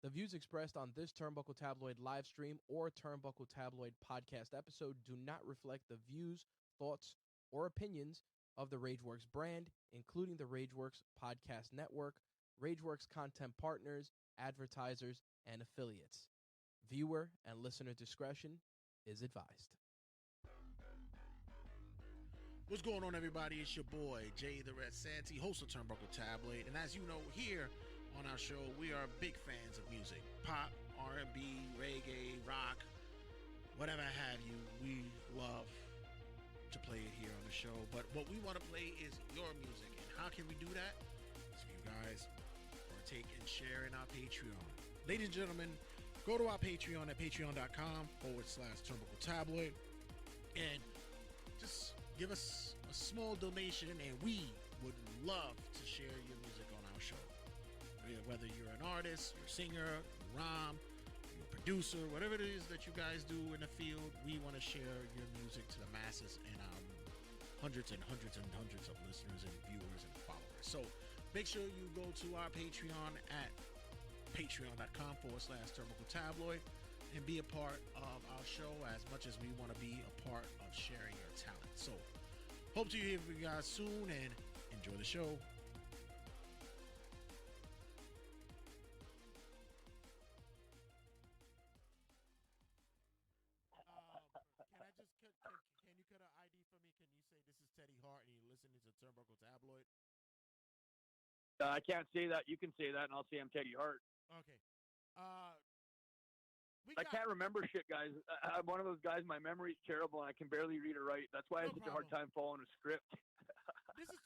The views expressed on this Turnbuckle Tabloid live stream or Turnbuckle Tabloid podcast episode do not reflect the views, thoughts, or opinions of the Rageworks brand, including the Rageworks podcast network, Rageworks content partners, advertisers, and affiliates. Viewer and listener discretion is advised. What's going on, everybody? It's your boy, Jay the Red Santee, host of Turnbuckle Tabloid. And as you know, here on our show, we are big fans of music. Pop, R&B, reggae, rock, whatever have you. We love to play it here on the show. But what we want to play is your music. And how can we do that? So you guys partake and share in our Patreon. Ladies and gentlemen, go to our Patreon at patreon.com/Turnbuckle Tabloid. And just give us a small donation, and we would love to share your music on our show. Whether you're an artist, you're a singer, you rhyme, you're a producer, whatever it is that you guys do in the field, we want to share your music to the masses and our hundreds and hundreds and hundreds of listeners and viewers and followers. So make sure you go to our Patreon at patreon.com/Turnbuckle Tabloid and be a part of our show as much as we want to be a part of sharing your talent. So hope to hear from you guys soon and enjoy the show. Can you cut an ID for me? Can you say this is Teddy Hart and you're listening to Turnbuckle Tabloid? I can't say that. You can say that, and I'll say I'm Teddy Hart. Okay. I can't remember shit, guys. I'm one of those guys. My memory's terrible, and I can barely read or write. That's why I have such a hard time following a script. This is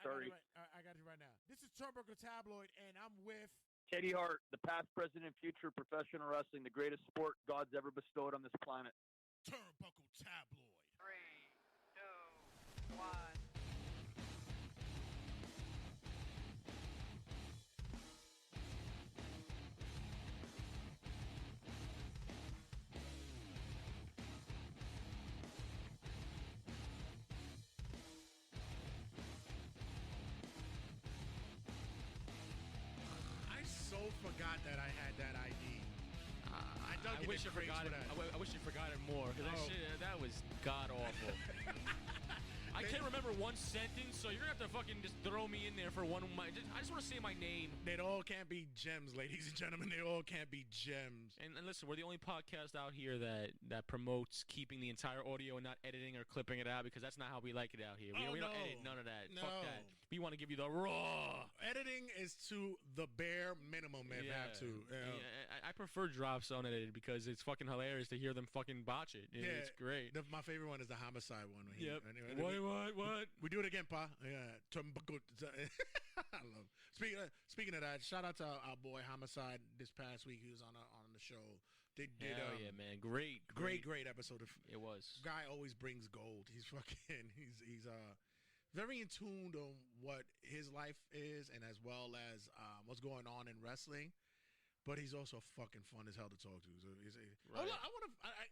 Sorry. I got it right now. This is Turnbuckle Tabloid, and I'm with Teddy Hart, the past, present, and future professional wrestling, the greatest sport God's ever bestowed on this planet. Turnbuckle Tabloid. 3, 2, 1. I so forgot that I had that ID. I wish you forgot it. I wish you forgot it more because that was god awful. I can't remember one sentence, so you're gonna have to fucking just throw me in there for one of my. I just want to say my name. They all can't be gems, ladies and gentlemen. They all can't be gems. And listen, we're the only podcast out here that promotes keeping the entire audio and not editing or clipping it out because that's not how we like it out here. We don't edit none of that. No. Fuck that. We want to give you the raw. Editing is to the bare minimum if have to. Yeah, I prefer drops unedited because it's fucking hilarious to hear them fucking botch it. It's great. My favorite one is the homicide one. What? We do it again, pa. Yeah. I love. Speaking of that, shout out to our boy Homicide this past week. He was on the show. Hell yeah, man. Great episode. It was. Guy always brings gold. He's fucking. He's very in tune on what his life is and as well as what's going on in wrestling. But he's also fucking fun as hell to talk to. So right. I want to.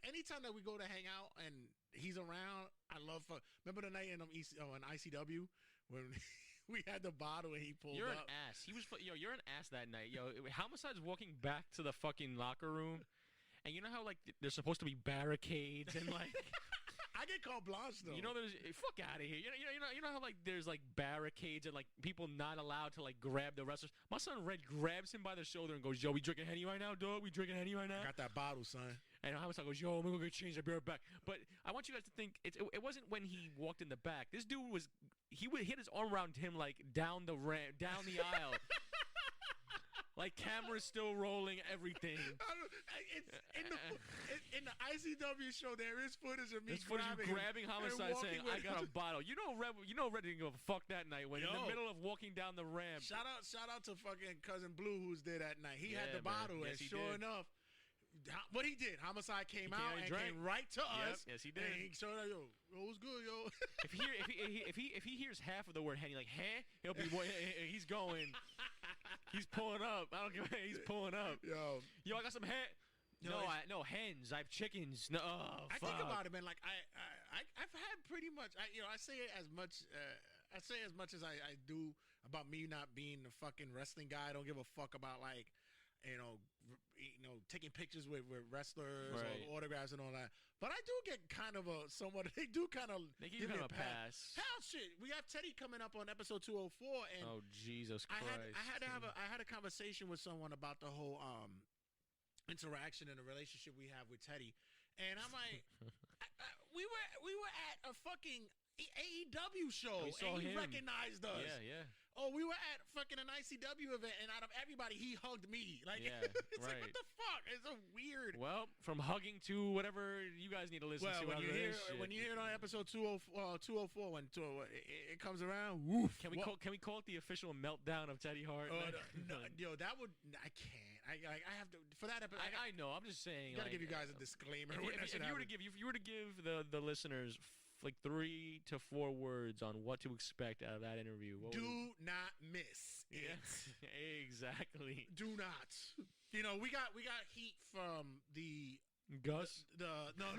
Anytime that we go to hang out and he's around, I love. Remember the night in ICW when we had the bottle and he pulled You're up. an ass. You're an ass that night. Homicide's walking back to the fucking locker room, and you know how like there's supposed to be barricades and like. I get called blanche though. You know, there's fuck out of here. You know how like there's like barricades and like people not allowed to like grab the wrestlers. My son Red grabs him by the shoulder and goes, "Yo, we drinking Henny right now, dog? We drinking Henny right now?" Got that bottle, son. And Homicide goes, "Yo, I'm gonna go get changed. I'll be right back." But I want you guys to think it wasn't when he walked in the back. This dude would hit his arm around him like down the ramp, down the aisle. Like camera's still rolling, everything. It's in the ICW show. There is footage of me grabbing Homicide, saying, "I got a bottle." You know, Red didn't give a fuck that night when in the middle of walking down the ramp. Shout out to fucking Cousin Blue who was there that night. He had the man. bottle, Yes, and he sure did. enough, what he did, Homicide came out and came right to us. Yes, he did. And he showed us, yo, it was good, yo. If he hears half of the word "Henny," like "huh," he'll be he's going. He's pulling up. I don't give a. He's pulling up. Yo, I got some hen. No hens. I have chickens. No, I fuck. think about it, man. Like I've had pretty much. I say it as much. I say as much as I do about me not being a fucking wrestling guy. I don't give a fuck about like taking pictures with wrestlers Right. or autographs and all that. But I do get kind of they do kind of They give you kind of a pass. Hell, shit, we have Teddy coming up on episode 204, and Oh, Jesus Christ. I had a conversation with someone about the whole interaction and the relationship we have with Teddy, and I'm like, we were at a fucking AEW show, and he recognized us. Yeah. Oh, we were at fucking an ICW event, and out of everybody, he hugged me. Like, Yeah, it's right. like, what the fuck? It's so weird. Well, from hugging to whatever you guys need to listen to. When you hear it on episode 204, when it comes around, woof. Can we call it the official meltdown of Teddy Hart? Yo, that would I can't. I have to for that episode. I know. I'm just saying. You gotta give you guys a disclaimer. If you were to give the listeners like 3 to 4 words on what to expect out of that interview, what do not miss it. Yeah, exactly. Do not. We got heat from the Gus. No.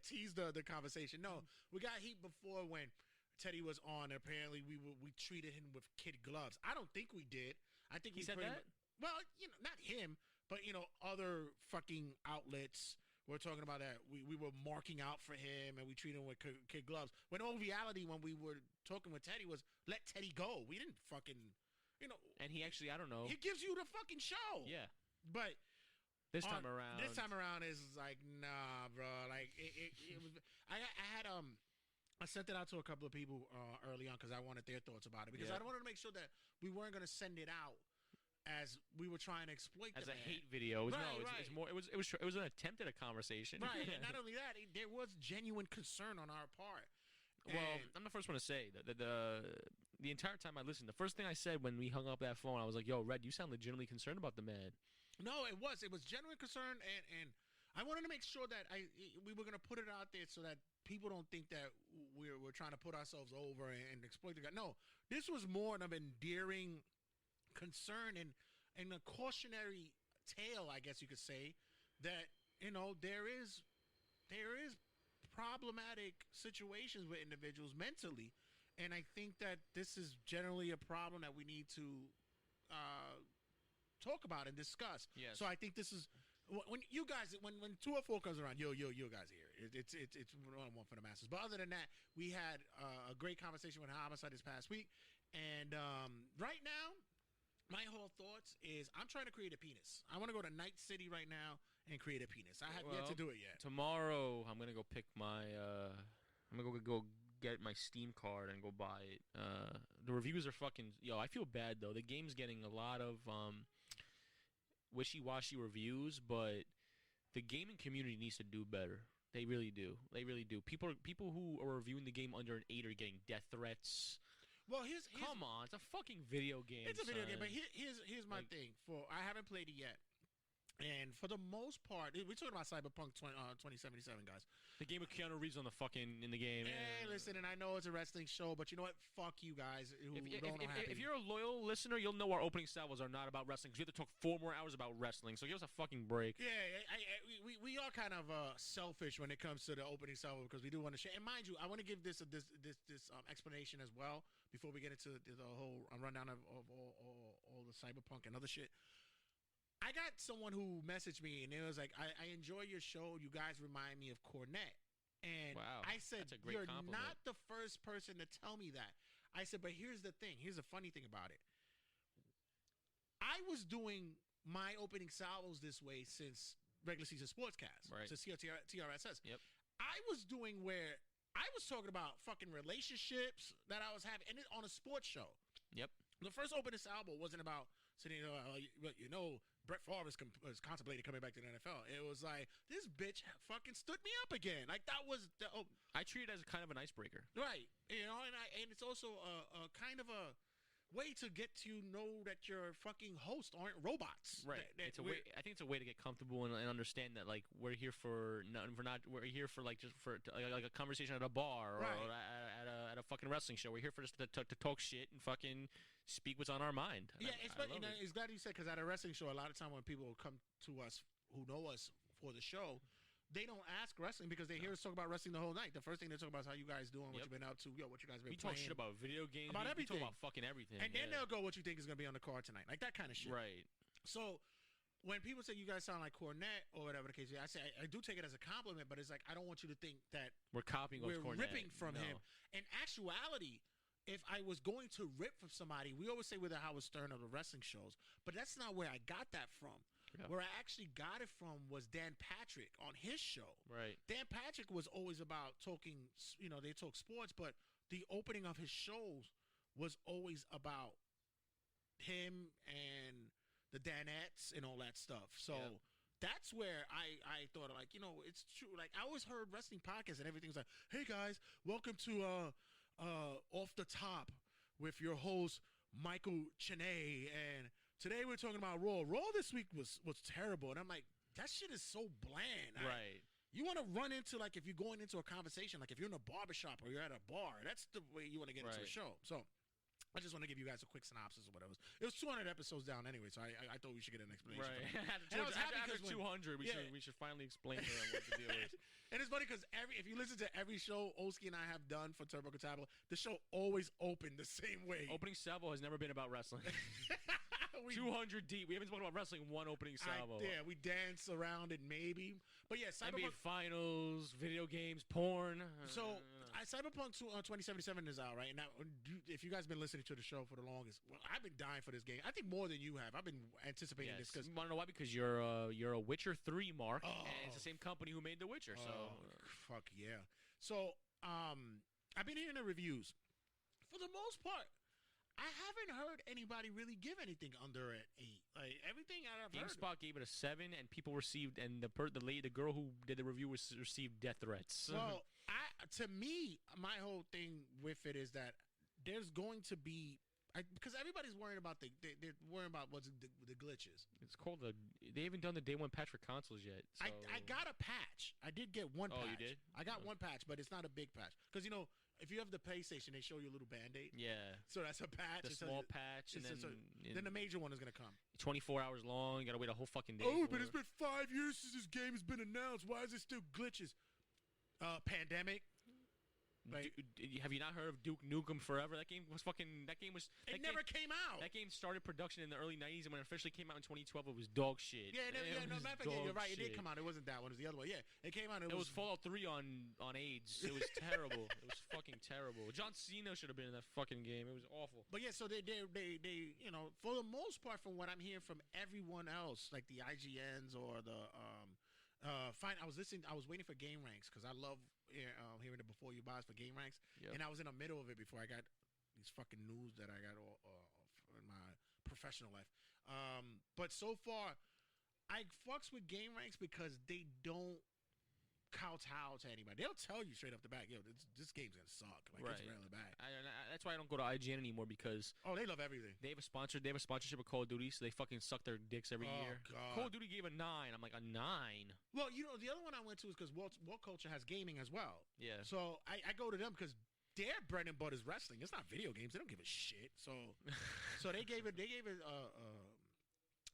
Tease the conversation. No, we got heat before when Teddy was on. Apparently, we treated him with kid gloves. I don't think we did. I think He said that. Well, not him, but other fucking outlets. We're talking about that we were marking out for him and we treated him with kid gloves. When in all reality, when we were talking with Teddy, was let Teddy go. We didn't fucking, And he actually, I don't know. He gives you the fucking show. Yeah. But This time around is like, nah, bro. Like it was. I sent it out to a couple of people early on because I wanted their thoughts about it because I wanted to make sure that we weren't going to send it out as we were trying to exploit as the a man. hate video. Right. It's more. It was an attempt at a conversation. Right, and not only that, there was genuine concern on our part. Well, I'm the first one to say that the entire time I listened, the first thing I said when we hung up that phone, I was like, "Yo, Red, you sound legitimately concerned about the man." No, it was genuine concern, and I wanted to make sure that we were going to put it out there so that people don't think that we're trying to put ourselves over and exploit the guy. No, this was more of an endearing concern and a cautionary tale, I guess you could say, that there is problematic situations with individuals mentally, and I think that this is generally a problem that we need to talk about and discuss. Yes. So I think this is when you guys when 204 comes around, you guys here. It's one for the masses. But other than that, we had a great conversation with Homicide this past week, and right now, my whole thoughts is I'm trying to create a penis. I want to go to Night City right now and create a penis. I have yet to do it yet. Tomorrow, I'm gonna go pick my. I'm gonna go get my Steam card and go buy it. The reviews are fucking. Yo, I feel bad though. The game's getting a lot of wishy-washy reviews, but the gaming community needs to do better. They really do. People who are reviewing the game under an 8 are getting death threats. Well, here's come on, it's a fucking video game. It's a video game, son. but here's my thing. I haven't played it yet, and for the most part, we're talking about Cyberpunk 2077, guys. The game with Keanu Reeves in the game. Hey, listen, and I know it's a wrestling show, but you know what? Fuck you guys who don't know if you're a loyal listener, you'll know our opening salvos are not about wrestling because we have to talk 4 more hours about wrestling. So give us a fucking break. Yeah, we are kind of selfish when it comes to the opening salvo because we do want to share. And mind you, I want to give this explanation as well before we get into the whole rundown of all the Cyberpunk and other shit. I got someone who messaged me and it was like, I enjoy your show. You guys remind me of Cornette. And wow, I said, that's a great you're compliment. not the first person to tell me that. I said, but here's the thing. Here's the funny thing about it. I was doing my opening salvos this way since regular season sportscast. Right. Since TRSS. Yep. I was doing where I was talking about fucking relationships that I was having, and on a sports show. Yep. The first opening salvo wasn't about sitting Brett Favre is contemplating coming back to the NFL. It was like, this bitch fucking stood me up again. Like, that was I treat it as kind of an icebreaker. Right. And it's also a kind of a way to get to know that your fucking hosts aren't robots. Right. It's a way. I think it's a way to get comfortable and understand that, like, we're here for we're here for like just for like a conversation at a bar or at a fucking wrestling show. We're here for just to talk shit and fucking speak what's on our mind. Yeah, it's glad you said, because at a wrestling show, a lot of time when people come to us who know us for the show, they don't ask wrestling because they hear us talk about wrestling the whole night. The first thing they talk about is how you guys doing, what Yep. you've been up to, what you guys been We talk playing. shit about video games. About we everything. talk about fucking everything. And then they'll go, what you think is going to be on the card tonight. Like that kind of shit. Right. So when people say you guys sound like Cornette or whatever the case is, I say I do take it as a compliment, but it's like I don't want you to think that We're copying we're Cornette. ripping from him. In actuality, if I was going to rip from somebody, we always say we're the Howard Stern of the wrestling shows, but that's not where I got that from. Yeah. Where I actually got it from was Dan Patrick on his show. Right. Dan Patrick was always about talking, they talk sports, but the opening of his shows was always about him and the Danettes and all that stuff. So that's where I thought, like, it's true. Like, I always heard wrestling podcasts and everything's like, hey, guys, welcome to Off the Top with your host, Michael Cheney, and today we're talking about Raw. Raw this week was terrible, and I'm like, that shit is so bland. Right. You want to run into, like, if you're going into a conversation, like if you're in a barbershop or you're at a bar, that's the way you want to get into a show. So I just want to give you guys a quick synopsis of whatever. It was 200 episodes down anyway, so I thought we should get an explanation. Right. And I was happy after because 200, we should finally explain to them what the deal is. And it's funny because if you listen to every show Olskey and I have done for Turbo Tablet, the show always opened the same way. Opening salvo has never been about wrestling. 200 deep. We haven't spoken about wrestling one opening salvo. We dance around it maybe. But yeah, NBA Cyberpunk. Finals, video games, porn. So Cyberpunk 2077 is out, right? And now, if you guys been listening to the show for the longest, well, I've been dying for this game. I think more than you have. I've been anticipating this because you want to know why? Because you're a Witcher 3 mark, and it's the same company who made The Witcher. So fuck yeah. So I've been hearing the reviews. For the most part, I haven't heard anybody really give anything under an 8. Like everything I've heard. GameSpot gave it a 7, and people received, and the girl who did the review received death threats. Well, to me, my whole thing with it is that there's going to be because everybody's worrying about they're worrying about what's the glitches. It's called they haven't done the day one patch for consoles yet. So. I got a patch. I did get one patch. Oh, you did? I got one patch, but it's not a big patch because if you have the PlayStation, they show you a little Band-Aid. Yeah. So that's a patch. The small patch, and then the major one is gonna come. 24 hours long. You gotta wait a whole fucking day. Oh, but it's been 5 years since this game has been announced. Why is it still glitches? Pandemic. Like, have you not heard of Duke Nukem Forever? That game was It never came out. That game started production in the early 90s, and when it officially came out in 2012, it was dog shit. No, matter of fact, you're right. It did come out. It wasn't that one. It was the other one. Yeah, it came out. It was Fallout 3 on AIDS. It was terrible. It was fucking terrible. John Cena should have been in that fucking game. It was awful. But yeah, so they for the most part, from what I'm hearing from everyone else, like the IGNs or the I was waiting for Game Ranks because I love hearing the before you buys for Game Ranks, and I was in the middle of it before I got these fucking news that I got in my professional life. But so far, I fucks with Game Ranks because they don't kowtow to anybody. They'll tell you straight up the back, yo, this game's gonna suck. Like it's really bad. That's why I don't go to IGN anymore because they love everything. They have a sponsorship with Call of Duty, so they fucking suck their dicks every year. God. Call of Duty gave a 9. I'm like, a 9? Well, the other one I went to is because War Culture has gaming as well. Yeah. So I go to them because their bread and butter is wrestling. It's not video games. They don't give a shit. So they gave it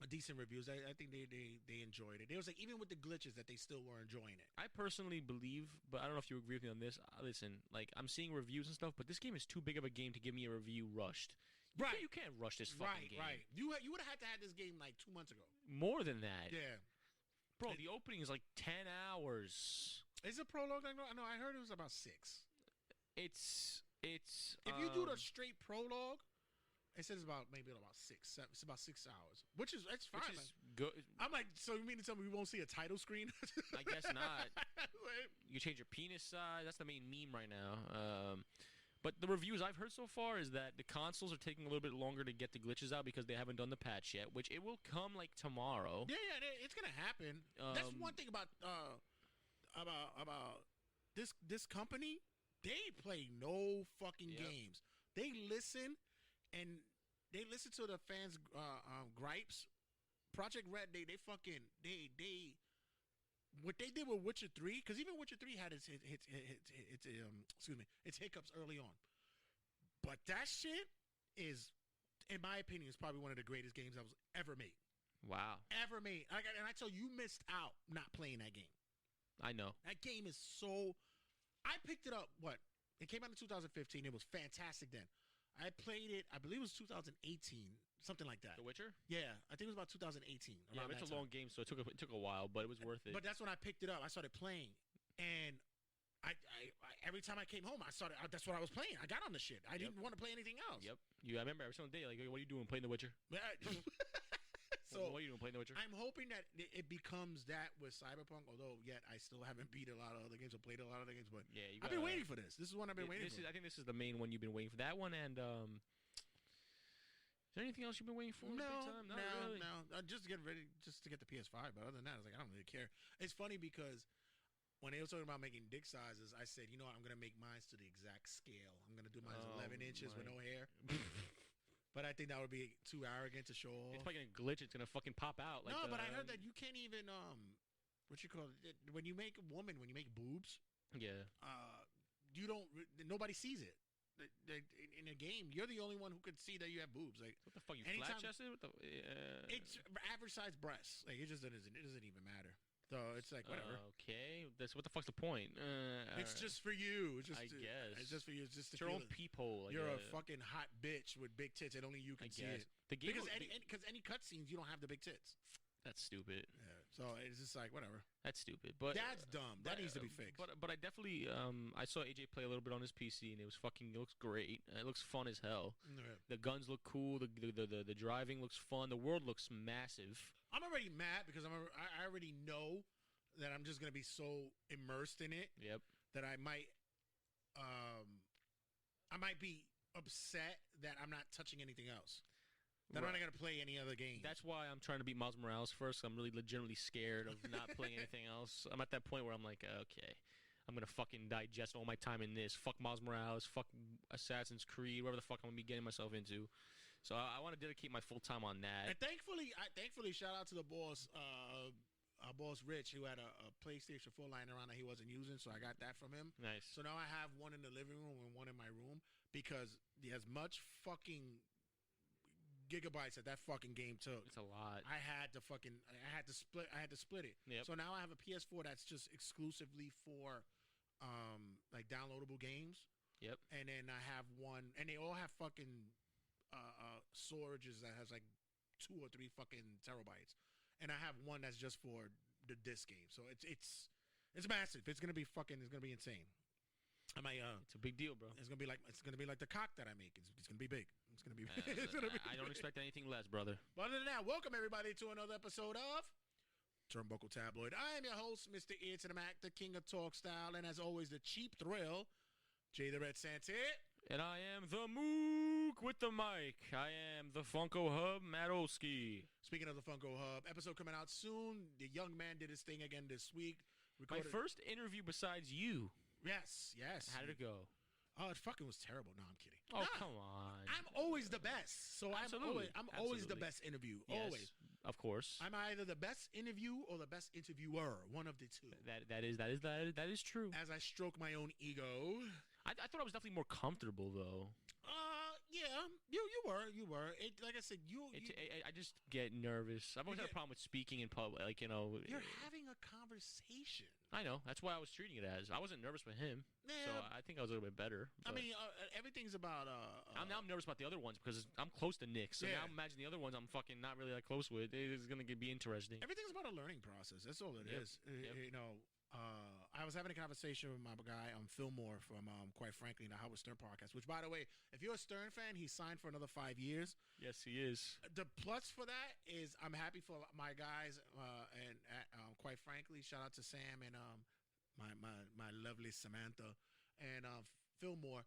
a decent reviews. I think they enjoyed it. It was like even with the glitches that they still were enjoying it. I personally believe, but I don't know if you agree with me on this. Listen, like I'm seeing reviews and stuff, but this game is too big of a game to give me a review rushed. You can't rush this fucking game. Right. You would have had to have this game like 2 months ago. More than that. Yeah. Bro, the opening is like 10 hours. Is it prologue? No, I heard it was about 6. It's if you do the straight prologue, it says maybe about 6. It's about 6 hours, it's fine. Which is good. I'm like, so you mean to tell me we won't see a title screen? I guess not. You change your penis size. That's the main meme right now. But the reviews I've heard so far is that the consoles are taking a little bit longer to get the glitches out because they haven't done the patch yet, which it will come like tomorrow. Yeah, it's gonna happen. That's one thing about this company. They play no fucking games. They listen to the fans' gripes. Project Red, they what they did with Witcher 3, because even Witcher 3 had its hiccups early on. But that shit is, in my opinion, is probably one of the greatest games that was ever made. Wow. Ever made. And I tell you missed out not playing that game. I know. That game is so. I picked it up. What? It came out in 2015. It was fantastic then. I played it. I believe it was 2018, something like that. The Witcher? Yeah, I think it was about 2018. Yeah, but it's a long game, so it took a while, but it was worth it. But that's when I picked it up. I started playing, and I every time I came home, that's what I was playing. I got on the shit. I didn't want to play anything else. Yep. I remember every single day, like, what are you doing playing The Witcher? So what are you doing playing The Witcher? I'm hoping that it becomes that with Cyberpunk, although yet I still haven't beat a lot of other games or played a lot of other games. But Yeah, I've been waiting for this. This is one I've been waiting for. I think this is the main one you've been waiting for. That one and is there anything else you've been waiting for? No, Not really. no. Just to get ready, just to get the PS5. But other than that, I was like, I don't really care. It's funny because when they were talking about making dick sizes, I said, you know what? I'm gonna make mine to the exact scale. I'm gonna do mine 11 inches with no hair. But I think that would be too arrogant to show off. It's probably gonna glitch. It's gonna fucking pop out. Like no, but I heard that you can't even what you call it, when you make a woman, when you make boobs. Yeah. You don't. Nobody sees it. In a game, you're the only one who could see that you have boobs. Like, What the fuck? You anytime- flat chested? it's average size breasts. Like, it doesn't even matter. So it's like whatever. Okay. What the fuck's the point? It's just for you. It's just I guess. It's just for you. It's just to It's your feel own it. peephole. You're a fucking hot bitch with big tits, and only you I can see guess. it. The game Because any cutscenes, you don't have the big tits. That's stupid. Yeah. So it's just like whatever. That's stupid. But That's dumb. That needs to be fixed. But I definitely I saw AJ play a little bit on his PC and it looks great. It looks fun as hell. Yeah. The guns look cool. The driving looks fun. The world looks massive. I'm already mad because I already know that I'm just gonna be so immersed in it Yep. that I might be upset that I'm not touching anything else. That I'm not gonna play any other game. That's why I'm trying to beat Miles Morales first. I'm really legitimately scared of not playing anything else. I'm at that point where I'm like, okay, I'm gonna fucking digest all my time in this. Fuck Miles Morales. Fuck Assassin's Creed. Whatever the fuck I'm gonna be getting myself into. So I want to dedicate my full time on that. And thankfully, shout out to the boss, our boss Rich, who had a PlayStation 4 lying around that he wasn't using. So I got that from him. Nice. So now I have one in the living room and one in my room because as much fucking gigabytes that fucking game took. It's a lot. I had to split it. Yep. So now I have a PS4 that's just exclusively for like downloadable games. Yep. And then I have one, and they all have fucking storages that has like 2 or 3 fucking terabytes. And I have one that's just for the disc game. So it's massive. It's gonna be insane. I might It's a big deal, bro. It's gonna be like the cock that I make. It's gonna be big. It's gonna be. I don't expect anything less, brother. But other than that, welcome everybody to another episode of Turnbuckle Tabloid. I am your host, Mr. Ear to the Mac, the king of talk style, and as always, the cheap thrill, Jay the Red Santa. And I am the Mook with the mic. I am the Funko Hub, Matt Olskey. Speaking of the Funko Hub, episode coming out soon. The young man did his thing again this week. My first interview besides you. Yes. How did it go? Oh, it fucking was terrible. No, I'm kidding. Oh, come on. I'm always the best. So Absolutely. I'm always the best interview. Yes, Always. Of course. I'm either the best interview or the best interviewer. One of the two. That is true. As I stroke my own ego. I thought I was definitely more comfortable though. Yeah, you were. Like I said, I just get nervous. I've always had a problem with speaking in public. Like, you're having a conversation. I know. That's why I was treating it as. I wasn't nervous with him, so I think I was a little bit better. I mean, everything's about. Now I'm nervous about the other ones because I'm close to Nick. So now imagine the other ones I'm fucking not really that close with. It's gonna be interesting. Everything's about a learning process. That's all it is. Yep. I was having a conversation with my guy Fillmore from, quite frankly, the Howard Stern podcast. Which, by the way, if you're a Stern fan, he's signed for another 5 years. Yes, he is. The plus for that is I'm happy for my guys, and quite frankly, shout out to Sam and my lovely Samantha and Fillmore,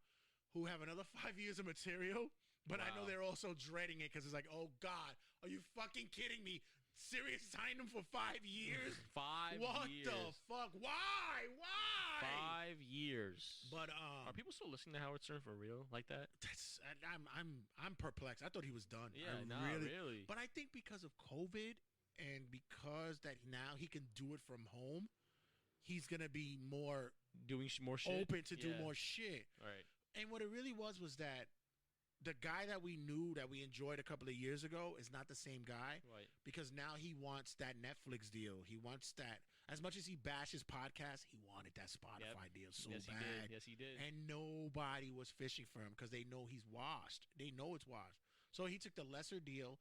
who have another 5 years of material. But I know they're also dreading it because it's like, oh God, are you fucking kidding me? Sirius signed him for 5 years. 5 years. What the fuck? Why? 5 years. But are people still listening to Howard Stern for real like that? I'm perplexed. I thought he was done. Yeah, really. But I think because of COVID and because that now he can do it from home, he's gonna be more doing more shit. Open to do more shit. Right. And what it really was that the guy that we knew that we enjoyed a couple of years ago is not the same guy. Right. Because now he wants that Netflix deal. He wants that. As much as he bashes podcasts, he wanted that Spotify deal so bad. Yes, he did. And nobody was fishing for him because they know he's washed. They know it's washed. So he took the lesser deal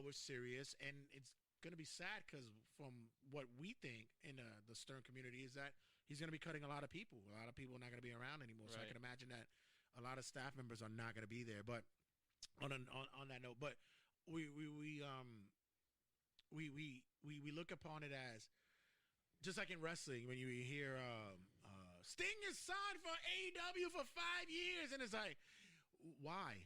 with Sirius, and it's going to be sad because from what we think in the Stern community is that he's going to be cutting a lot of people. A lot of people are not going to be around anymore. So I can imagine that a lot of staff members are not going to be there. But on that note, but we look upon it as just like in wrestling when you hear Sting is signed for AEW for 5 years, and it's like, why?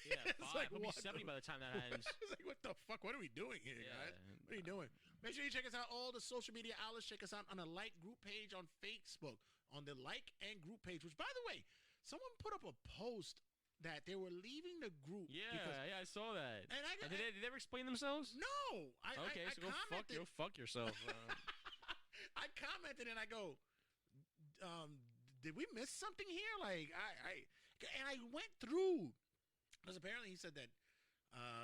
Yeah, It's 5. like, He'll be what 70 by the time that ends. It's like, what the fuck? What are we doing here, guys? What are you doing? Make sure you check us out all the social media outlets. Check us out on the Like group page on Facebook, on the Like and group page, which, by the way, someone put up a post that they were leaving the group. Yeah, I saw that. And did they ever explain themselves? No. I So commented. go fuck yourself. I commented and I go, did we miss something here? Like, and I went through, because apparently he said that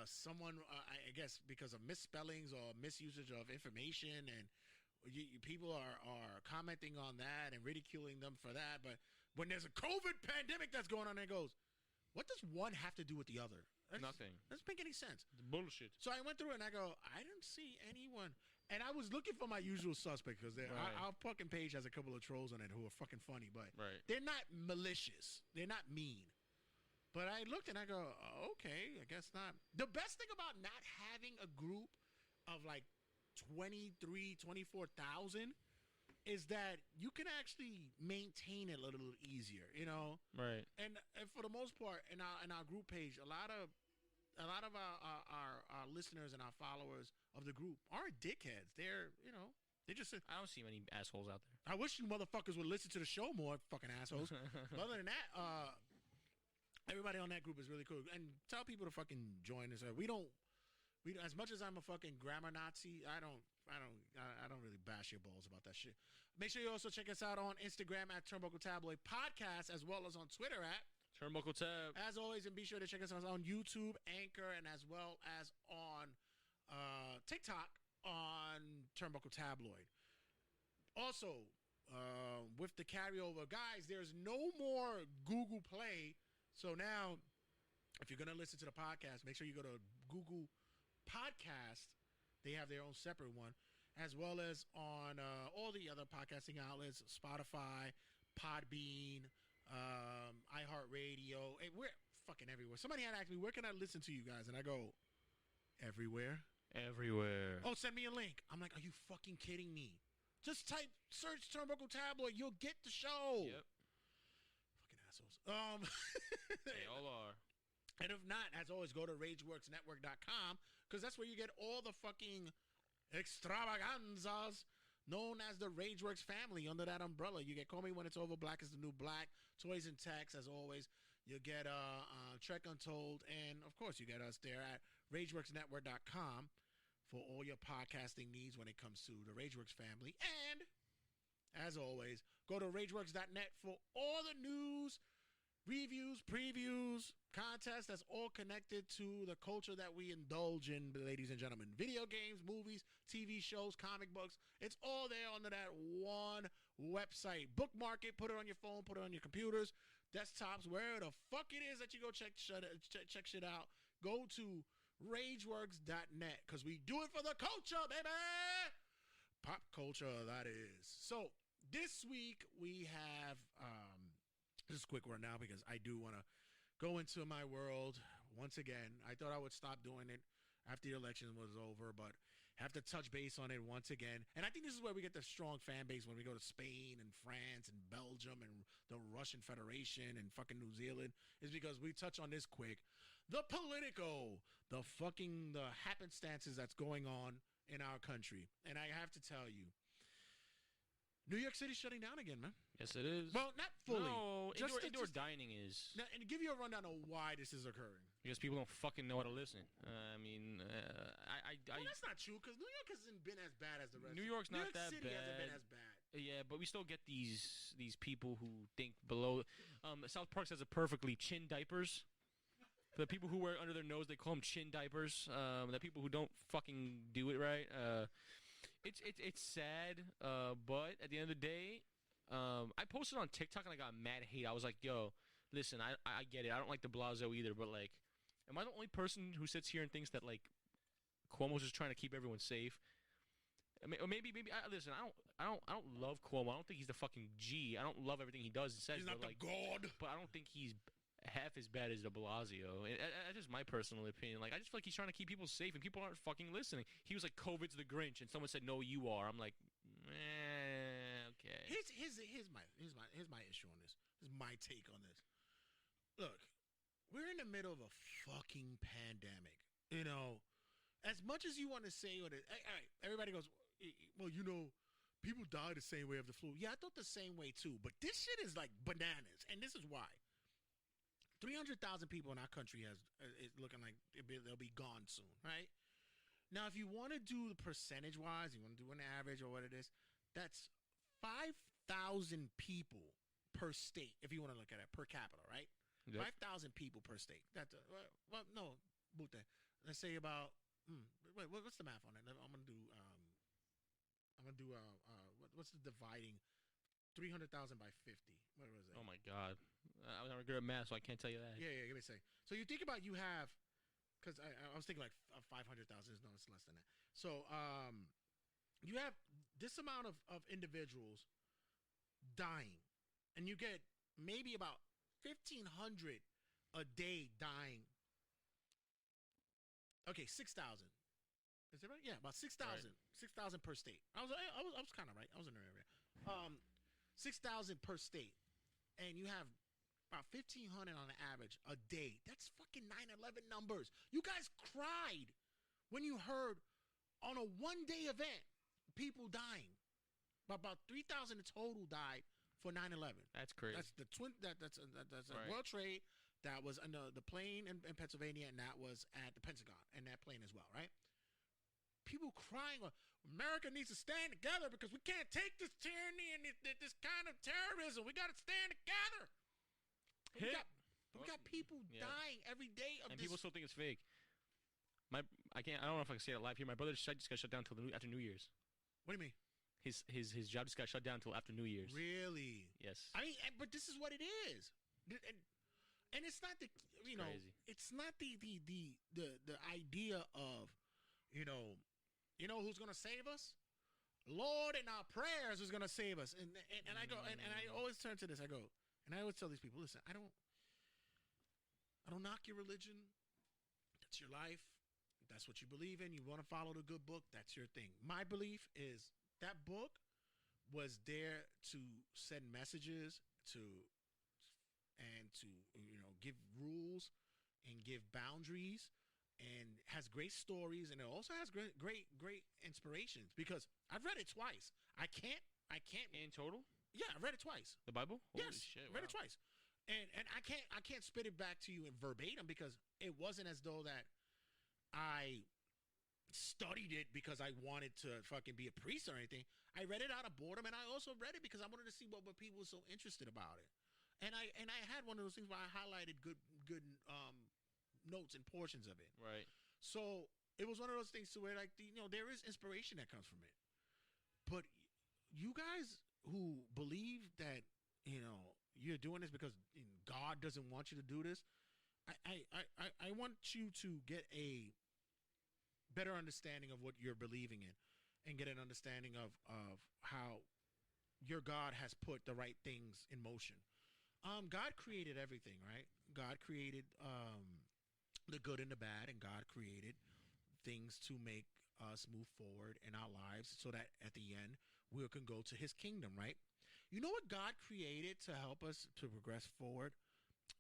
someone, I guess because of misspellings or misusage of information, and people are commenting on that and ridiculing them for that. But when there's a COVID pandemic that's going on, it goes, what does one have to do with the other? Nothing. Doesn't make any sense. It's bullshit. So I went through it and I go, I didn't see anyone. And I was looking for my usual suspect because our fucking page has a couple of trolls on it who are fucking funny, but they're not malicious. They're not mean. But I looked and I go, okay, I guess not. The best thing about not having a group of like 23, 24,000 is that you can actually maintain it a little easier, you know? Right. And for the most part, in our group page, a lot of our listeners and our followers of the group aren't dickheads. They're, you know, they just. I don't see many assholes out there. I wish you motherfuckers would listen to the show more, fucking assholes. But other than that, everybody on that group is really cool. And tell people to fucking join us. We don't. As much as I'm a fucking grammar Nazi, I don't really bash your balls about that shit. Make sure you also check us out on Instagram at Turnbuckle Tabloid Podcast, as well as on Twitter at Turnbuckle Tab. As always, and be sure to check us out on YouTube, Anchor, and as well as on TikTok on Turnbuckle Tabloid. Also, with the carryover, guys, there's no more Google Play. So now, if you're going to listen to the podcast, make sure you go to Google Podcast. They have their own separate one, as well as on all the other podcasting outlets, Spotify, Podbean, iHeartRadio. Hey, we're fucking everywhere. Somebody had asked me, where can I listen to you guys? And I go, everywhere. Everywhere. Oh, send me a link. I'm like, are you fucking kidding me? Just search Turnbuckle Tabloid. You'll get the show. Yep. Fucking assholes. They all are. And if not, as always, go to RageWorksNetwork.com, because that's where you get all the fucking extravaganzas known as the Rageworks family under that umbrella. You get Call Me When It's Over, Black is the New Black, Toys and Techs, as always. You get Trek Untold, and, of course, you get us there at RageWorksNetwork.com for all your podcasting needs when it comes to the Rageworks family. And, as always, go to RageWorks.net for all the news, reviews, previews, contests that's all connected to the culture that we indulge in, ladies and gentlemen. Video games, movies, TV shows, comic books. It's all there under that one website. Bookmark it, put it on your phone, put it on your computers, desktops, wherever the fuck it is that you go check shit out. Go to RageWorks.net, because we do it for the culture, baby. Pop culture, that is. So this week we have just a quick one now, because I do want to go into my world once again. I thought I would stop doing it after the election was over, but have to touch base on it once again. And I think this is where we get the strong fan base when we go to Spain and France and Belgium and the Russian Federation and fucking New Zealand, is because we touch on this quick. The political, the happenstances that's going on in our country. And I have to tell you, New York City's shutting down again, man. Yes, it is. Well, not fully. No, indoor dining is. Now, and to give you a rundown of why this is occurring. Because people don't fucking know how to listen. Well, that's not true, because New York hasn't been as bad as the rest. New York's not that City bad. hasn't been as bad. Yeah, but we still get these people who think below. South Park says it perfectly. Chin diapers. For the people who wear it under their nose, they call them chin diapers. The people who don't fucking do it right. It's sad. But at the end of the day, I posted on TikTok and I got mad hate. I was like, yo, listen, I get it. I don't like de Blasio either, but like, am I the only person who sits here and thinks that like Cuomo's just trying to keep everyone safe? I mean, or maybe. Listen, I don't love Cuomo. I don't think he's the fucking G. I don't love everything he does and says. He's not but, like, the god. But I don't think he's half as bad as de Blasio. That's just my personal opinion. Like, I just feel like he's trying to keep people safe, and people aren't fucking listening. He was like, COVID's the Grinch, and someone said, no, you are. I'm like, okay. Here's my issue on this. This is my take on this. Look, we're in the middle of a fucking pandemic. You know, as much as you want to say, all right, everybody goes, well, you know, people die the same way of the flu. Yeah, I thought the same way too. But this shit is like bananas, and this is why. 300,000 people in our country is looking like they'll be gone soon, right? Now, if you want to do the percentage-wise, you want to do an average or what it is, that's 5,000 people per state, if you want to look at it, per capita, right? Yep. 5,000 people per state. That's well, no, Butte. Let's say about wait, what's the math on it? I'm gonna do what's the dividing 300,000 by 50? What was it? Oh my God, I'm not good at math, so I can't tell you that. Yeah, give me a second. So you think about you have, because I was thinking like 500,000. No, it's less than that. So you have this amount of individuals dying, and you get maybe about 1,500 a day dying. Okay, 6,000. Is that right? Yeah, about 6,000. Right. 6,000 per state. I was kind of right. I was in the area. 6,000 per state, and you have about 1,500 on the average a day. That's fucking 9/11 numbers. You guys cried when you heard on a one-day event people dying. About 3,000 in total died for 9/11. That's crazy. That's the twin. That's Right. a World Trade. That was the plane in Pennsylvania, and that was at the Pentagon, and that plane as well, right? People crying, America needs to stand together because we can't take this tyranny and this kind of terrorism. We got to stand together. We got people dying every day of and this. people still think it's fake. I don't know if I can say it live here. My brother just got shut down until after New Year's. What do you mean? His job just got shut down until after New Year's. Really? Yes. I mean, but this is what it is, and it's not the crazy. it's not the idea of you know who's gonna save us? Lord, in our prayers is gonna save us. And I go and I always turn to this. I go and I always tell these people, listen, I don't knock your religion. That's your life. That's what you believe in. You want to follow the good book. That's your thing. My belief is that book was there to send messages to give rules and give boundaries, and has great stories, and it also has great inspirations, because I've read it twice. I can't In total? Yeah, I read it twice. The Bible? Holy Yes, shit, read it wow. twice. And I can't spit it back to you in verbatim, because it wasn't as though that I studied it because I wanted to fucking be a priest or anything. I read it out of boredom, and I also read it because I wanted to see what people were so interested about it. And I had one of those things where I highlighted good notes and portions of it. Right. So it was one of those things to where, like, there is inspiration that comes from it. But you guys who believe that you're doing this because God doesn't want you to do this, I want you to get a better understanding of what you're believing in, and get an understanding of how your God has put the right things in motion. God created everything, right? God created the good and the bad, and God created things to make us move forward in our lives so that at the end we can go to his kingdom, right? You know what God created to help us to progress forward?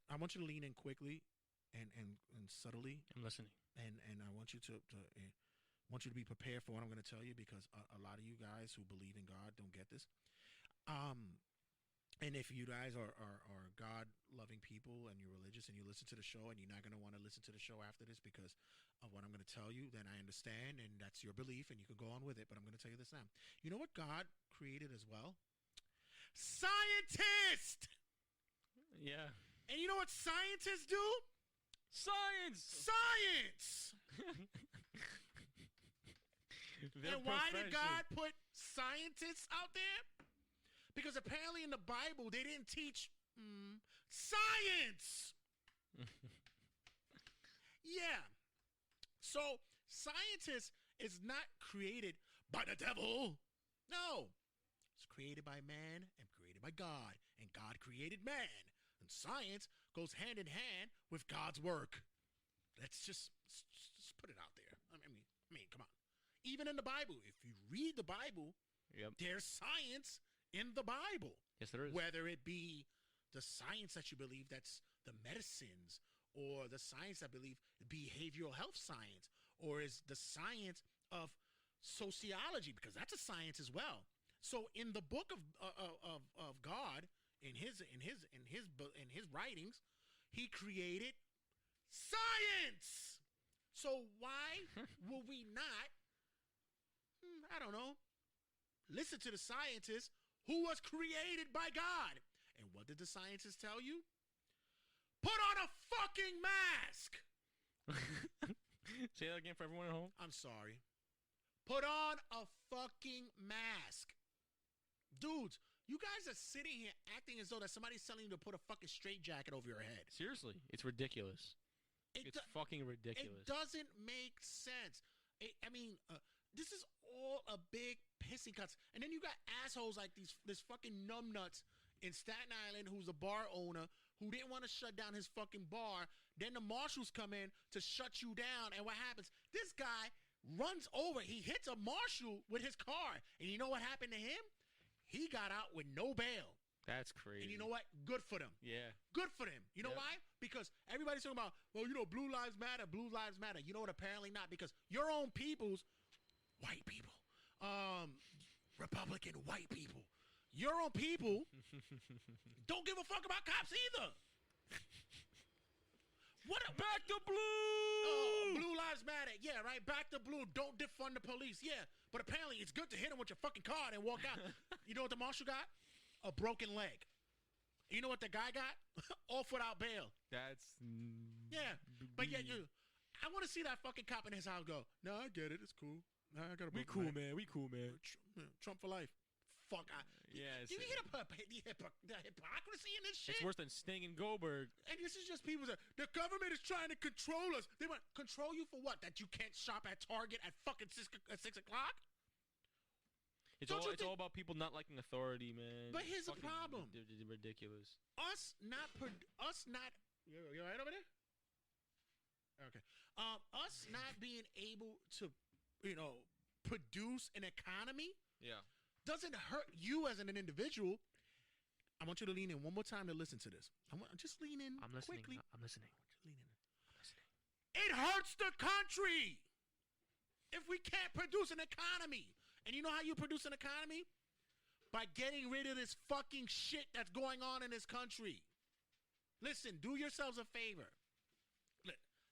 I want you to lean in quickly and subtly. I'm listening. And I want you to be prepared for what I'm going to tell you, because a lot of you guys who believe in God don't get this. And if you guys are God-loving people and you're religious and you listen to the show and you're not going to want to listen to the show after this because of what I'm going to tell you, then I understand, and that's your belief, and you can go on with it. But I'm going to tell you this now. You know what God created as well? Scientists! Yeah. And you know what scientists do? Science. Science. And why did God put scientists out there? Because apparently in the Bible they didn't teach science. Yeah. So scientist is not created by the devil. No. It's created by man and created by God. And God created man. And science goes hand in hand with God's work. Let's just put it out there. I mean, come on. Even in the Bible, if you read the Bible, there's science in the Bible. Yes, there is. Whether it be the science that you believe, that's the medicines, or the science that believe behavioral health science, or is the science of sociology, because that's a science as well. So in the book of God, in his writings, he created science. So why will we not, I don't know, listen to the scientist who was created by God? And what did the scientists tell you? Put on a fucking mask. Say that again for everyone at home. I'm sorry. Put on a fucking mask. Dudes, you guys are sitting here acting as though that somebody's telling you to put a fucking straitjacket over your head. Seriously, it's ridiculous. It's fucking ridiculous. It doesn't make sense. This is all a big pissing cuts. And then you got assholes like this fucking numbnuts in Staten Island who's a bar owner who didn't want to shut down his fucking bar. Then the marshals come in to shut you down. And what happens? This guy runs over. He hits a marshal with his car. And you know what happened to him? He got out with no bail. That's crazy. And you know what? Good for them. Yeah. Good for them. You know why? Because everybody's talking about, well, blue lives matter, blue lives matter. You know what? Apparently not. Because your own people's white people, Republican white people, your own people don't give a fuck about cops either. Back to blue. Blue lives matter. Yeah, right. Back to blue. Don't defund the police. Yeah, but apparently it's good to hit them with your fucking car and walk out. You know what the marshal got? A broken leg. You know what the guy got? Off without bail. That's yeah. But yeah, I want to see that fucking cop in his house go, no, I get it. It's cool. Nah, I got a we cool, man. We cool, man. Trump for life. Fuck. Yeah. Do you hear the hypocrisy in this shit? It's worse than Sting and Goldberg. And this is just people that the government is trying to control us. They want control you for what? That you can't shop at Target at fucking 6 o'clock? It's all about people not liking authority, man. But here's the problem. Ridiculous. Us not. You all right over there? Okay. Us not being able to, produce an economy. Yeah. Doesn't hurt you as an individual. I want you to lean in one more time to listen to this. Just lean in. I'm listening. Quickly. I'm listening. Just lean in. I'm listening. It hurts the country if we can't produce an economy. And you know how you produce an economy? By getting rid of this fucking shit that's going on in this country. Listen, do yourselves a favor.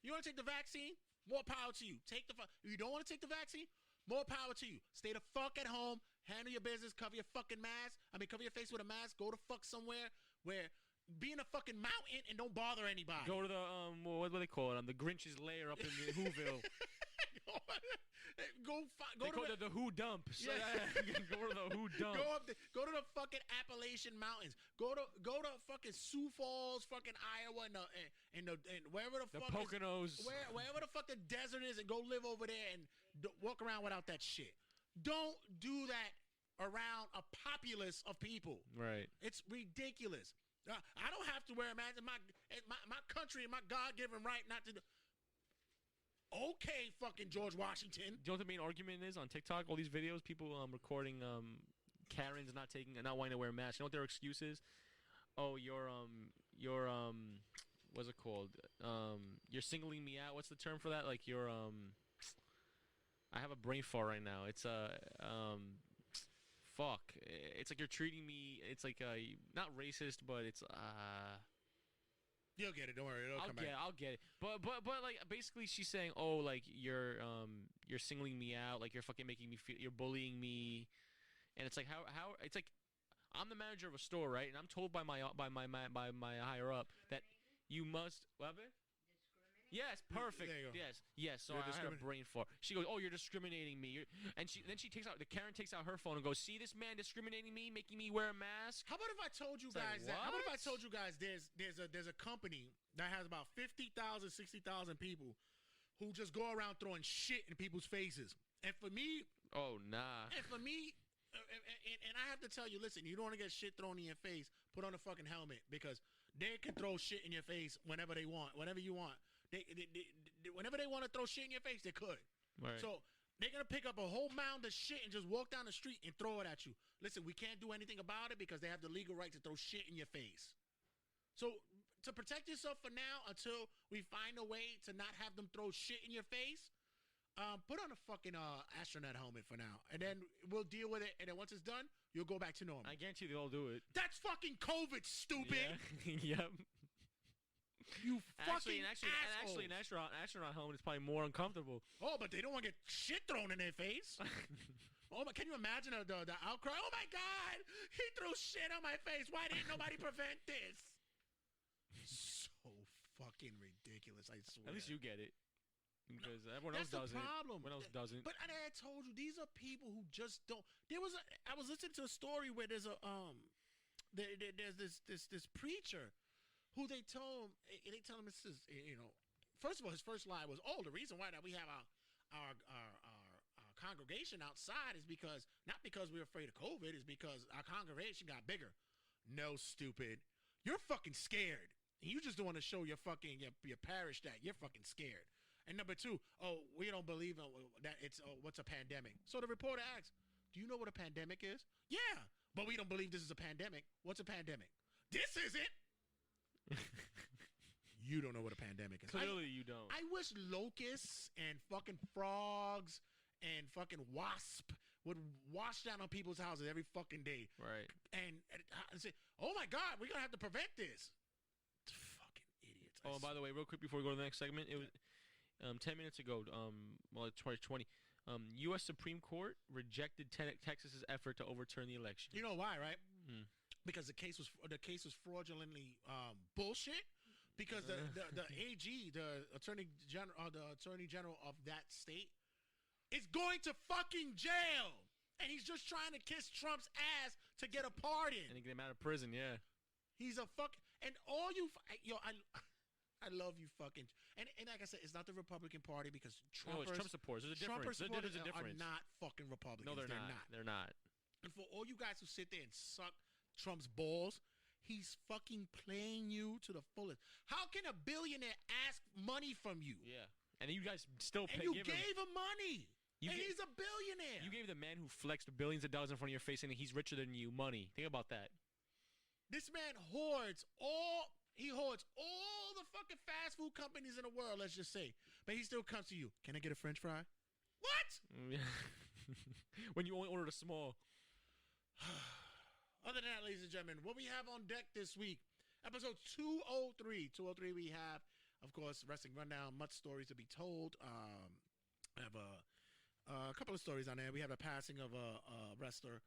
You want to take the vaccine? More power to you. If you don't want to take the vaccine, more power to you. Stay the fuck at home. Handle your business. Cover your fucking mask. Cover your face with a mask. Go to fuck somewhere where be in a fucking mountain and don't bother anybody. Go to the what do they call it? The Grinch's lair up in Whoville. Go to the Who dump. So go to the Who dump. Go to the fucking Appalachian Mountains. Go to fucking Sioux Falls, fucking Iowa, and wherever the fuck Poconos. Wherever the fuck the desert is, and go live over there and walk around without that shit. Don't do that around a populace of people. Right. It's ridiculous. I don't have to wear a mask. My country and my God-given right not to do. Okay, fucking George Washington. Do you know what the main argument is on TikTok? All these videos, people recording Karens not wanting to wear masks. You know what their excuse is? Oh, you're what's it called? You're singling me out. What's the term for that? Like you're I have a brain fart right now. It's fuck. It's like you're treating me. It's like not racist, but it's You'll get it. Don't worry. I'll get it. But like basically she's saying, oh, like you're singling me out, like you're fucking making me feel, you're bullying me, and it's like how it's like I'm the manager of a store, right? And I'm told by my higher up that you must what? Yes, perfect. There you go. Yes. So You're I had a brain fart. She goes, "Oh, you're discriminating me." And then she takes out Karen takes out her phone and goes, "See this man discriminating me, making me wear a mask." How about if I told you It's like, guys that? How about if I what? told you guys there's a company that has about 50,000, 60,000 people who just go around throwing shit in people's faces. And for me, and I have to tell you, listen, you don't want to get shit thrown in your face, put on a fucking helmet, because they can throw shit in your face whenever they want, whenever you want. Whenever they want to throw shit in your face, they could. Right. So they're going to pick up a whole mound of shit and just walk down the street and throw it at you. Listen, we can't do anything about it because they have the legal right to throw shit in your face. So to protect yourself for now until we find a way to not have them throw shit in your face, put on a fucking astronaut helmet for now. And then we'll deal with it. And then once it's done, you'll go back to normal. I guarantee they'll do it. That's fucking COVID, stupid. Yeah. Yep. You fucking actually, an astronaut helmet is probably more uncomfortable. Oh, but they don't want to get shit thrown in their face. Oh, but can you imagine the outcry? Oh my God, he threw shit on my face. Why didn't nobody prevent this? So fucking ridiculous. I swear. At least you get it, because everyone else That's the doesn't. problem. Everyone else doesn't. But I told you, these are people who just don't. I was listening to a story where there's there's this preacher who they tell him this is, first of all, his first lie was, the reason why that we have our congregation outside is not because we're afraid of COVID, is because our congregation got bigger. No, stupid. You're fucking scared. And you just don't want to show your fucking your parish that you're fucking scared. And number two, we don't believe that it's what's a pandemic. So the reporter asks, do you know what a pandemic is? Yeah, but we don't believe this is a pandemic. What's a pandemic? This isn't. You don't know what a pandemic is. Clearly you don't. I wish locusts and fucking frogs and fucking wasp would wash down on people's houses every fucking day. Right. And say, oh my God, we're going to have to prevent this. Fucking idiots. Oh, and by the way, real quick before we go to the next segment, it was 10 minutes ago, it's 2020, U.S. Supreme Court rejected Texas's effort to overturn the election. You know why, right? Because the case was fraudulently bullshit. Because the AG, the attorney general of that state, is going to fucking jail, and he's just trying to kiss Trump's ass to get a pardon. And get him out of prison, yeah. He's a and all you, I love you fucking, and like I said, it's not the Republican Party because Trump supporters. There's a difference. There's a difference. Are not fucking Republicans. No, they're not. They're not. And for all you guys who sit there and suck Trump's balls, he's fucking playing you to the fullest. How can a billionaire ask money from you? Yeah. And you guys still pay. And you gave him money. He's a billionaire. You gave the man who flexed billions of dollars in front of your face and he's richer than you money. Think about that. This man hoards all the fucking fast food companies in the world, let's just say. But he still comes to you. Can I get a French fry? What? When you only ordered a small. Other than that, ladies and gentlemen, what we have on deck this week, episode 203. 203, we have, of course, Wrestling Rundown, much stories to be told. I have a couple of stories on there. We have a passing of a wrestler,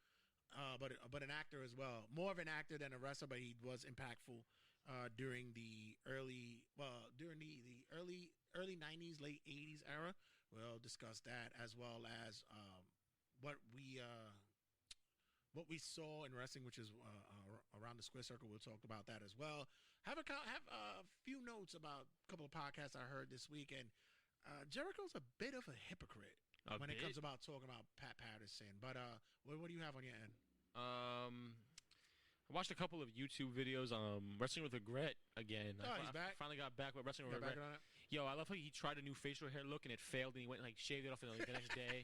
but an actor as well. More of an actor than a wrestler, but he was impactful during the early 90s, late 80s era. We'll discuss that, as well as what we saw in wrestling, which is around the square circle. We'll talk about that as well. Have a few notes about a couple of podcasts I heard this week, and Jericho's a bit of a hypocrite when it comes about talking about Pat Patterson. But what do you have on your end? I watched a couple of YouTube videos. Wrestling with Regret again. He's back. Finally got back with Wrestling with Regret. Yo, I love how he tried a new facial hair look and it failed, and he went and shaved it off the next day.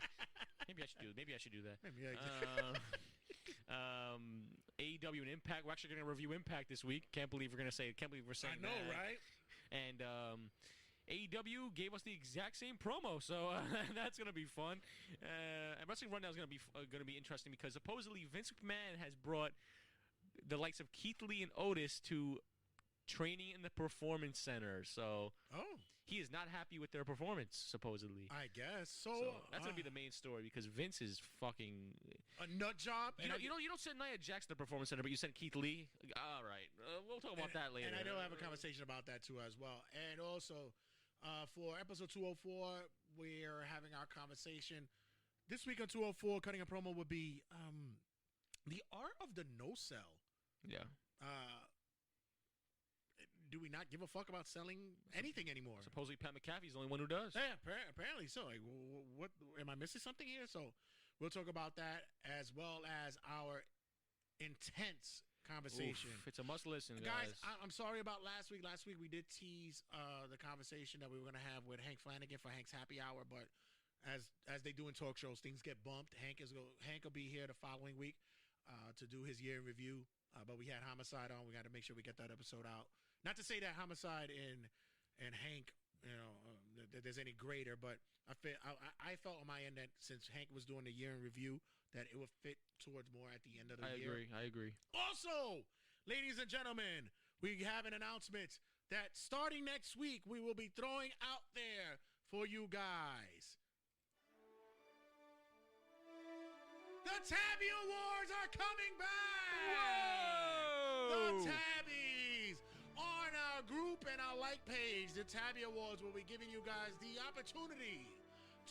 Maybe I should do that. Maybe AEW and Impact. We're actually going to review Impact this week. Can't believe we're saying I know, that. right? And AEW gave us the exact same promo, so that's going to be fun. And Wrestling Rundown is going to be interesting because supposedly Vince McMahon has brought the likes of Keith Lee and Otis to training in the Performance Center. So he is not happy with their performance, supposedly. I guess so. That's gonna be the main story because Vince is fucking a nut job. You don't send Nia Jax to the Performance Center, but you send Keith Lee. All right, we'll talk about that later. And I know I have a conversation about that too as well. And also, For episode 204, we're having our conversation. This week on 204, cutting a promo would be the art of the no-sell. Yeah. Do we not give a fuck about selling anything anymore? Supposedly Pat McAfee's the only one who does. Yeah, apparently so. Like, what am I missing something here? So we'll talk about that as well as our intense conversation. Oof, it's a must listen, guys. I'm sorry about last week. Last week we did tease the conversation that we were going to have with Hank Flanagan for Hank's Happy Hour, but as they do in talk shows, things get bumped. Hank will be here the following week to do his year in review. But we had Homicide on. We got to make sure we get that episode out. Not to say that Homicide and Hank, that there's any greater, but I felt on my end that since Hank was doing the year in review, that it would fit towards more at the end of the year. I agree. Also, ladies and gentlemen, we have an announcement that starting next week, we will be throwing out there for you guys. The Tabby Awards are coming back! Whoa! The Tabbies! On our group and our like page, the Tabby Awards will be giving you guys the opportunity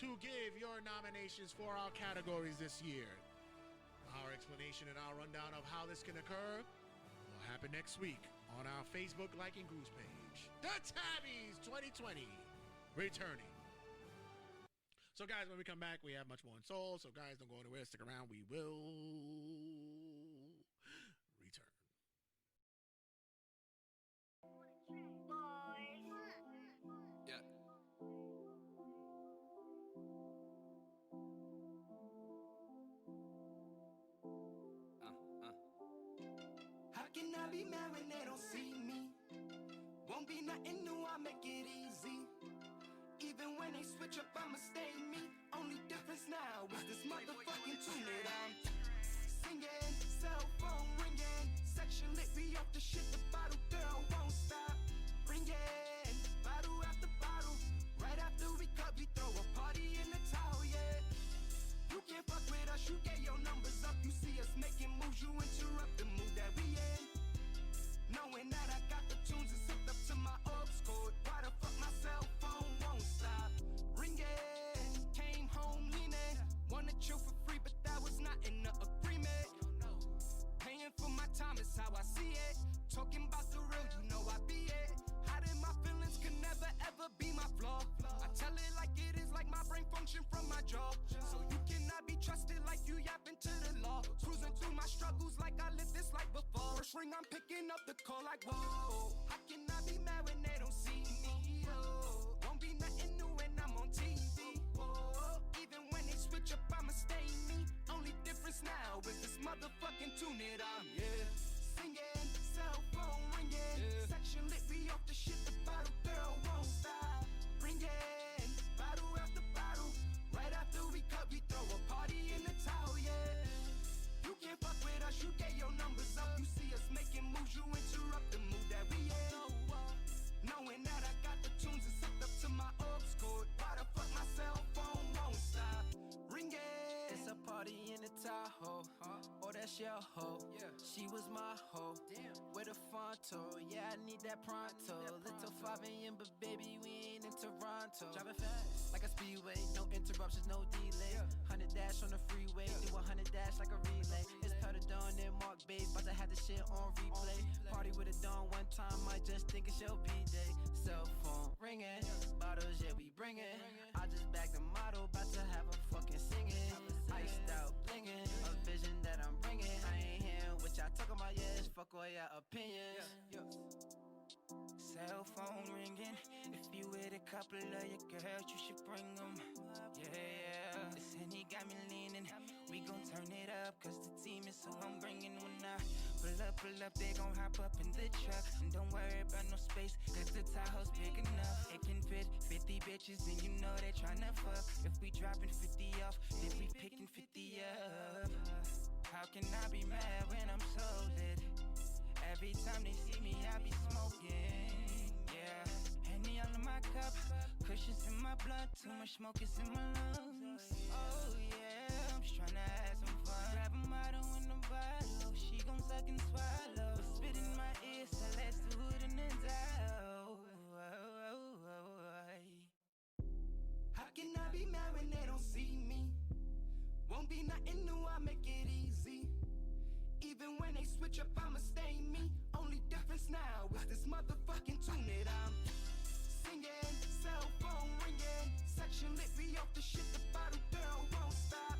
to give your nominations for our categories this year. Our explanation and our rundown of how this can occur will happen next week on our Facebook Like and Grooves page. The Tabbies 2020 returning. So, guys, when we come back, we have much more in Soul. So, guys, don't go anywhere. Stick around. We will return. Yeah. How can I be mad when they don't see me? Won't be nothing new, I make it easy. Even when they switch up, I'ma stay me. Only difference now is this motherfucking tune that I'm singing. Cell phone ringing. Section lit, we off the shit. The bottle girl won't stop ringing. Bottle after bottle. Right after we cut, we throw a party in the towel, yeah. You can't fuck with us, you get your numbers up. You see us making moves, you interrupt the mood that we in. Knowing that I got the tunes and hooked up to my ops code. Why the fuck my cell phone won't stop ringing? Came home leaning. Wanna chill for free, but that was not in the agreement. Paying for my time is how I see it. Talking about the real, you know I be it. Hiding my feelings can never ever be my flaw. I tell it like it is, like my brain function from my jaw. So you cannot be trusted like you yapping to the law. Cruising through my struggles like I lived this life before. First ring, I'm picking up the call like whoa. How can I be mad when they don't see me? Oh, won't be nothing new when I'm on TV. Oh, even when they switch up, I'ma stay me. Only difference now is this motherfucking tune that I'm singing. Cell phone ringing. Section lit, we off the shit. The bottle girl won't stop ringing. Bottle after bottle. Right after we cut, we throw a party in the towel, yeah. You can't fuck with us, you get your numbers up. You see us making moves, you interrupt the mood that we in. Knowing that I got the tunes and hooked up to my ops code. Why the fuck my cell phone won't stop ringing? It's a party in the Tahoe. Oh, that's your hoe. She was my hoe. With a Fonto. Yeah, I need that pronto. Little 5 a.m., but baby, we ain't in Toronto. Driving fast, like a speedway. No interruptions, no delay. 100 dash on the freeway. Do 100 dash like a relay. It's Petal Dawn and Mark Babe. About to have the shit on replay. Party with a Dawn one time. Might just think it's your B-day. Cell phone ringing. Bottles, yeah, we bringing. I just bagged the model. About to have a fucking singing. Iced out blinging. A vision that I'm bringing. I ain't hearing what y'all talking about, yes. Fuck all your opinions. Cell phone ringing. If you with a couple of your girls, you should bring them. Yeah. This Henny got me leaning. We gon' turn it up, cause the team is who I'm bringing. When I pull up, they gon' hop up in the truck. And don't worry about no space, cause the Tahoe's big enough. It can fit 50 bitches, and you know they tryna fuck. If we dropping 50 off, then we picking 50 up. How can I be mad when I'm so lit? Every time they see me, I be smoking. Yeah, Henny all in my cup, cushions in my blood, too much smoke is in my lungs. Oh yeah, I'm just tryna have some fun. Grab a model in the bottle, she gon' suck and swallow. Spit in my ear, so let's do it in the dough. switch up, I'ma stay me. Only difference now is this motherfucking tune that I'm singing. Cell phone ringing. Section lit, we off the shit. The bottle girl won't stop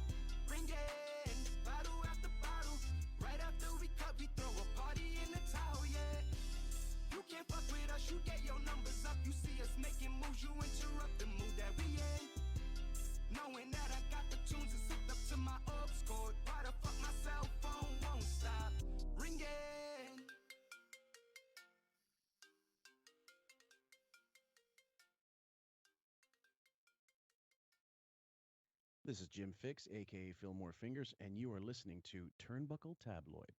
ringing. Bottle after bottle. Right after we cut, we throw a party in the towel, yeah. You can't fuck with us, you get your numbers up. You see us making moves, you interrupt the mood that we in. Knowing that I got the tunes and hooked up to my ops cord. Why the fuck my cell phone won't stop ringing? This is Jim Fix, aka Fillmore Fingers, and you are listening to Turnbuckle Tabloid.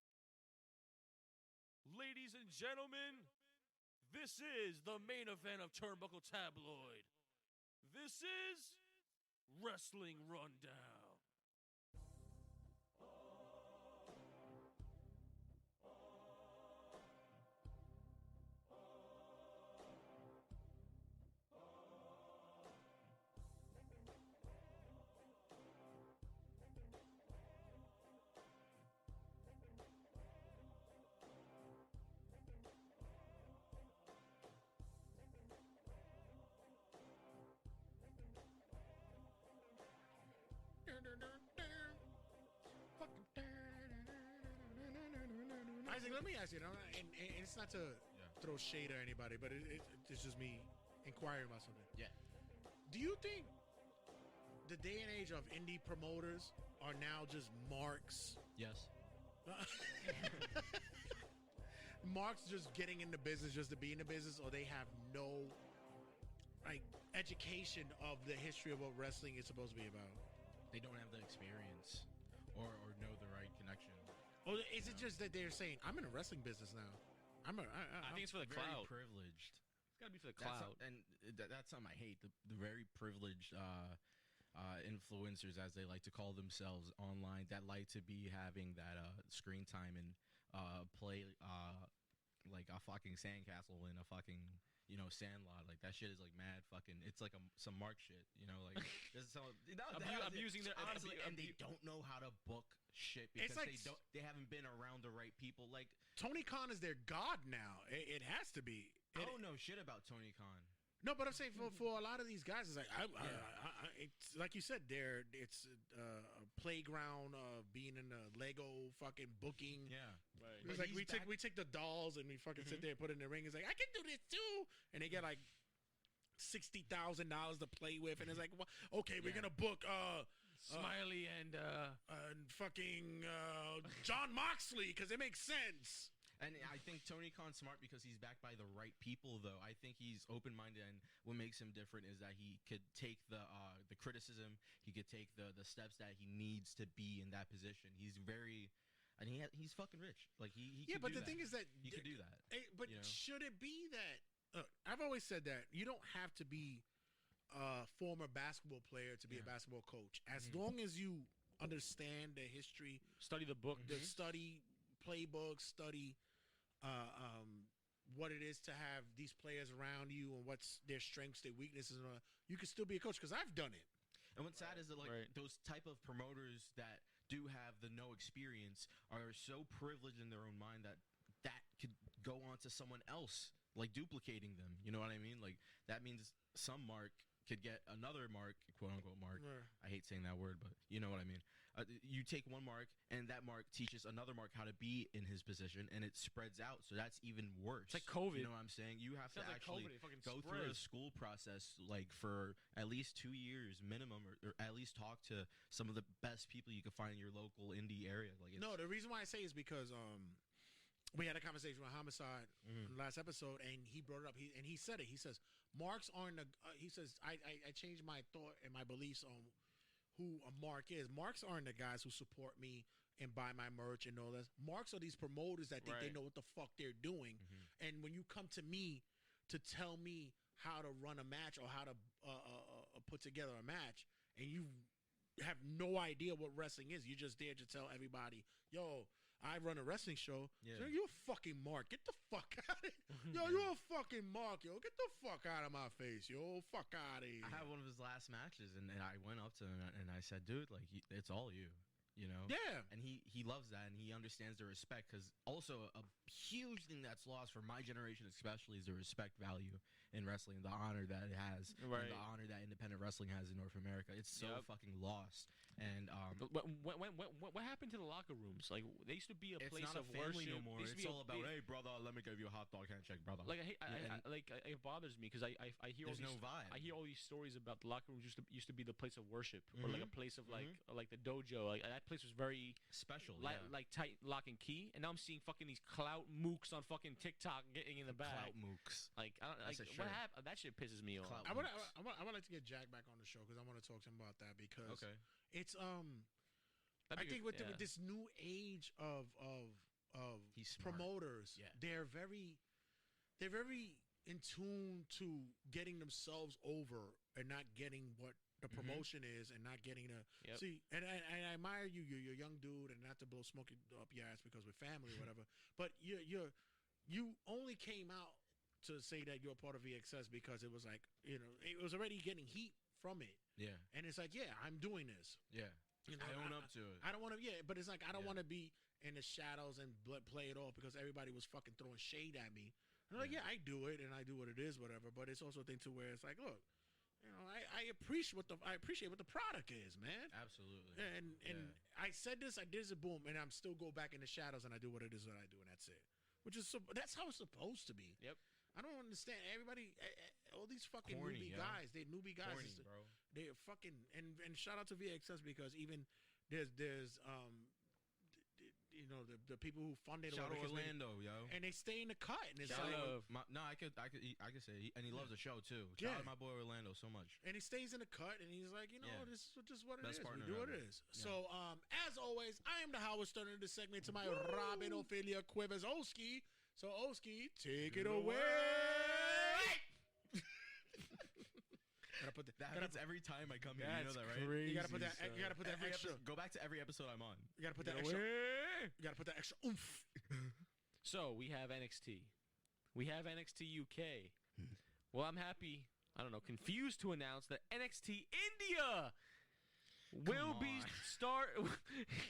Ladies and gentlemen, this is the main event of Turnbuckle Tabloid. This is Wrestling Rundown. Isaac, let me ask you, and it's not to throw shade at anybody, but it's just me inquiring about something. Yeah. Do you think the day and age of indie promoters are now just marks? Yes. Marks just getting into business just to be in the business, or they have no education of the history of what wrestling is supposed to be about? They don't have the experience or know the right connection. Or is it just that they're saying, I'm in a wrestling business now? I think it's for the Very clout. privileged. It's got to be for the That's clout. that's something I hate. The very privileged influencers, as they like to call themselves online, that like to be having that screen time and play like a fucking sandcastle in a fucking sandlot. Like that shit is like mad fucking. It's like some Mark shit. Like this is abusing their honestly, and they don't know how to book shit because It's like they haven't been around the right people. Like Tony Khan is their god now. It has to be. I don't know shit about Tony Khan. No, but I'm saying for a lot of these guys, it's like it's like you said, it's a playground of being in the Lego fucking booking. Yeah, Right. It's like we take the dolls and we fucking sit there and put it in the ring. It's like I can do this too, and they get like $60,000 to play with, and it's like, well, okay, we're gonna book Smiley and fucking John Moxley because it makes sense. And I think Tony Khan's smart because he's backed by the right people, though. I think he's open-minded, and what makes him different is that he could take the criticism, he could take the steps that he needs to be in that position. He's very, and he's fucking rich. Like he Yeah, could but do the that. thing is that he could do that. But should it be that? I've always said that you don't have to be a former basketball player to be a basketball coach. As long as you understand the history, Study the book. study playbooks, study what it is to have these players around you and what's their strengths, their weaknesses, and all, you can still be a coach because I've done it. And what's sad is that Right. those type of promoters that do have the no experience are so privileged in their own mind that could go on to someone else, like duplicating them. You know what I mean? Like that means some mark could get another mark, quote unquote mark. I hate saying that word, but you know what I mean. You take one mark, and that mark teaches another mark how to be in his position, and it spreads out. So that's even worse. It's like COVID. You know what I'm saying? You have to Sounds like actually COVID. It fucking go through a spreads. school process, like for at least 2 years minimum, or at least talk to some of the best people you can find in your local indie area. Like No, the reason why I say is because we had a conversation with Homicide in the last episode, and he brought it up. He said it. He says marks aren't. He says I changed my thought and my beliefs on who a mark is. Marks aren't the guys who support me and buy my merch and all this. Marks are these promoters that think they know what the fuck they're doing. And when you come to me to tell me how to run a match or how to put together a match, and you have no idea what wrestling is, you're just there to tell everybody, yo, I run a wrestling show. Yeah. So you're a fucking mark. Get the fuck out of here. Yo, you're a fucking mark, yo. Get the fuck out of my face, yo. Fuck out of here. I had one of his last matches, and I went up to him and I said, dude, like, it's all you. you know? Yeah. And he loves that, and he understands the respect, because also a huge thing that's lost for my generation especially is the respect value in wrestling, the honor that it has, Right. and the honor that independent wrestling has in North America. It's so fucking lost. And what happened to the locker rooms? Like, they used to be a it's place not of a family worship. no more. It's all about, hey, brother, let me give you a hot dog handshake, brother. Like, it bothers me because I hear all There's these, no vibe. I hear all these stories about the locker rooms used to be the place of worship, or like a place of like the dojo. Like, that place was very special, like tight lock and key. And now I'm seeing fucking these clout mooks on fucking TikTok getting in the bag. Clout mooks. Like, I don't like what happened. That shit pisses me off. I would like to get Jack back on the show because I want to talk to him about that, because it's I think with this new age of promoters, they're very in tune to getting themselves over and not getting what the promotion is, and not getting the see. And I admire you. You're a young dude, and not to blow smoke up your ass because we're family or whatever. But you only came out to say that you're a part of VXS because it was like, you know, it was already getting heat from it. Yeah. And it's like, yeah, I'm doing this. Yeah. You know, I own up to it. I don't want to, but it's like, I don't want to be in the shadows and play it off because everybody was fucking throwing shade at me. And I'm like, I do it, and I do what it is, whatever. But it's also a thing to where it's like, look, you know, I appreciate what the product is, man. Absolutely. And I said this, I did this, boom, and I'm still go back in the shadows and I do what it is that I do, and that's it. That's how it's supposed to be. Yep. I don't understand. Everybody, all these fucking Corny, newbie guys, they're newbie guys. Corny, bro. They're fucking, and shout out to VXS because even there's you know, the people who funded Shout out Orlando, yo. and they stay in the cut, and it's Shout like, out I could say, and he loves the show too. Shout out my boy Orlando so much. and he stays in the cut, and he's like, you know, this is just what it Best is. We partner do what ever. it is. So, as always, I am the Howard Stern of this segment to my Robin Ophelia Quivers Olskey. So, Olskey, take it away. That happens every time I come here. You know that, right? Crazy, You gotta put that. You gotta put that extra. Go back to every episode I'm on. You gotta put that extra. You gotta put that extra oomph. So we have NXT. We have NXT UK. Well, I'm happy. I don't know, confused to announce that NXT India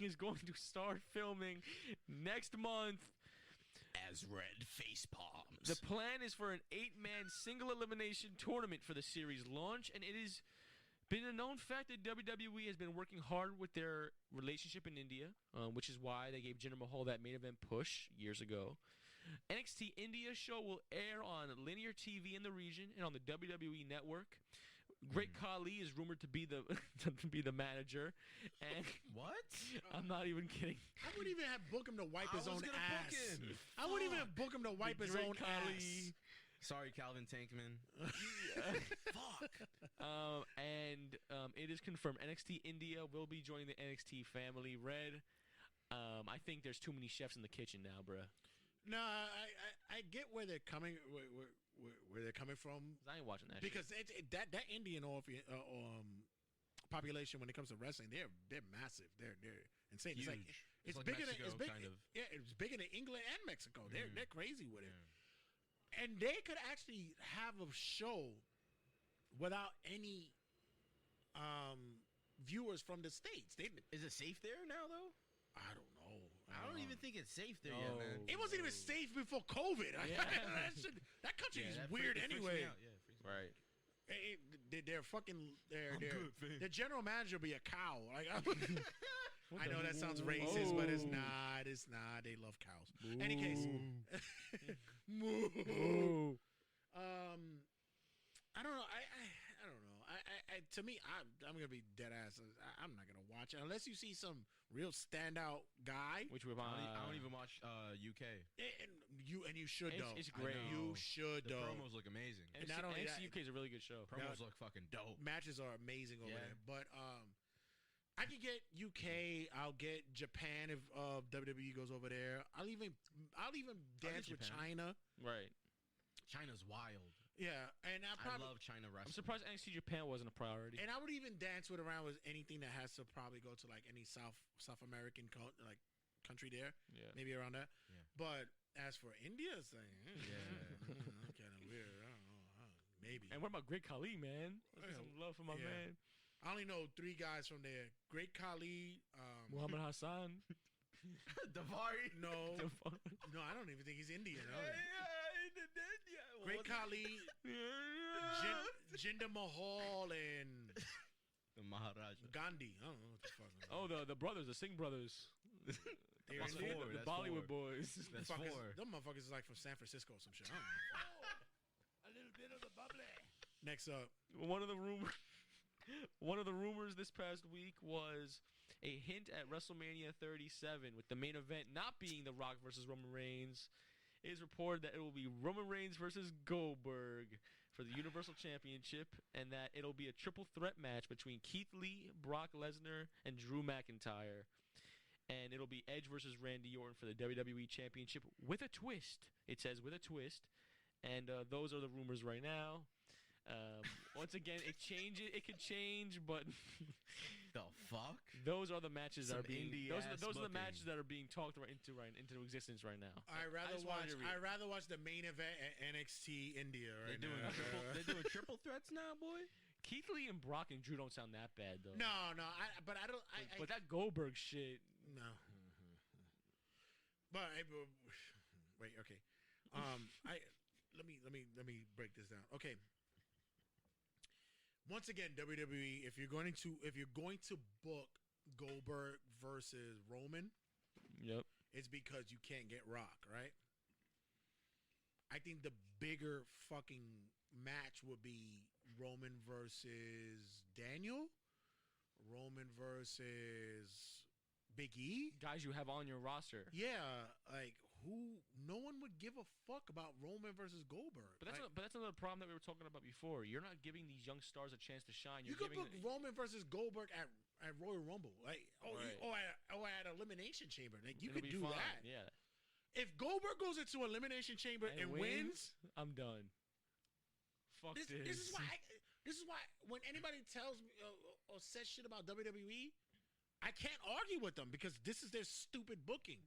is going to start filming next month. As red face palms. The plan is for an 8-man single elimination tournament for the series launch, and it has been a known fact that WWE has been working hard with their relationship in India, which is why they gave Jinder Mahal that main event push years ago. NXT India show will air on linear TV in the region and on the WWE Network. Great Khali is rumored to be the manager, and what? I'm not even kidding. I wouldn't even have booked him to wipe his own ass. I wouldn't even have booked him to wipe his own ass. Sorry, Calvin Tankman. Fuck. It is confirmed NXT India will be joining the NXT family. Red. I think there's too many chefs in the kitchen now, bruh. No, I get where they're coming. Where they're coming from. I ain't watching that because shit. that Indian population when it comes to wrestling, they're massive. They're insane. Huge. It's like bigger Mexico, than kind of. Yeah, it's bigger than England and Mexico. They're crazy with it. And they could actually have a show without any viewers from the States. Is it safe there now though? I don't know. I don't even think it's safe there yet, man. It wasn't even safe before COVID. Yeah. that country is weird anyway. Right. They're fucking. Their general manager will be a cow. Like, I know that sounds racist, but it's not. It's not. They love cows. Any case. Moo. I don't know. I don't know. To me, I'm gonna be dead ass. I'm not gonna watch it unless you see some real standout guy. Which we've I don't even watch UK. And you should though. It's great. You should The though. promos look amazing. And not only NXT that, UK is a really good show. Promos look fucking dope. Matches are amazing over there. But I could get UK. I'll get Japan if WWE goes over there. I'll even dance with China. Right. China's wild. Yeah, and I love China wrestling. I'm surprised NXT Japan wasn't a priority. And I would even dance with around with anything that has to probably go to like any South American country there. Yeah. Maybe around that. Yeah. But as for India's thing, Yeah. kind of weird. I don't know. Maybe. And what about Great Khali, man? Let's get some love for my man. I only know 3 guys from there. Great Khali. Muhammad Hassan. Davari. No. Davari. No, I don't even think he's Indian. Yeah. Great Khali. Jinder Mahal and The Maharaja. Gandhi. I don't know what the fuck. Oh, the brothers, the Singh brothers. They're That's Indian? four. The That's Bollywood four. boys. That's Fuckers- 4. Them motherfuckers is like from San Francisco or some shit. I don't know. A little bit of the bubbly. Next up. One of the rumors this past week was a hint at WrestleMania 37 with the main event not being The Rock versus Roman Reigns. It is reported that it will be Roman Reigns versus Goldberg for the Universal Championship, and that it'll be a triple threat match between Keith Lee, Brock Lesnar, and Drew McIntyre. And it'll be Edge versus Randy Orton for the WWE Championship with a twist. It says with a twist. And those are the rumors right now. Once again, it changes. It could change, but The fuck? those are the matches that Some are being. indie-ass Those are the booking. matches that are being talked about into existence right now. I'd rather watch the main event at NXT India right now. They're doing triple threats now, boy. Keith Lee and Brock and Drew don't sound that bad though. No, but I don't. But that Goldberg shit. No. But wait, okay. Let me break this down. Okay. Once again, WWE, if you're going to book Goldberg versus Roman, Yep. it's because you can't get Rock, right? I think the bigger fucking match would be Roman versus Daniel, Roman versus Big E. Guys you have on your roster. Yeah, like who? No one would give a fuck about Roman versus Goldberg. But that's another problem that we were talking about before. You're not giving these young stars a chance to shine. You could book Roman versus Goldberg at Royal Rumble, like or at Elimination Chamber. Like you It'll could be do fine, that. Yeah. If Goldberg goes into Elimination Chamber and wins, I'm done. Fuck this. this is why when anybody tells me or says shit about WWE, I can't argue with them because this is their stupid booking.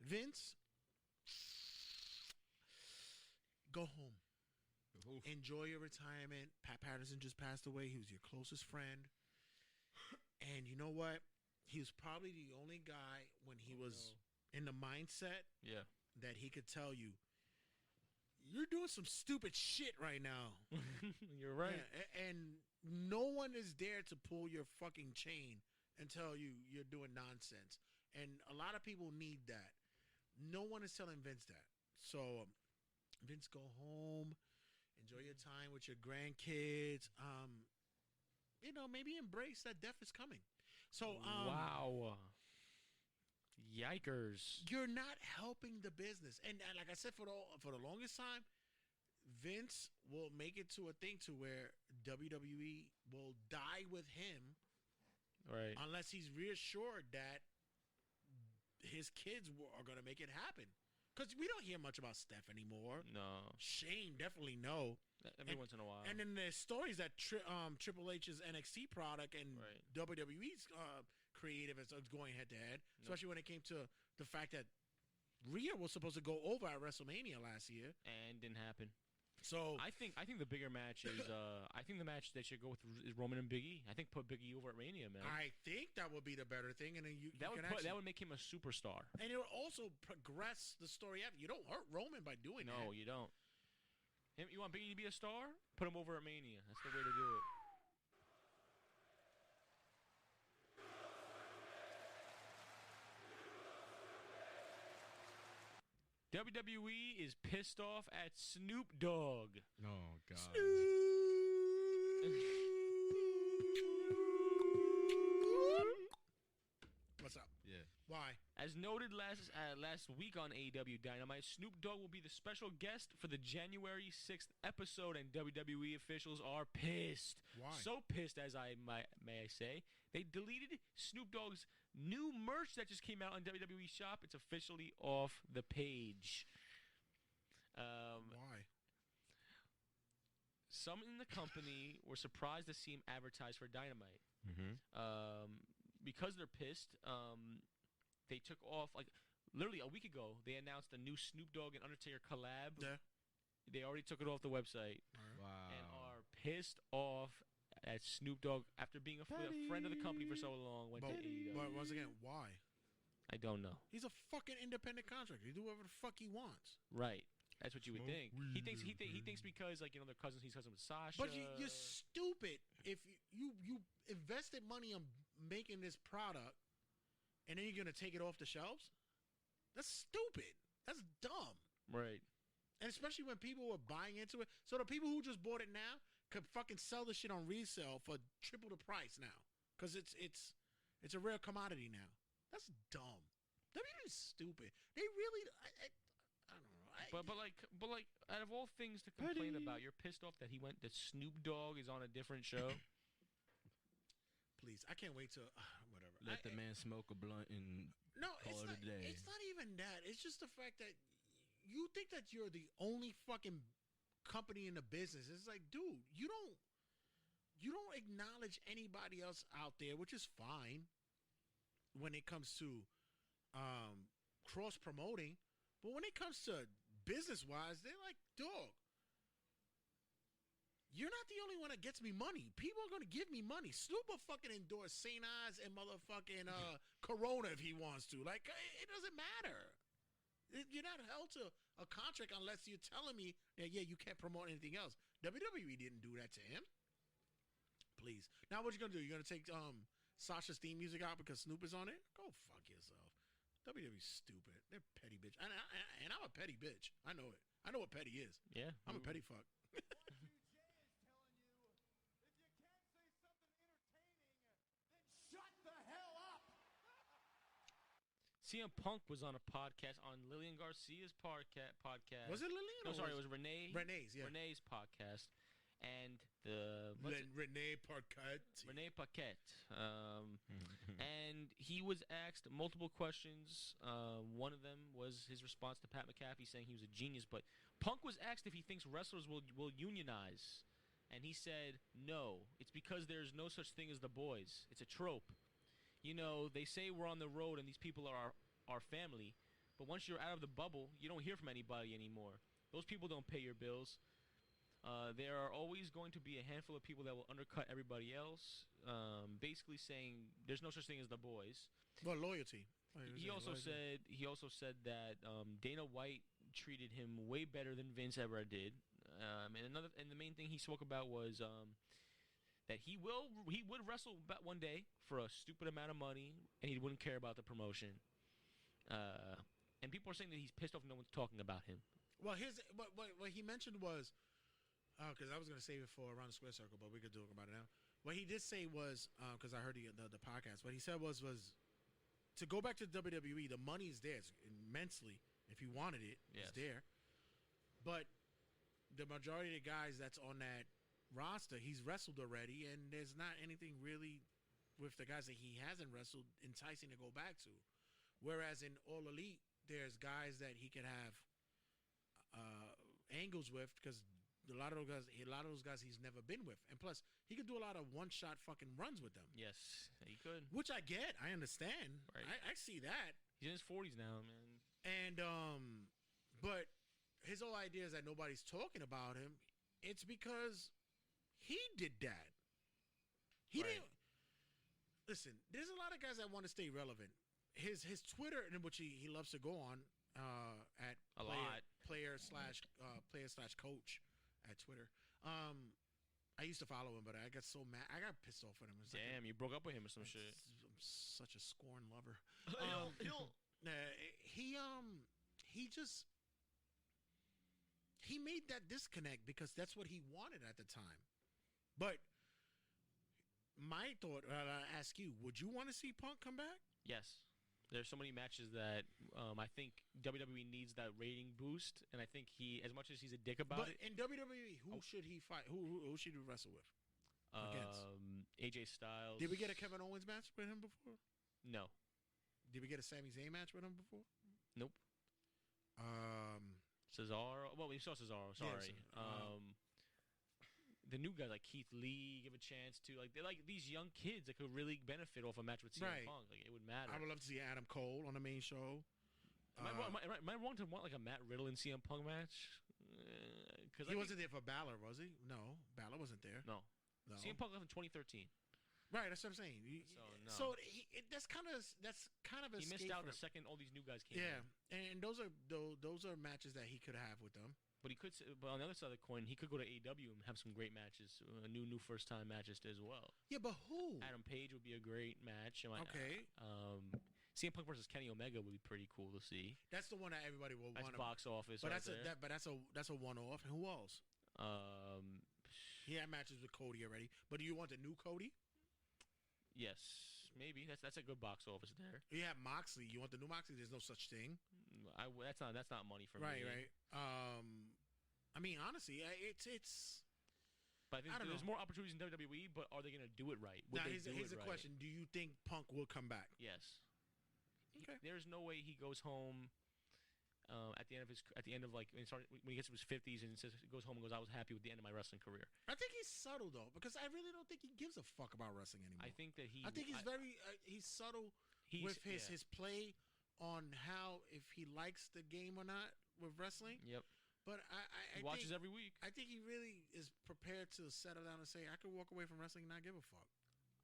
Vince, go home. Enjoy your retirement. Pat Patterson just passed away. He was your closest friend. And you know what? He was probably the only guy when he was in the mindset that he could tell you, you're doing some stupid shit right now. You're right. Yeah, and no one is there to pull your fucking chain and tell you you're doing nonsense. And a lot of people need that. No one is telling Vince that. So, Vince, go home. Enjoy your time with your grandkids. Maybe embrace that death is coming. So, wow. Yikers. You're not helping the business. And like I said, for the longest time, Vince will make it to a thing to where WWE will die with him. Right. Unless he's reassured that his kids are going to make it happen. Because we don't hear much about Steph anymore. No. Shane, definitely no. Every once in a while. And then there's stories that Triple H's NXT product and WWE's creative is going head to head. Especially when it came to the fact that Rhea was supposed to go over at WrestleMania last year. And didn't happen. So I think the bigger match is I think the match they should go with is Roman and Big E. I think put Big E over at Mania, man. I think that would be the better thing, and then that would make him a superstar. And it would also progress the story after. You don't hurt Roman by doing that. No, you don't. You want Big E to be a star? Put him over at Mania. That's the way to do it. WWE is pissed off at Snoop Dogg. Oh, God. What's up? Yeah. Why? As noted last week on AEW Dynamite, Snoop Dogg will be the special guest for the January 6th episode, and WWE officials are pissed. Why? So pissed, as may I say, they deleted Snoop Dogg's new merch that just came out on WWE Shop. It's officially off the page. Why? Some in the company were surprised to see him advertise for Dynamite. Mm-hmm. Because they're pissed, they took off, like, literally a week ago, they announced a new Snoop Dogg and Undertaker collab. Yeah. They already took it off the website. Wow. And are pissed off that Snoop Dogg, after being a friend of the company for so long, went to AEW. But once again, why? I don't know. He's a fucking independent contractor. He do whatever the fuck he wants. Right. That's what you would think. He thinks because like they're cousins. He's cousins with Sasha. But you're stupid if you invested money on making this product, and then you're gonna take it off the shelves. That's stupid. That's dumb. Right. And especially when people were buying into it. So the people who just bought it now could fucking sell the shit on resale for triple the price now, because it's a rare commodity now. That's dumb. WWE's stupid. They really. I don't know. But like, out of all things to complain about, you're pissed off that that Snoop Dogg is on a different show. Please, I can't wait to whatever. Let the man smoke a blunt and call it a day. It's not even that. It's just the fact that you think that you're the only fucking company in the business. It's like, dude, you don't acknowledge anybody else out there, which is fine when it comes to cross promoting, but when it comes to business wise, they're like, dog, you're not the only one that gets me money. People are gonna give me money. Snoop will fucking endorse St. Ives and motherfucking Corona if he wants to. Like, it doesn't matter. You're not held to a contract unless you're telling me that, yeah, you can't promote anything else. WWE didn't do that to him. Please. Now what you gonna do? You're gonna take Sasha's theme music out because Snoop is on it? Go fuck yourself. WWE's stupid. They're petty bitch. And I'm a petty bitch. I know it. I know what petty is. Yeah. I'm a petty fuck. CM Punk was on a podcast on Lillian Garcia's podcast. Was it Lillian? No, sorry, it was Renee. Renee's, yeah. Renee's podcast. And Renee Paquette. Renee Paquette. And he was asked multiple questions. One of them was his response to Pat McAfee saying he was a genius. But Punk was asked if he thinks wrestlers will unionize. And he said, no. It's because there's no such thing as the boys. It's a trope. You know, they say we're on the road and these people are our family. But once you're out of the bubble, you don't hear from anybody anymore. Those people don't pay your bills. There are always going to be a handful of people that will undercut everybody else, basically saying there's no such thing as the boys. Well, loyalty. He also said that Dana White treated him way better than Vince ever did. And the main thing he spoke about was that he would wrestle one day for a stupid amount of money, and he wouldn't care about the promotion. And people are saying that he's pissed off no one's talking about him. Well, what he mentioned was, because I was going to save it for Around the Square Circle, but we could talk about it now. What he did say was, because I heard the podcast, what he said was to go back to WWE, the money is there immensely. If you wanted it, it's there. But the majority of the guys that's on that roster, he's wrestled already, and there's not anything really with the guys that he hasn't wrestled enticing to go back to. Whereas in All Elite, there's guys that he could have angles with, because a lot of those guys he's never been with, and plus he could do a lot of one-shot fucking runs with them. Yes, he could. Which I get, I understand. Right. I see that. He's in his 40s now, man. And but his whole idea is that nobody's talking about him. It's because he did that. He didn't. Listen, there's a lot of guys that want to stay relevant. His Twitter, in which he loves to go on at player/coach at Twitter. I used to follow him, but I got so mad. I got pissed off at him. Damn, you broke up with him or some shit. I'm such a scorn lover. He made that disconnect because that's what he wanted at the time. But my thought, I ask you, would you want to see Punk come back? Yes. There's so many matches that I think WWE needs that rating boost, and I think he, as much as he's a dick about it. But in WWE, who should he fight? Who should he wrestle with? AJ Styles. Did we get a Kevin Owens match with him before? No. Did we get a Sami Zayn match with him before? Nope. Cesaro. Well, we saw Cesaro. Sorry. The new guys like Keith Lee give a chance to, like, they're like these young kids that could really benefit off a match with CM Punk. Like, it would matter. I would love to see Adam Cole on the main show. Am I wrong to want like a Matt Riddle and CM Punk match? He wasn't there for Balor, was he? No, Balor wasn't there. No. No. CM Punk left in 2013. Right, that's what I'm saying. So, no. That's kind of a he missed out the second all these new guys came in. And those are matches that he could have with them. But on the other side of the coin, he could go to AEW and have some great matches, new first time matches as well. Yeah, but who? Adam Page would be a great match. Okay. CM Punk versus Kenny Omega would be pretty cool to see. That's the one that everybody will want. That's box office. But right that's a one-off. And who else? He had matches with Cody already. But do you want the new Cody? Yes, maybe. That's a good box office there. You have Moxley. You want the new Moxley? There's no such thing. That's not money for me. Right. I mean, honestly, it's. But I think there's more opportunities in WWE. But are they going to do it right? Now, here's the question: do you think Punk will come back? Yes. Okay. There's no way he goes home. At the end of when he gets to his 50s and goes home and goes, I was happy with the end of my wrestling career. I think he's subtle though, because I really don't think he gives a fuck about wrestling anymore. I think he's very he's subtle with his play on how if he likes the game or not with wrestling. Yep. But he watches every week. I think he really is prepared to settle down and say, I could walk away from wrestling and not give a fuck.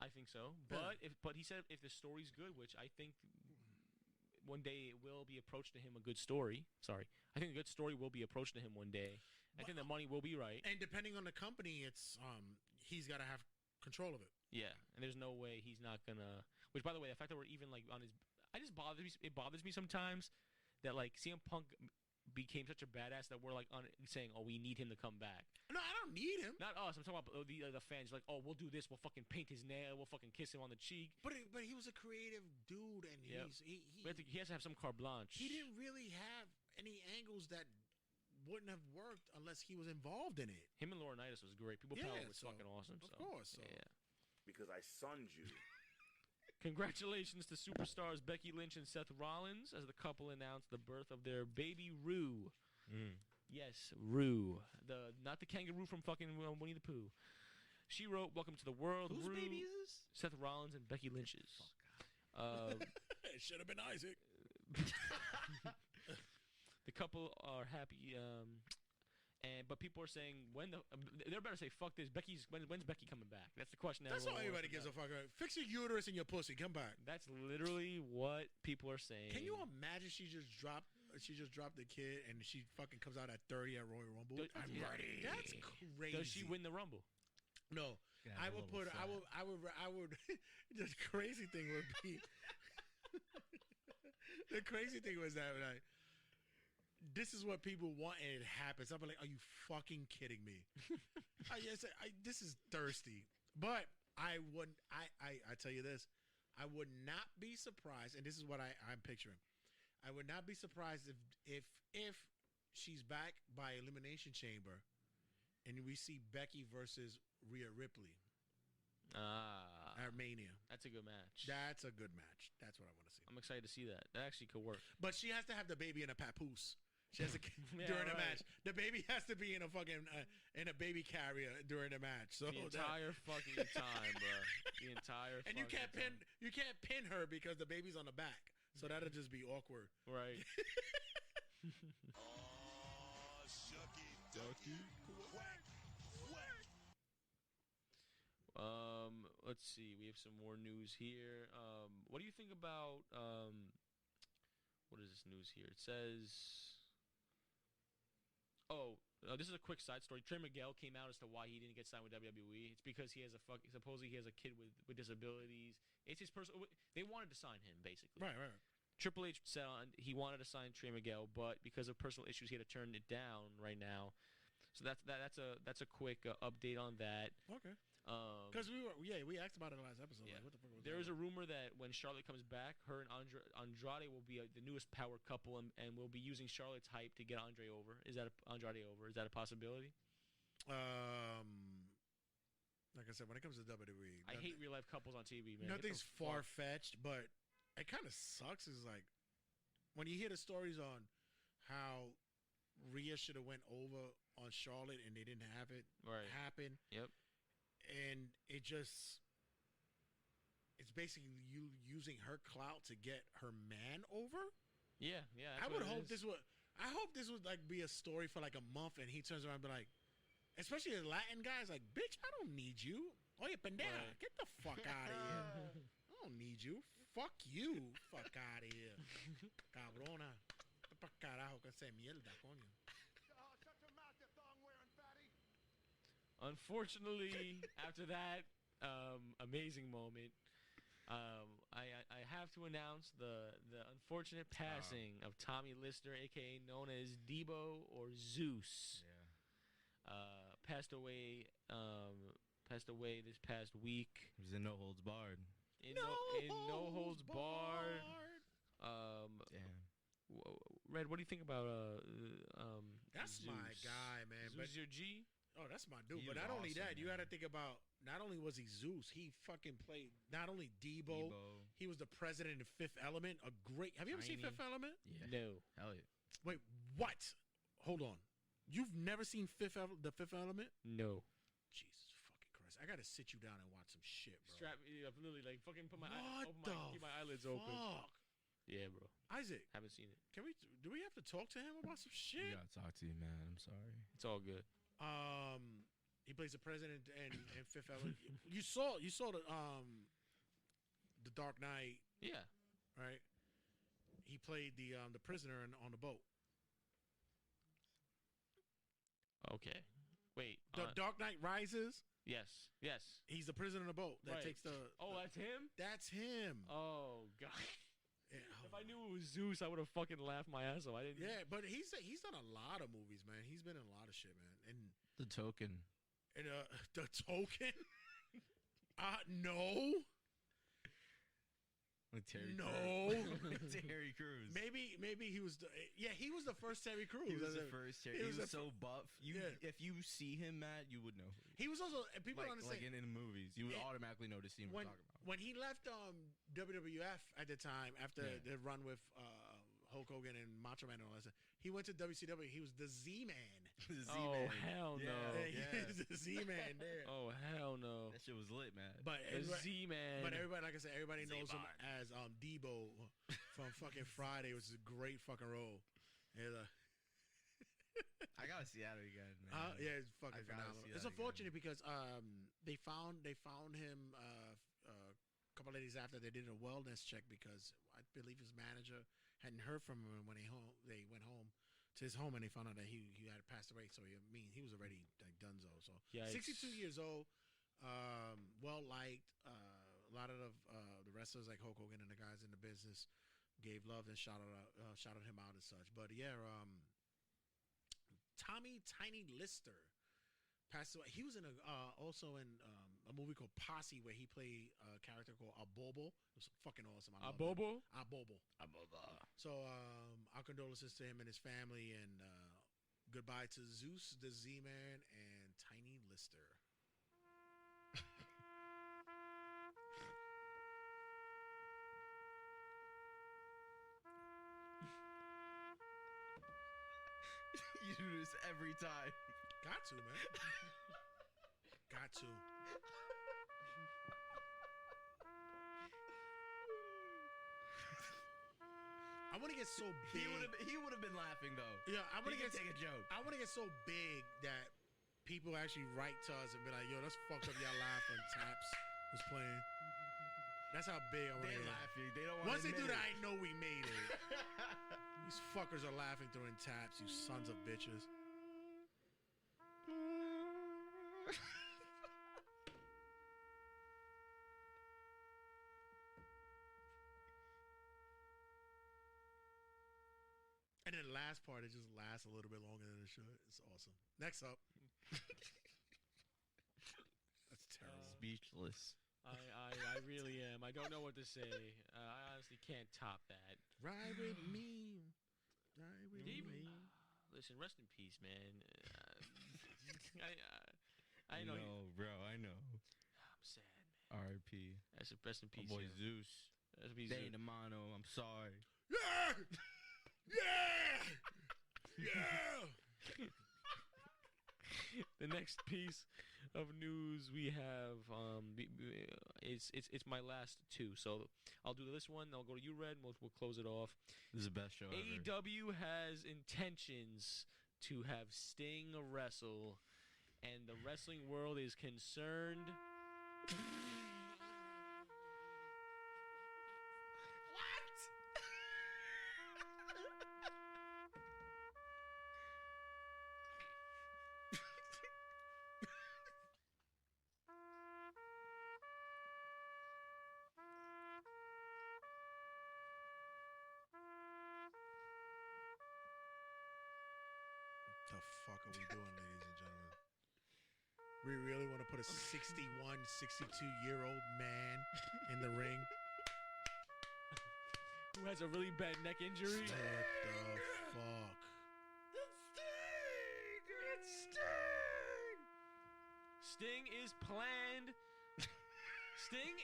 I think so. But he said if the story's good, which I think one day it will be approached to him a good story. Sorry. I think a good story will be approached to him one day. I think the money will be right. And depending on the company, it's he's got to have control of it. Yeah, and there's no way he's not going to. Which, by the way, the fact that we're even like on his. It bothers me sometimes that like CM Punk became such a badass that we're like saying, oh, we need him to come back. No, I don't need him. Not us. I'm talking about the fans. Like, oh, we'll do this. We'll fucking paint his nail. We'll fucking kiss him on the cheek. But he was a creative dude, and he has to have some carte blanche. He didn't really have any angles that wouldn't have worked unless he was involved in it. Him and Laurinaitis was great. People Power was fucking awesome. Of course. So. Yeah. Because I sunned you. Congratulations to superstars Becky Lynch and Seth Rollins as the couple announced the birth of their baby Rue. Yes, Rue. Not the kangaroo from fucking Winnie the Pooh. She wrote, "Welcome to the world." Whose baby is this? Seth Rollins and Becky Lynch's. It should have been Isaac. The couple are happy, but people are saying they're better say fuck this. When's Becky coming back? That's the question. That's all anybody gives a fuck about. Fix your uterus and your pussy. Come back. That's literally what people are saying. Can you imagine she just dropped the kid and she fucking comes out at 30 at Royal Rumble? I'm ready. That's crazy. Does she win the Rumble? No. I would the crazy thing would be the crazy thing was that like this is what people want and it happens. I'm like, are you fucking kidding me? This is thirsty. But I tell you this, I would not be surprised, and this is what I'm picturing. I would not be surprised if she's back by Elimination Chamber and we see Becky versus Rhea Ripley. At Mania. That's a good match. That's a good match. That's what I want to see. I'm excited to see that. That actually could work. But she has to have the baby in a papoose. She has to during the match. The baby has to be in a fucking in a baby carrier during the match. So the entire fucking time, bro. The entire. And you can't pin her because the baby's on the back. So that'll just be awkward. Right. Oh, shucky ducky. Quack, quack. Let's see. We have some more news here. What do you think about what is this news here? It says this is a quick side story. Trey Miguel came out as to why he didn't get signed with WWE. It's because he has supposedly he has a kid with disabilities. It's his personal. They wanted to sign him basically. Right. Triple H said he wanted to sign Trey Miguel, but because of personal issues, he had to turn it down right now. So that's a quick update on that. Okay. Because we asked about it in the last episode. Yeah. Like, what the fuck was there that? is a rumor that when Charlotte comes back, her and Andrade will be the newest power couple, and we'll be using Charlotte's hype to get Andrade over. Is that a possibility? Like I said, when it comes to WWE, I hate real life couples on TV, man. Nothing's far fetched, but it kind of sucks. Is like when you hear the stories on how Rhea should have went over on Charlotte and they didn't have it happen. Yep. And it's basically you using her clout to get her man over. Yeah. I hope this would like be a story for like a month, and he turns around and be like, especially the Latin guys, like, bitch, I don't need you. Oye, pendeja, Right. get the fuck out of here. I don't need you. Fuck you. Fuck out of here. Cabrona. Ve pa' carajo que se mierda, coño. Unfortunately, after that amazing moment, I have to announce the unfortunate passing of Tommy Lister, aka known as Debo or Zeus. Passed away this past week. He was in No Holds Barred. In No Holds Barred. Damn. Red, what do you think about That's Zeus? my guy, man. Zeus But your G? oh, that's my dude. He But was not only awesome, that, you man. got to think about. Not only was he Zeus, he fucking played not only Debo. He was the president of Fifth Element. A great. Have you ever seen Tiny. Fifth Element? Yeah. No. Hell yeah. Wait, what? Hold on. You've never seen the Fifth Element? No. Jesus fucking Christ! I gotta sit you down and watch some shit, bro. Strap me up, literally, like fucking put my keep my eyelids fuck? open. Yeah, bro. Isaac, Haven't seen it. do we have to talk to him about some We shit? gotta talk to you, man. I'm sorry. It's all good. He plays the president and Fifth Element. You saw the Dark Knight, Yeah. right? He played the prisoner on the boat. Okay. Wait. The Dark Knight Rises. Yes. Yes. He's the prisoner on the boat that Right. takes the. Oh, that's him? That's him. Oh, God. Yeah, If I knew it was Zeus, I would have fucking laughed my ass off. I didn't. yeah, but he's done a lot of movies, man. He's been in a lot of shit, man. And The Token. The Token. No. With Terry No. Crews. Terry Crews. Maybe he was. He was the first Terry Crews. He was the first Terry. He was so buff. If you see him, Matt, you would know. He was also. And people don't Like understand. in the movies, you would automatically know the scene we're talking about. When he left WWF at the time after the run with Hulk Hogan and Macho Man and all that stuff, he went to WCW. He was the Z-Man. The Oh, Z-Man. hell no. He was the Z-Man there. Oh, hell no. That shit was lit, man. But The Z-Man. But everybody, like I said, everybody knows him as Debo from fucking Friday, which is a great fucking role. And, I gotta see that again, man. yeah, it's fucking I gotta phenomenal. see It's that unfortunate because they found him a couple of days after they did a wellness check because I believe his manager hadn't heard from him when they went home to his home and they found out that he had passed away. So he was already like donezo. So Yikes. 62 years old, well liked. A lot of the wrestlers like Hulk Hogan and the guys in the business gave love and shouted him out and such. But yeah, Tommy Tiny Lister passed away. He was in also in a movie called Posse where he played a character called Abobo. It was fucking awesome. I loved it. Abobo? Abobo. So our condolences to him and his family, and goodbye to Zeus, the Z-Man, and Tiny Lister. You do this every time. Got to, man. Got to. I want to get so big. He would have been laughing though. Yeah, I want to He get could take a joke. I want to get so big that people actually write to us and be like, "Yo, that's fucked up. Y'all laugh when Taps was playing." That's how big I want to They're get. laughing. They don't want. Once they do that, I know we made it. These fuckers are laughing during Taps. You sons of bitches. And then the last part, it just lasts a little bit longer than it should. It's awesome. Next up. That's terrible. Speechless. I really am. I don't know what to say. I honestly can't top that. Ride with me. Ride with me. Listen, rest in peace, man. I know. bro. I know. I'm sad, man. R.I.P. Rest in peace. My boy yo. Zeus. Rest in peace, Zeus. Dane Amano. I'm sorry. Yeah! Yeah! Yeah! The next piece of news we have it's my last two, so I'll do this one. I'll go to you, Red, and we'll close it off. This is the best show ever. AEW has intentions to have Sting wrestle and the wrestling world is concerned. The fuck are we doing, ladies and gentlemen? We really want to put a 61, 62-year-old man in the ring? Who has a really bad neck injury? What the fuck? It's Sting! Sting is planned. Sting.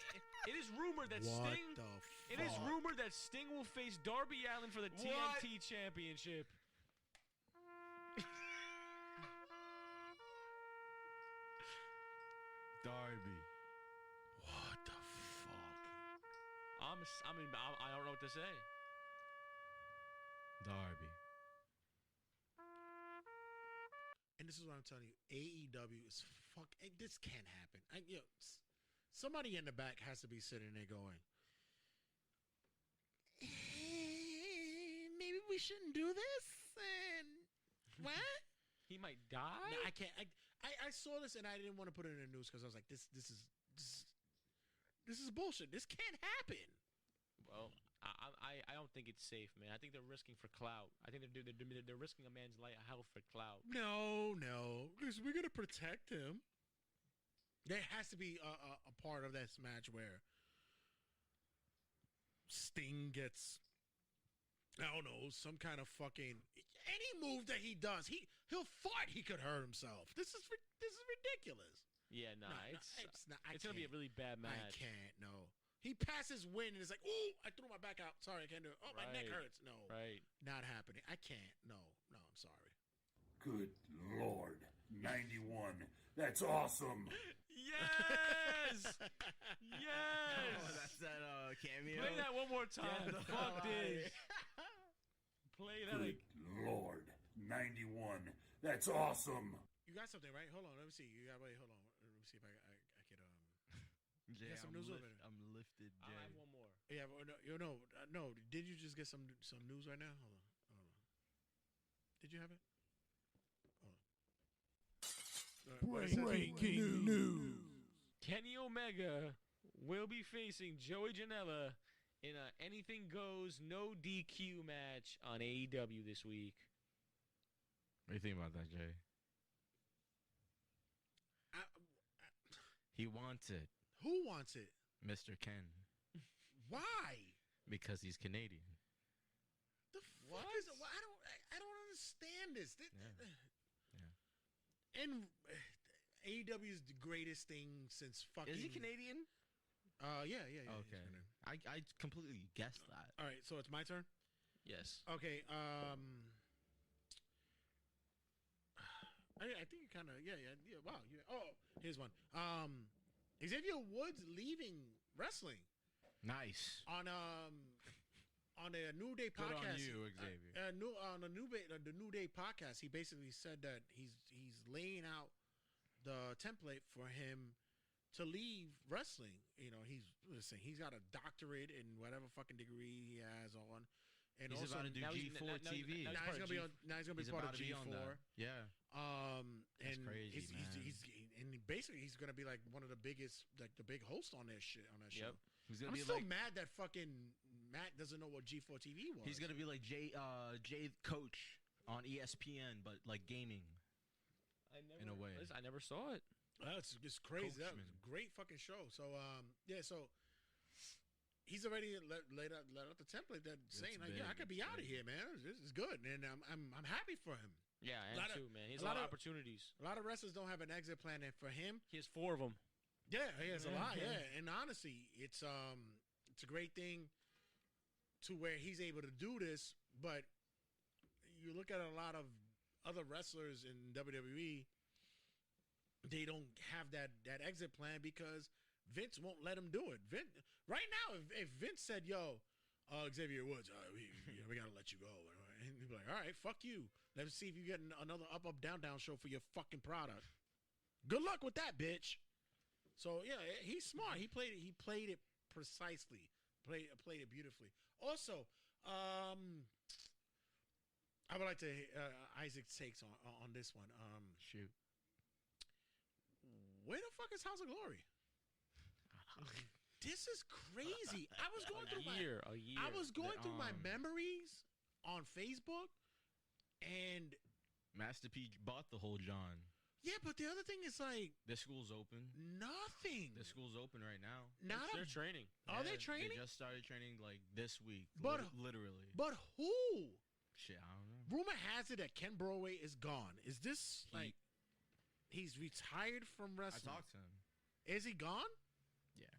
It is rumored that What Sting. the It is fuck? rumored that Sting will face Darby Allin for the TNT Championship. Darby. What the fuck? I don't know what to say. Darby. And this is what I'm telling you. AEW is fuck. This can't happen. Somebody in the back has to be sitting there going, maybe we shouldn't do this. And what? He might die. No, I can't. I saw this and I didn't want to put it in the news because I was like, this is bullshit. This can't happen. Well, I don't think it's safe, man. I think they're risking for clout. I think they're risking a man's health for clout. No, because we're gonna protect him. There has to be a part of this match where Sting gets, I don't know, some kind of fucking any move that he does, he'll fight. He could hurt himself. This is ridiculous. Yeah, No, it's not. It's gonna be a really bad match. I can't. No. He passes wind and it's like, ooh, I threw my back out. Sorry, I can't do it. Oh, my neck hurts. No. Right. Not happening. I can't. No, I'm sorry. Good Lord. 91. That's awesome. Yes! Yes! Oh, that's that cameo. Play that one more time. Yeah, Fuck this. Play that. Good Lord. 91. That's awesome. You got something, right? Hold on. Let me see. Hold on. Let me see if I could Jay, get some news over there. I'm lifted, Jay. I have one more. Yeah, no. Did you just get some news right now? Hold on. Did you have it? Breaking news. Kenny Omega will be facing Joey Janela in a Anything Goes No DQ match on AEW this week. What do you think about that, Jay? He wants it. Who wants it? Mr. Ken. Why? Because he's Canadian. The fuck is it? I don't understand this. And AEW is the greatest thing since fucking. Is he Canadian? Yeah. Okay. I completely guessed that. All right, so it's my turn. Yes. Okay. I think you kind of yeah. Wow. Yeah. Oh, here's one. Xavier Woods leaving wrestling. Nice. On a New Day Good podcast. on you, Xavier. On the New Day podcast, he basically said that he's laying out the template for him to leave wrestling. You know, he's got a doctorate in whatever fucking degree he has on. And he's also, about to do G4 TV. Now he's gonna be part of G4. Yeah. That's crazy, man. He's gonna be like one of the biggest, like the big host on that shit. Yep. He's gonna I'm be still like mad that fucking Matt doesn't know what G4 TV was. he's gonna be like Jay Coach on ESPN, but like gaming. In a way. I never saw it. It's crazy. That was a great fucking show. So so he's already laid out the template that saying like, I could be out of here, man. This is good, and I'm happy for him. Yeah, I am too, man. He has a lot of opportunities. A lot of wrestlers don't have an exit plan, and for him, he has 4 of them. Yeah, he has a lot. Yeah, and honestly, it's a great thing to where he's able to do this. But you look at a lot of other wrestlers in WWE, they don't have that exit plan because Vince won't let him do it. Right now, if Vince said, "Yo, Xavier Woods, we gotta let you go," and he'd be like, "All right, fuck you. Let's see if you get another up, down show for your fucking product." good luck with that, bitch. So yeah, he's smart. He played it precisely. Played it beautifully. Also, I would like to Isaac's takes on this one. Shoot. Where the fuck is House of Glory? This is crazy. I was going through a year. I was going through my memories on Facebook, and Master P bought the whole John. Yeah, but the other thing is like the school's open. Nothing. The school's open right now. They're training. Are they training? They just started training like this week. But literally. But who? Shit, I don't know. Rumor has it that Ken Broadway is gone. Is this like he's retired from wrestling? I talked to him. Is he gone? Yeah.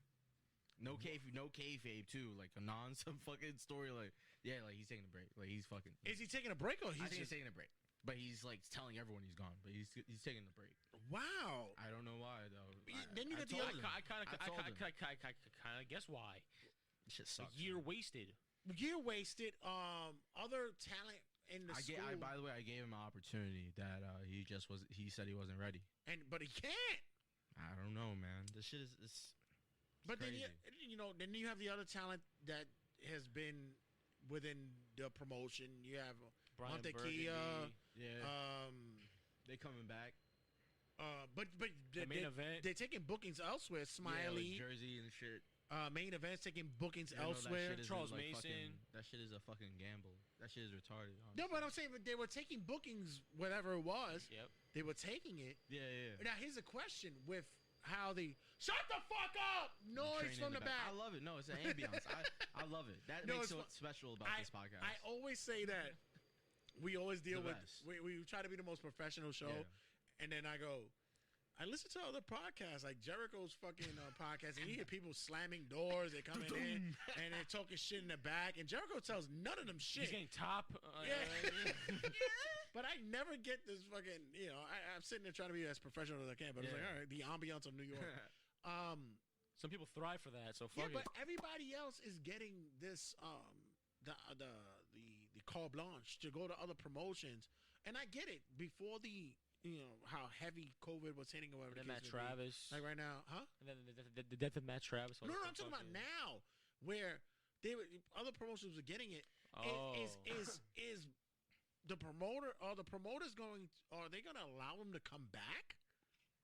No kayfabe too. Like a some fucking story. Like like he's taking a break. Like he's fucking. Is he taking a break or I think he's taking a break. But he's like telling everyone he's gone. But he's taking the break. Wow. I don't know why though. Then you got the other. I kind of guess why. Shit sucks. A year wasted. Other talent in the school. By the way, I gave him an opportunity that he said he wasn't ready. But he can't. I don't know, man. This shit is. But crazy. then you have the other talent that has been within the promotion. You have Montekia. Yeah. They coming back. But the main event. They're taking bookings elsewhere. Smiley, like Jersey and shit. Main events taking bookings elsewhere. Charles Mason. That shit is a fucking gamble. That shit is retarded. Honestly. No, but I'm saying they were taking bookings, whatever it was. Yep. They were taking it. Yeah. Now here's a question with how they shut the fuck up noise from the back. I love it. No, it's an ambiance. I love it. That makes what's special about this podcast. I always say that we always deal with we try to be the most professional show, and then I go. I listen to other podcasts like Jericho's fucking podcast, and you hear people slamming doors. They're coming in and they're talking shit in the back, and Jericho tells none of them shit. He's getting top. But I never get this fucking. I'm sitting there trying to be as professional as I can, but it's like, all right, the ambiance of New York. Some people thrive for that, so fuck it. But everybody else is getting this the carte blanche to go to other promotions, and I get it. Before the how heavy COVID was hitting or whatever. And then Matt Travis. Like right now, huh? And then the death of Matt Travis. No, I'm talking about now, where other promotions are getting it. Is the promoter or the promoters are they going to allow him to come back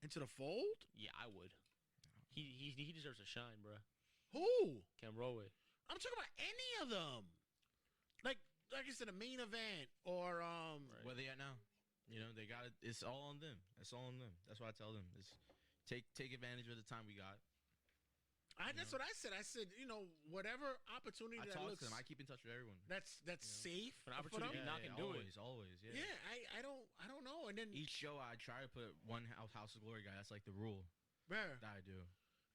into the fold? Yeah, I would. He deserves a shine, bro. Who? Ken Broadway. I'm talking about any of them. Like I said, a main event or Where they at now? They got it. It's all on them. That's what I tell them. Is take advantage of the time we got. That's what I said. I said, whatever opportunity I talk to them. I keep in touch with everyone. That's safe. An opportunity to knock and do it. Always. Yeah. Yeah. I don't know. And then each show I try to put one House of Glory guy. That's like the rule. Where that I do.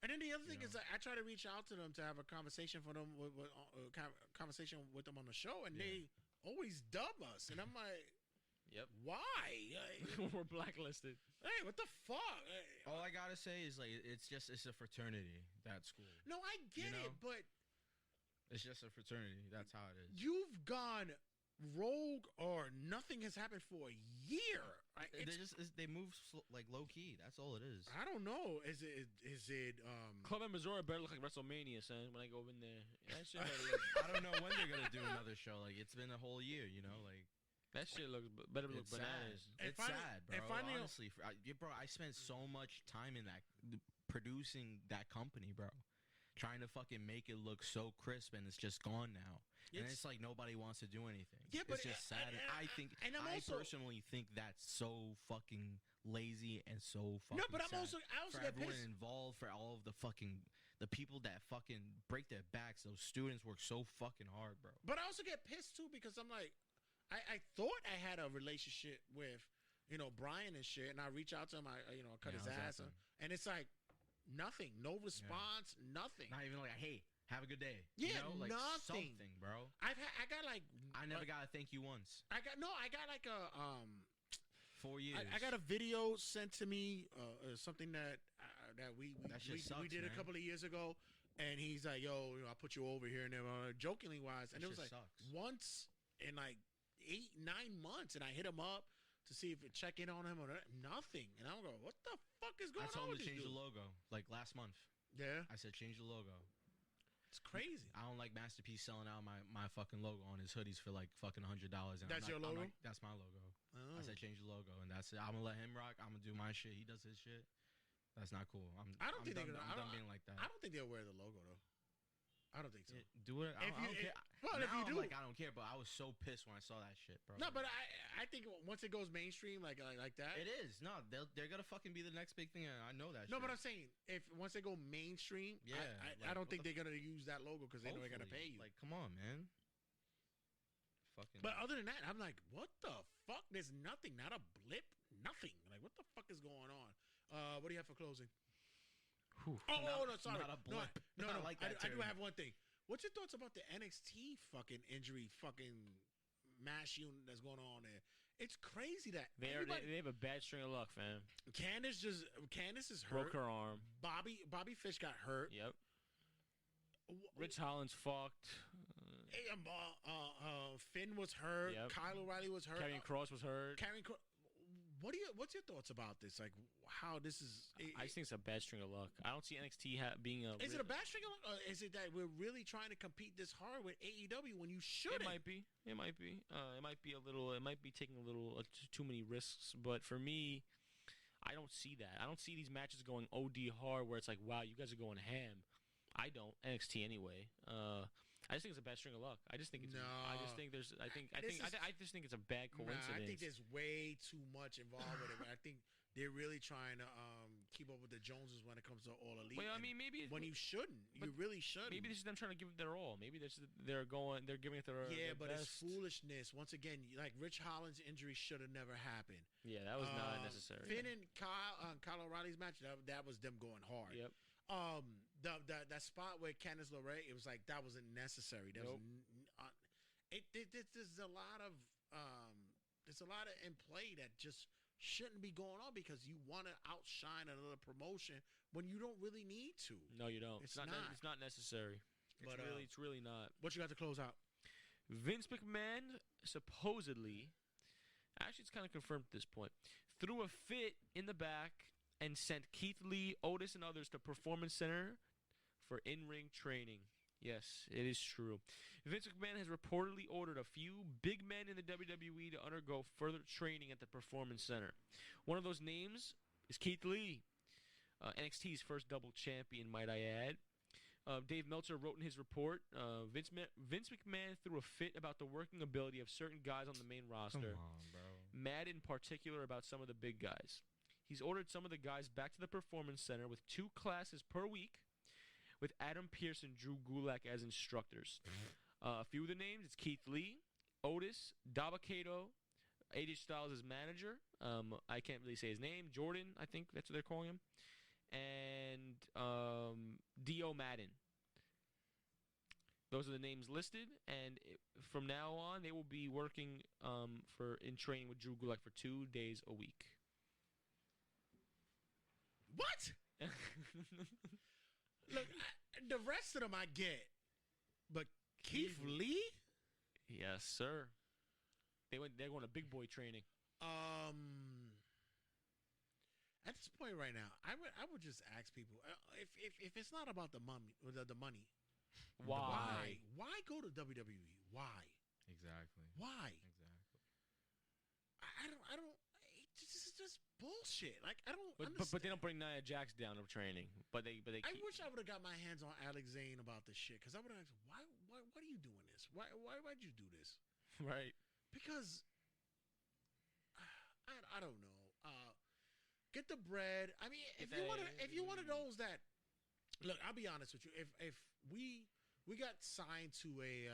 And then the other thing is that I try to reach out to them to have a conversation for them conversation with them on the show, and they always dub us, and I'm like. Yep. Why? We're blacklisted. Hey, what the fuck? All I gotta say is like it's a fraternity, that school. No, I get it, but it's just a fraternity. That's how it is. You've gone rogue or nothing has happened for a year. They move like low key. That's all it is. I don't know. Is it Club in Missouri better look like WrestleMania, son, when I go in there. That shit I don't know when they're gonna do another show. Like it's been a whole year, like that shit looks better look bananas. It's sad, bro. Honestly, bro, I spent so much time in that producing that company, bro. Trying to fucking make it look so crisp, and it's just gone now. And it's like nobody wants to do anything. Yeah, but it's just sad. I personally think that's so fucking lazy and so fucking. No, but I sad also for get everyone pissed. involved, for all of the people that fucking break their backs. Those students work so fucking hard, bro. But I also get pissed too because I'm like. I thought I had a relationship with, Brian and shit, and I reach out to him, I cut his ass, and it's like nothing, no response, nothing. Not even like, hey, have a good day. Yeah, like nothing, something, bro. I got like I never got to thank you once. I got like a 4 years. I got a video sent to me, something that we sucks, did a couple of years ago, and he's like, yo, I put you over here, and jokingly wise, and it was like sucks. once in like 8-9 months, and I hit him up to see if it check in on him or nothing. And I'm going, what the fuck is going I told on him with to change this the dude? logo like last month. Yeah, I said change the logo. it's crazy. I don't like Masterpiece selling out my fucking logo on his hoodies for like fucking $100. And That's your logo? That's my logo. Oh. I said change the logo, and that's it. I'm gonna let him rock. I'm gonna do my shit. He does his shit. That's not cool. I don't think done, they're gonna. I'm done being like that. I don't think they'll wear the logo though. I don't think so. Do it. I don't care. Well, now if you do, I'm like, I don't care. But I was so pissed when I saw that shit, bro. no, but I think once it goes mainstream like that, it is. No, they're gonna fucking be the next big thing. I know that. No, shit. but I'm saying if once they go mainstream, Yeah, I don't what think they're gonna use that logo because they know they're gonna pay you. Like, come on, man. Fucking. But other than that, I'm like, what the fuck? There's nothing, not a blip, nothing. Like, what the fuck is going on? What do you have for closing? No, sorry. Not a blip. No, I like that I do term. have one thing. What's your thoughts about the NXT fucking injury fucking mash unit that's going on there? It's crazy that They have a bad string of luck, fam. Candice is hurt. Broke her arm. Bobby Fish got hurt. Yep. Rich Holland's fucked. Finn was hurt. Yep. Kyle O'Reilly was hurt. Karrion Kross was hurt. What's your thoughts about this? Like how this is? I just think it's a bad string of luck. I don't see NXT being a. Is it a bad string of luck, or is it that we're really trying to compete this hard with AEW when you shouldn't? It might be. It might be. It might be a little. It might be taking a little too many risks. But for me, I don't see that. I don't see these matches going OD hard where it's like, wow, you guys are going ham. I don't. NXT anyway. I just think it's a bad string of luck. I just think it's. No. I just think there's. I just think it's a bad coincidence. Nah, I think there's way too much involved with it. I think they're really trying to keep up with the Joneses when it comes to All Elite. Well, I mean, maybe when you shouldn't, you really shouldn't. Maybe this is them trying to give it their all. Maybe they're giving it their but best. it's foolishness. Once again, like Rich Holland's injury should have never happened. Yeah, that was not necessary. Finn and Kyle O'Reilly's match, that was them going hard. Yep. That spot where Candice LeRae, it was like that wasn't necessary. There's a lot of in play that just shouldn't be going on because you want to outshine another promotion when you don't really need to. No, you don't. It's not. It's not necessary. It's really not. What you got to close out? Vince McMahon supposedly, actually, it's kind of confirmed at this point, threw a fit in the back and sent Keith Lee, Otis, and others to Performance Center for in-ring training. Yes, it is true. Vince McMahon has reportedly ordered a few big men in the WWE to undergo further training at the Performance Center. One of those names is Keith Lee, NXT's first double champion, might I add. Dave Meltzer wrote in his report, Vince McMahon threw a fit about the working ability of certain guys on the main roster. Come on, bro. Mad in particular about some of the big guys. He's ordered some of the guys back to the Performance Center with 2 classes per week, with Adam Pearce and Drew Gulak as instructors. A few of the names, it's Keith Lee, Otis, Dabba-Kato, AJ Styles as manager. I can't really say his name. Jordan, I think that's what they're calling him. And Dio Madden. Those are the names listed, and from now on, they will be working in training with Drew Gulak for 2 days a week. What? Look, the rest of them I get, but Keith Lee? Yes, sir. They're going to big boy training. At this point right now, I would just ask people if it's not about the money, why go to WWE? Why? Exactly. Why? Exactly. I don't. This is just bullshit. Like I don't. But they don't bring Nia Jax down to training. But they. I wish I would have got my hands on Alex Zane about this shit because I would have asked why are you doing this? Why'd you do this? Right. Because I don't know. Get the bread. I mean, if you're one of those that look, I'll be honest with you. If we got signed to a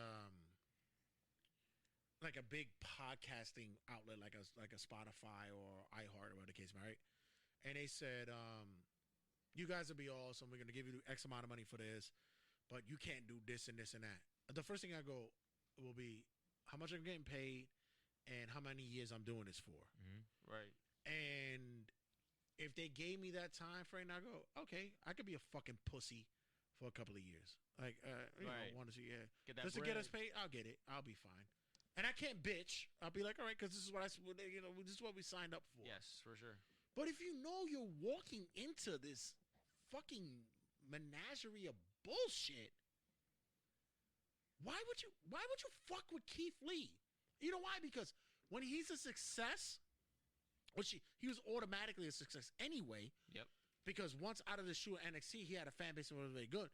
like a big podcasting outlet like a Spotify or iHeart or whatever the case, right? And they said, you guys will be awesome. We're gonna give you X amount of money for this, but you can't do this and this and that. The first thing I go will be how much I'm getting paid and how many years I'm doing this for. Mm-hmm. Right. And if they gave me that time frame, I go, okay, I could be a fucking pussy for a couple of years. Like, you know, want to see, yeah. Get that just to get bread. us paid, I'll get it. I'll be fine. And I can't bitch. I'll be like, all right, because this is what this is what we signed up for. Yes, for sure. But if you know you're walking into this fucking menagerie of bullshit, why would you fuck with Keith Lee? You know why? Because when he's a success, he was automatically a success anyway. Yep. Because once out of the shoe at NXT, he had a fan base that was very good.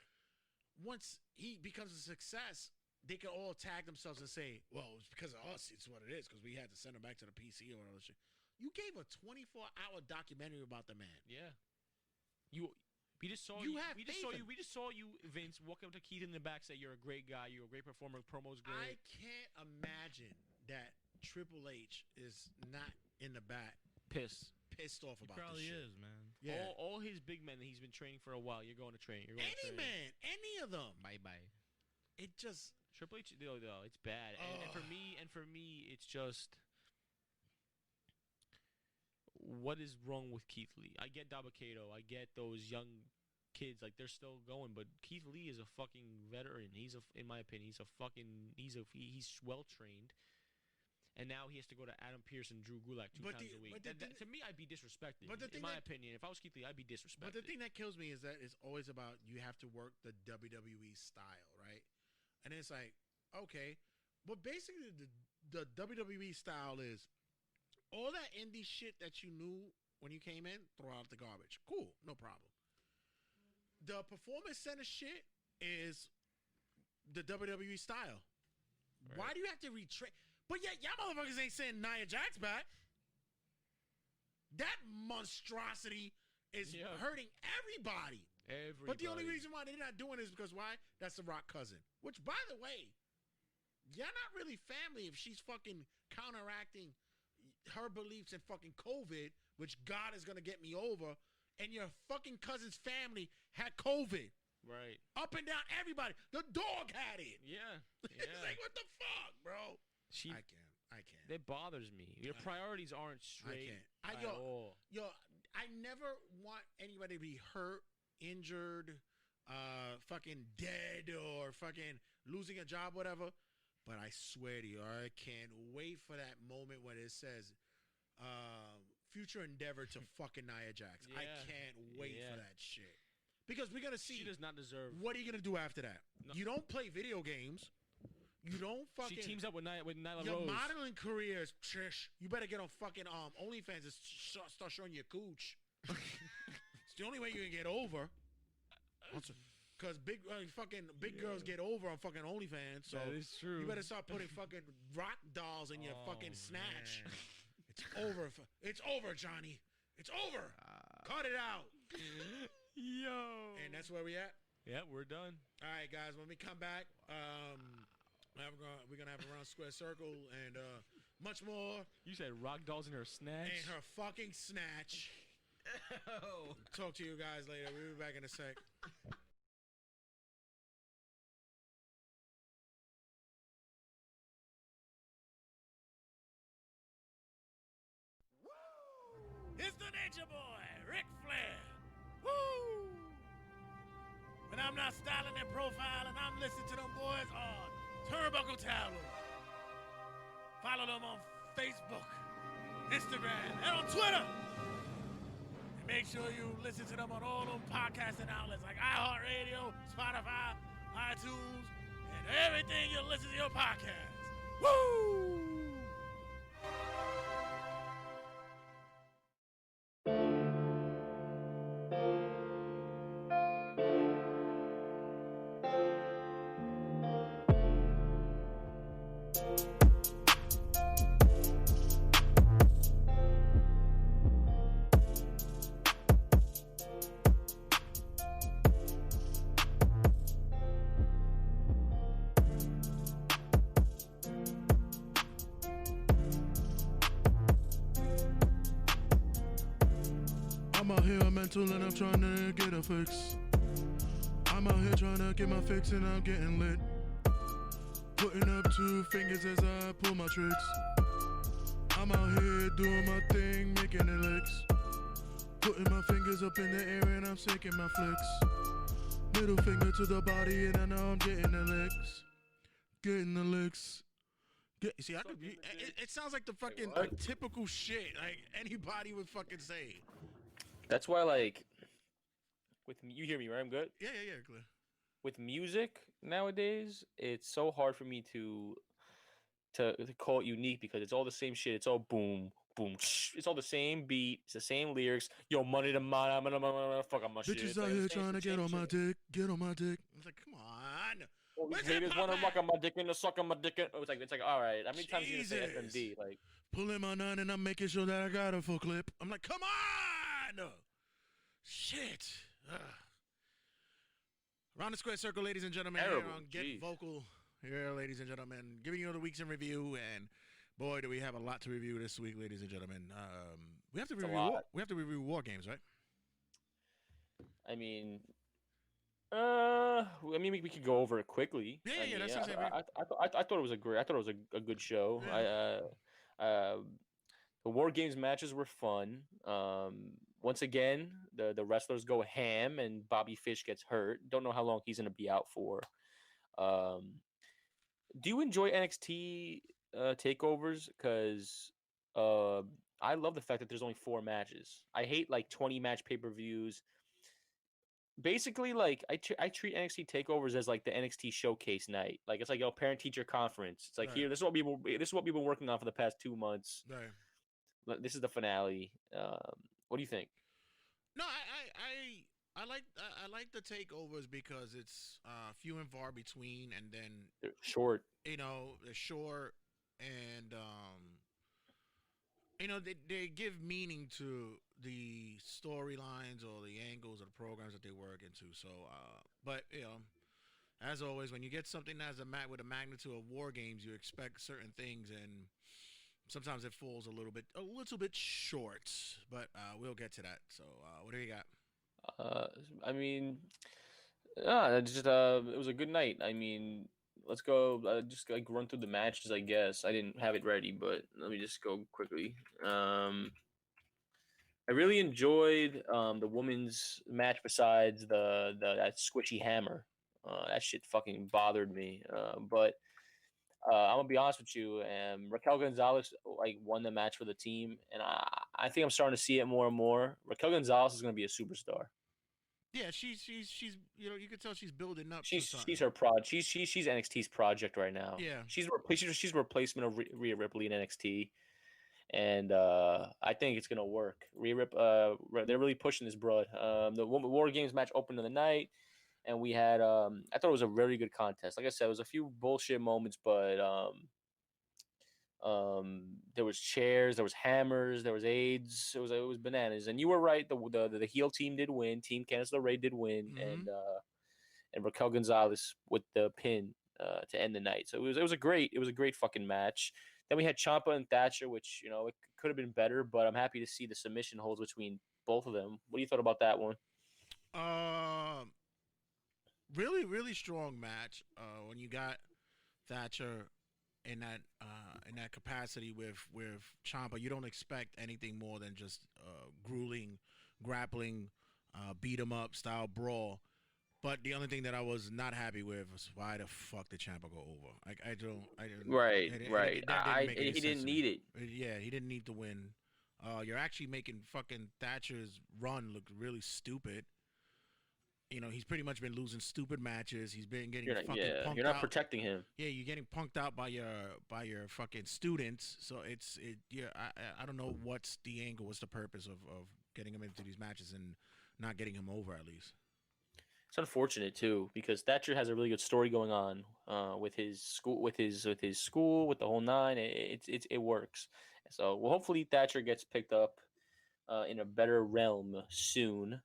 Once he becomes a success, they can all tag themselves and say, well, it's because of us. It's what it is, because we had to send him back to the PC or whatever shit. You gave a 24-hour documentary about the man. Yeah. We just saw you. We just saw you, Vince, walk up to Keith in the back, say you're a great guy, you're a great performer, promo's great. I can't imagine that Triple H is not in the back pissed off about this shit. He probably is, man. Yeah. All his big men that he's been training for a while, you're going to train. Any of them. Bye. It just Triple H, it's bad. And for me, it's just, what is wrong with Keith Lee? I get Dabakato, I get those young kids, like they're still going, but Keith Lee is a fucking veteran. In my opinion, he's well trained. And now he has to go to Adam Pearce and Drew Gulak two times a week. To me, I'd be disrespected. In my opinion, if I was Keith Lee, I'd be disrespected. But the thing that kills me is that it's always about you have to work the WWE style, right? And it's like, okay, but basically the WWE style is all that indie shit that you knew when you came in, throw out the garbage. Cool, no problem. The Performance Center shit is the WWE style. Right. Why do you have to retrain? But yet, y'all motherfuckers ain't saying Nia Jax back. That monstrosity is hurting everybody. But the only reason why they're not doing it is because why? That's the Rock cousin. Which, by the way, you're not really family if she's fucking counteracting her beliefs in fucking COVID, which God is going to get me over, and your fucking cousin's family had COVID. Right. Up and down everybody. The dog had it. Yeah. It's like, what the fuck, bro? I can't. It bothers me. Your priorities aren't straight at all. Yo, I never want anybody to be hurt, injured, fucking dead, or fucking losing a job, whatever. But I swear to you, I can't wait for that moment when it says future endeavor to fucking Nia Jax. I can't wait for that shit. Because we're going to see. She does not deserve. What are you going to do after that? No. You don't play video games. You don't fucking. She teams up with Nyla Rose. Your modeling career is trish. You better get on fucking OnlyFans and start showing your cooch. It's the only way you can get over. Because big girls get over on fucking OnlyFans. So that is true. You better start putting fucking rock dolls in your fucking snatch. Man. It's over. It's over, Johnny. It's over. Cut it out. Yo. And that's where we at. Yeah, we're done. All right, guys. When we come back, we're gonna have a round square circle and much more. You said rock dolls in her snatch. In her fucking snatch. Talk to you guys later. We'll be back in a sec. It's the Nature Boy, Ric Flair. Woo! When I'm not styling and profiling, I'm listening to them boys on Turnbuckle Tabloid. Follow them on Facebook, Instagram, and on Twitter. And make sure you listen to them on all them podcasting outlets like iHeartRadio, Spotify, iTunes, and everything you listen to your podcast. Woo! I'm out here mental and I'm trying to get a fix. I'm out here trying to get my fix and I'm getting lit. Putting up 2 fingers as I pull my tricks. I'm out here doing my thing, making it licks. Putting my fingers up in the air and I'm sinking my flicks. Middle finger to the body and I know I'm getting the licks. Getting the licks. See, I could be. It sounds like the fucking typical shit like anybody would fucking say. That's why, like, you hear me, right? I'm good. Yeah, clear. With music nowadays, it's so hard for me to call it unique because it's all the same shit. It's all boom, boom. It's all the same beat. It's the same lyrics. Yo, money to money, fuck on my shit. Bitches out here trying to get on my dick. Get on my dick. It's like, come on. All these haters want to rock on my dick and to suck on my dick. It's like, all right. How many times are you gonna say FMD? Like, pulling my 9 and I'm making sure that I got a full clip. I'm like, come on. Shit. Around the square circle, ladies and gentlemen. Terrible. Here on Get Vocal. Here, ladies and gentlemen, giving you the week's in review, and boy, do we have a lot to review this week, ladies and gentlemen. We have to review WarGames, right? I mean, we could go over it quickly. Yeah. That's what I thought it was a good show. Yeah. The WarGames matches were fun. Once again, the wrestlers go ham, and Bobby Fish gets hurt. Don't know how long he's gonna be out for. Do you enjoy NXT takeovers? Because I love the fact that there's only 4 matches. I hate like 20 match pay-per-views. Basically, like I treat NXT takeovers as like the NXT showcase night. Like it's like a parent teacher conference. It's like, here, this is what we've been working on for the past 2 months. Right. This is the finale. What do you think? No, I like the takeovers because it's few and far between, and then they're short. They're short, and they give meaning to the storylines or the angles or the programs that they work into. So, but as always, when you get something that's with a magnitude of WarGames, you expect certain things, and sometimes it falls a little bit short. But we'll get to that. So, what do you got? I mean, it was a good night. I mean, let's go. Just like run through the matches. I guess I didn't have it ready, but let me just go quickly. I really enjoyed the women's match. Besides that squishy hammer, that shit fucking bothered me. But I'm gonna be honest with you. Raquel Gonzalez won the match for the team, and I think I'm starting to see it more and more. Raquel Gonzalez is gonna be a superstar. Yeah, she's you can tell she's building up. She's her she's NXT's project right now. Yeah, she's a replacement of Rhea Ripley in NXT, and I think it's gonna work. Rhea they're really pushing this broad. The WarGames match opened of the night, and we had I thought it was a very good contest. Like I said, it was a few bullshit moments, but there was chairs, there was hammers, there was AIDS. It was bananas. And you were right. The heel team did win. Team Candice LeRae did win, and Raquel Gonzalez with the pin to end the night. So it was a great fucking match. Then we had Ciampa and Thatcher, which it could have been better, but I'm happy to see the submission holds between both of them. What do you thought about that one? Really, really strong match. When you got Thatcher in that capacity with Ciampa, you don't expect anything more than just grueling grappling, beat 'em up style brawl. But the only thing that I was not happy with was why the fuck did Ciampa go over? I didn't. Right. He didn't need it. Yeah, he didn't need to win. You're actually making fucking Thatcher's run look really stupid. He's pretty much been losing stupid matches. He's been getting punked out. You're not protecting him. Yeah, you're getting punked out by your fucking students. So I don't know what's the angle, what's the purpose of getting him into these matches and not getting him over at least. It's unfortunate too because Thatcher has a really good story going on with his school, with the whole nine. It works. So hopefully Thatcher gets picked up in a better realm soon.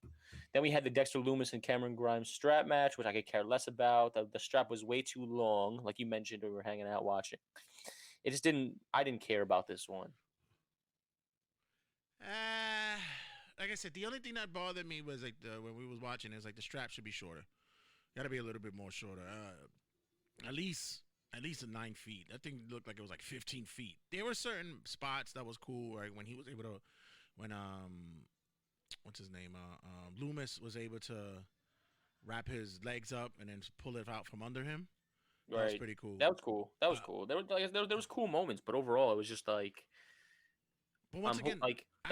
Then we had the Dexter Lumis and Cameron Grimes strap match, which I could care less about. The strap was way too long, like you mentioned. We were hanging out watching. I didn't care about this one. Like I said, the only thing that bothered me was when we was watching is the strap should be shorter. Got to be a little bit more shorter. At least 9 feet. That thing looked like it was 15 feet. There were certain spots that was cool, right? When he was able to, what's his name? Lumis was able to wrap his legs up and then pull it out from under him. Right. That was pretty cool. That was cool. That was cool. There was cool moments, but overall, it was just like. But once again,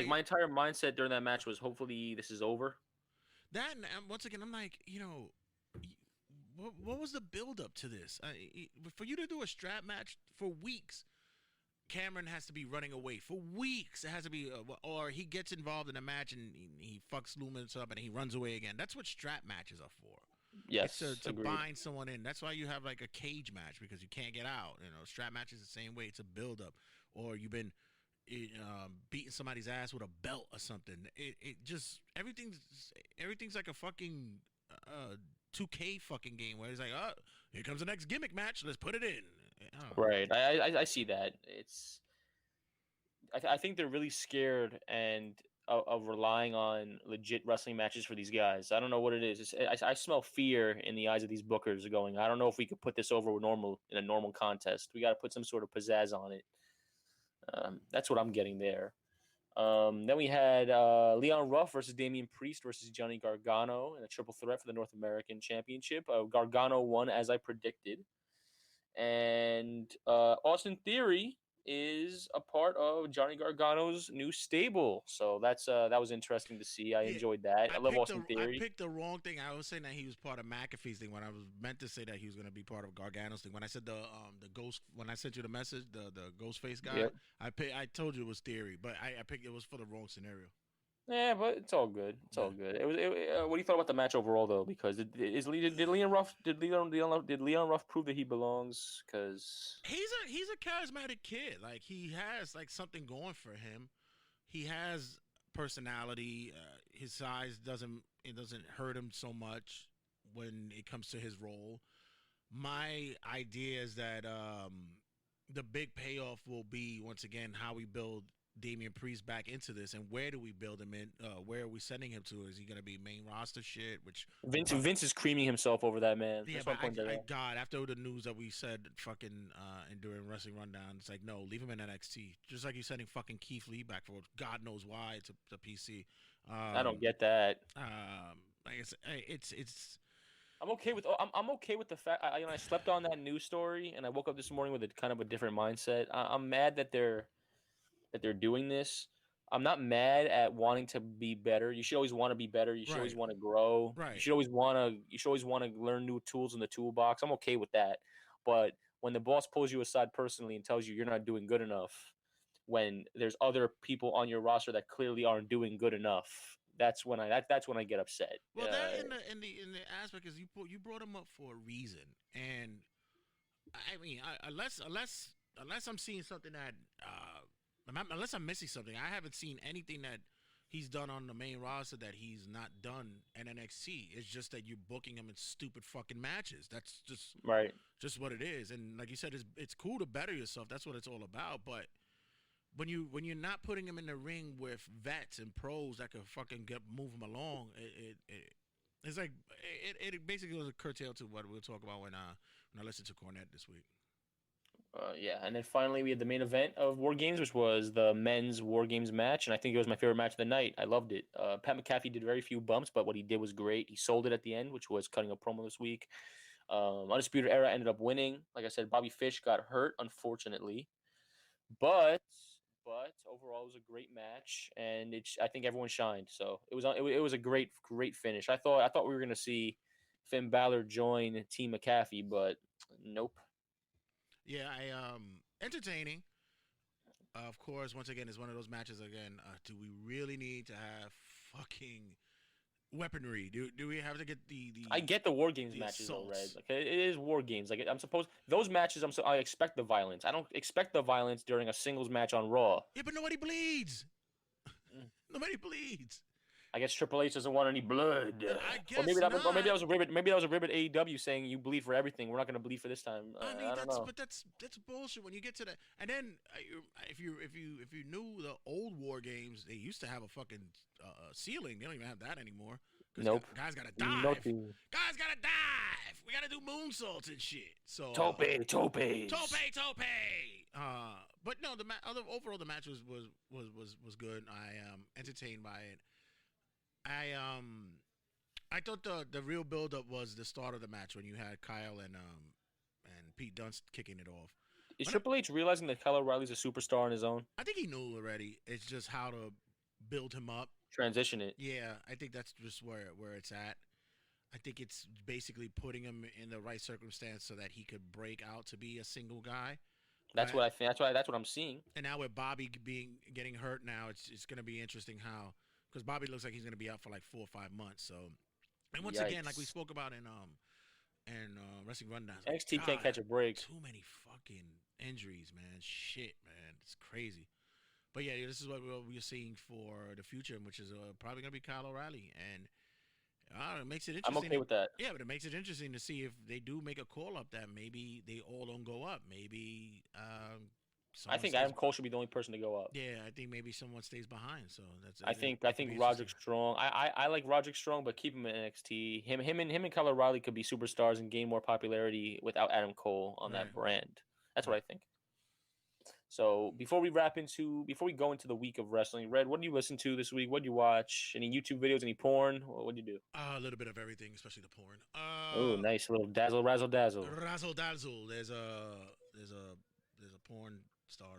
my entire mindset during that match was hopefully this is over. That and once again, I'm like, what was the build up to this? For you to do a strap match for weeks, Cameron has to be running away for weeks. It has to be, or he gets involved in a match and he fucks Lumis up and he runs away again. That's what strap matches are for. Yes, it's to bind someone in. That's why you have like a cage match because you can't get out. Strap match is the same way. It's a build up, or you've been beating somebody's ass with a belt or something. It just everything's like a fucking 2K fucking game where it's like, oh, here comes the next gimmick match. Let's put it in. Right. I see that. I think they're really scared of relying on legit wrestling matches for these guys. I don't know what it is. I smell fear in the eyes of these bookers going, I don't know if we could put this over in a normal contest. We got to put some sort of pizzazz on it. That's what I'm getting there. Then we had Leon Ruff versus Damian Priest versus Johnny Gargano in a triple threat for the North American Championship. Gargano won as I predicted. And Austin Theory is a part of Johnny Gargano's new stable. So that was interesting to see. I enjoyed that. I love Austin Theory. I picked the wrong thing. I was saying that he was part of McAfee's thing when I was meant to say that he was going to be part of Gargano's thing. When I said the ghost, when I sent you the message, the ghost face guy, yep. I told you it was Theory, but I picked it was for the wrong scenario. Yeah, but it's all good. It's all good. What do you thought about the match overall, though? Because did Leon Ruff prove that he belongs? Because he's a charismatic kid. Like he has like something going for him. He has personality. His size doesn't hurt him so much when it comes to his role. My idea is that the big payoff will be once again how we build Damian Priest back into this, and where do we build him in? Where are we sending him to? Is he going to be main roster shit? Which Vince is creaming himself over that, man. Yeah, but God, after the news that we said fucking and during Wrestling Rundown, it's like, no, leave him in NXT. Just like you're sending fucking Keith Lee back for God knows why to PC. I don't get that. Like it's. I'm okay with the fact I slept on that news story and I woke up this morning with a kind of a different mindset. I'm mad that they're doing this. I'm not mad at wanting to be better. You should always want to be better. You should always want to grow. Right. You should always want to learn new tools in the toolbox. I'm okay with that. But when the boss pulls you aside personally and tells you you're not doing good enough, when there's other people on your roster that clearly aren't doing good enough, that's when I get upset. Well, that in the aspect is you brought him up for a reason, and I mean, unless I'm seeing something that. Unless I'm missing something, I haven't seen anything that he's done on the main roster that he's not done in NXT. It's just that you're booking him in stupid fucking matches. That's just just what it is. And like you said, it's cool to better yourself. That's what it's all about. But when you're not putting him in the ring with vets and pros that can fucking move him along, it's like it basically was a curtail to what we'll talk about when I listened to Cornette this week. Yeah, and then finally we had the main event of WarGames, which was the men's WarGames match, and I think it was my favorite match of the night. I loved it. Pat McAfee did very few bumps, but what he did was great. He sold it at the end, which was cutting a promo this week. Undisputed Era ended up winning. Like I said, Bobby Fish got hurt, unfortunately. But overall, it was a great match, and I think everyone shined. So it was a great finish. I thought we were gonna see Finn Balor join Team McAfee, but nope. Yeah, entertaining. Of course, once again, it's one of those matches again. Do we really need to have fucking weaponry? Do we have to get the I get the WarGames matches though, Red. Like, it is WarGames. Like I'm supposed those matches. I expect the violence. I don't expect the violence during a singles match on Raw. Yeah, but nobody bleeds. Nobody bleeds. I guess Triple H doesn't want any blood. I guess or maybe that was a rib at AEW saying you bleed for everything. We're not going to bleed for this time. I mean, don't know. But that's bullshit when you get to that. And then if you knew the old WarGames, they used to have a fucking ceiling. They don't even have that anymore. Nope. Guys gotta dive. Guys gotta dive. We gotta do moonsaults and shit. So tope. But no, overall the match was good. I entertained by it. I thought the real build up was the start of the match when you had Kyle and Pete Dunne kicking it off. Is Triple H realizing that Kyle O'Reilly's a superstar on his own? I think he knew already. It's just how to build him up. Transition it. Yeah, I think that's just where it's at. I think it's basically putting him in the right circumstance so that he could break out to be a single guy. That's what I think. That's what I'm seeing. And now with Bobby getting hurt now, it's going to be interesting how, because Bobby looks like he's going to be out for like 4 or 5 months. So, and once again, like we spoke about in Wrestling Rundown, NXT can't catch a break. Too many fucking injuries, man. Shit, man, it's crazy. But yeah, this is what we're seeing for the future, which is probably going to be Kyle O'Reilly, and it makes it interesting. I'm okay with that. Yeah, but it makes it interesting to see if they do make a call up that maybe they all don't go up. Maybe I think Adam Cole should be the only person to go up. Yeah, I think maybe someone stays behind. So that's. I think Roderick Strong. I like Roderick Strong, but keep him in NXT. Him and Kyle O'Reilly could be superstars and gain more popularity without Adam Cole on that brand. That's what I think. So before we go into the week of wrestling, Red, what did you listen to this week? What did you watch? Any YouTube videos? Any porn? What did you do? A little bit of everything, especially the porn. Oh, nice, a little dazzle, razzle, dazzle. Razzle dazzle. There's a porn star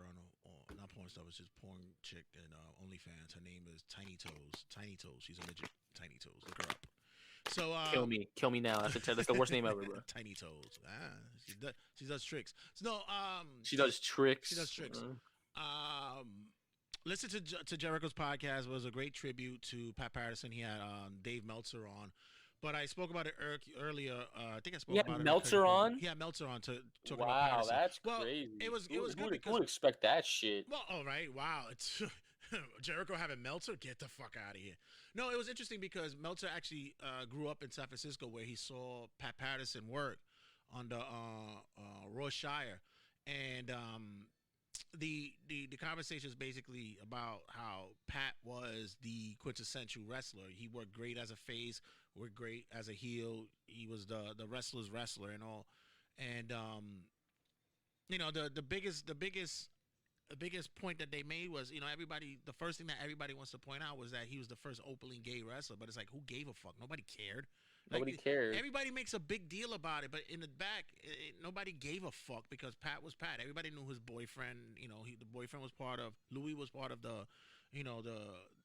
not porn star, it's just porn chick in OnlyFans. Her name is Tiny Toes. Tiny Toes. She's a midget. Tiny Toes. Look her up. So kill me now. That's the worst name ever, bro. Tiny Toes. She does tricks. So, no, she does tricks. She does tricks. Listen to Jericho's podcast. It was a great tribute to Pat Patterson. He had Dave Meltzer on. But I spoke about it earlier. I think I spoke about it. Meltzer on? Yeah, Meltzer on to talk about Patterson. Wow, that's crazy. It was good because who would expect that shit? Well, all right. Wow, it's Jericho having Meltzer. Get the fuck out of here. No, it was interesting because Meltzer actually grew up in San Francisco, where he saw Pat Patterson work on the Roy Shire, and the conversation is basically about how Pat was the quintessential wrestler. He worked great as a face, worked great as a heel. He was the wrestler's wrestler and all. And the biggest point that they made was, the first thing that everybody wants to point out was that he was the first openly gay wrestler. But it's like, who gave a fuck? Nobody cared. Nobody cared. Everybody makes a big deal about it, but in the back, nobody gave a fuck because Pat was Pat. Everybody knew his boyfriend. The boyfriend was Louis was part of the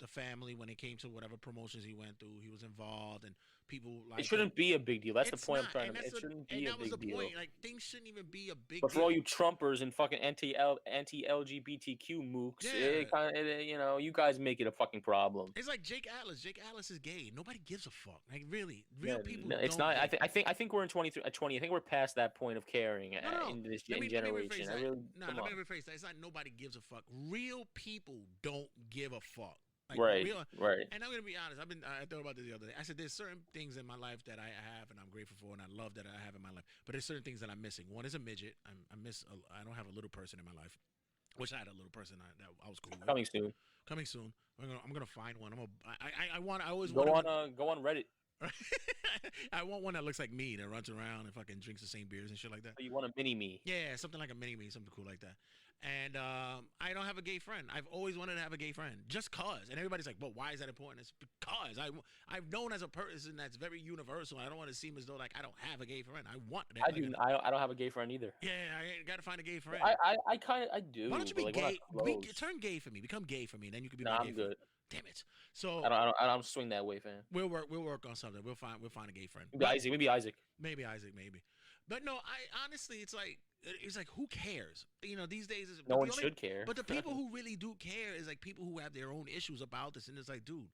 family when it came to whatever promotions he went through. He was involved, and people like it shouldn't be a big deal. That's the point I'm trying to make. It shouldn't be a big deal. And that was the point. Like, things shouldn't even be a big deal. But for all you Trumpers and fucking anti-LGBTQ mooks, you guys make it a fucking problem. It's like Jake Atlas. Jake Atlas is gay. Nobody gives a fuck. Like, really, people. No, it's not. I think we're in 20. I think we're past that point of caring in this generation. Let me rephrase that. It's not nobody gives a fuck. Real people don't give a fuck. Like, right. And I'm gonna be honest. I thought about this the other day. I said there's certain things in my life that I have and I'm grateful for and I love that I have in my life. But there's certain things that I'm missing. One is a midget. I don't have a little person in my life. Wish I had a little person that I was cool with. Coming soon. I'm gonna find one. I always go on Reddit. I want one that looks like me, that runs around and fucking drinks the same beers and shit like that. You want a mini me? Yeah, something like a mini me, something cool like that. And I don't have a gay friend. I've always wanted to have a gay friend, just cause. And everybody's like, "Well, why is that important?" It's because I've known as a person that's very universal. I don't want to seem as though like I don't have a gay friend. I want that. I don't have a gay friend either. Yeah, I gotta find a gay friend. I do. Why don't you be gay? Turn gay for me. Become gay for me. Then you can be. I'm good. Damn it. So I don't swing that way, fam. We'll work on something. We'll find a gay friend. Maybe Isaac. Maybe. But no, honestly, it's like who cares? These days no one should care. But the people who really do care is like people who have their own issues about this, and it's like, dude,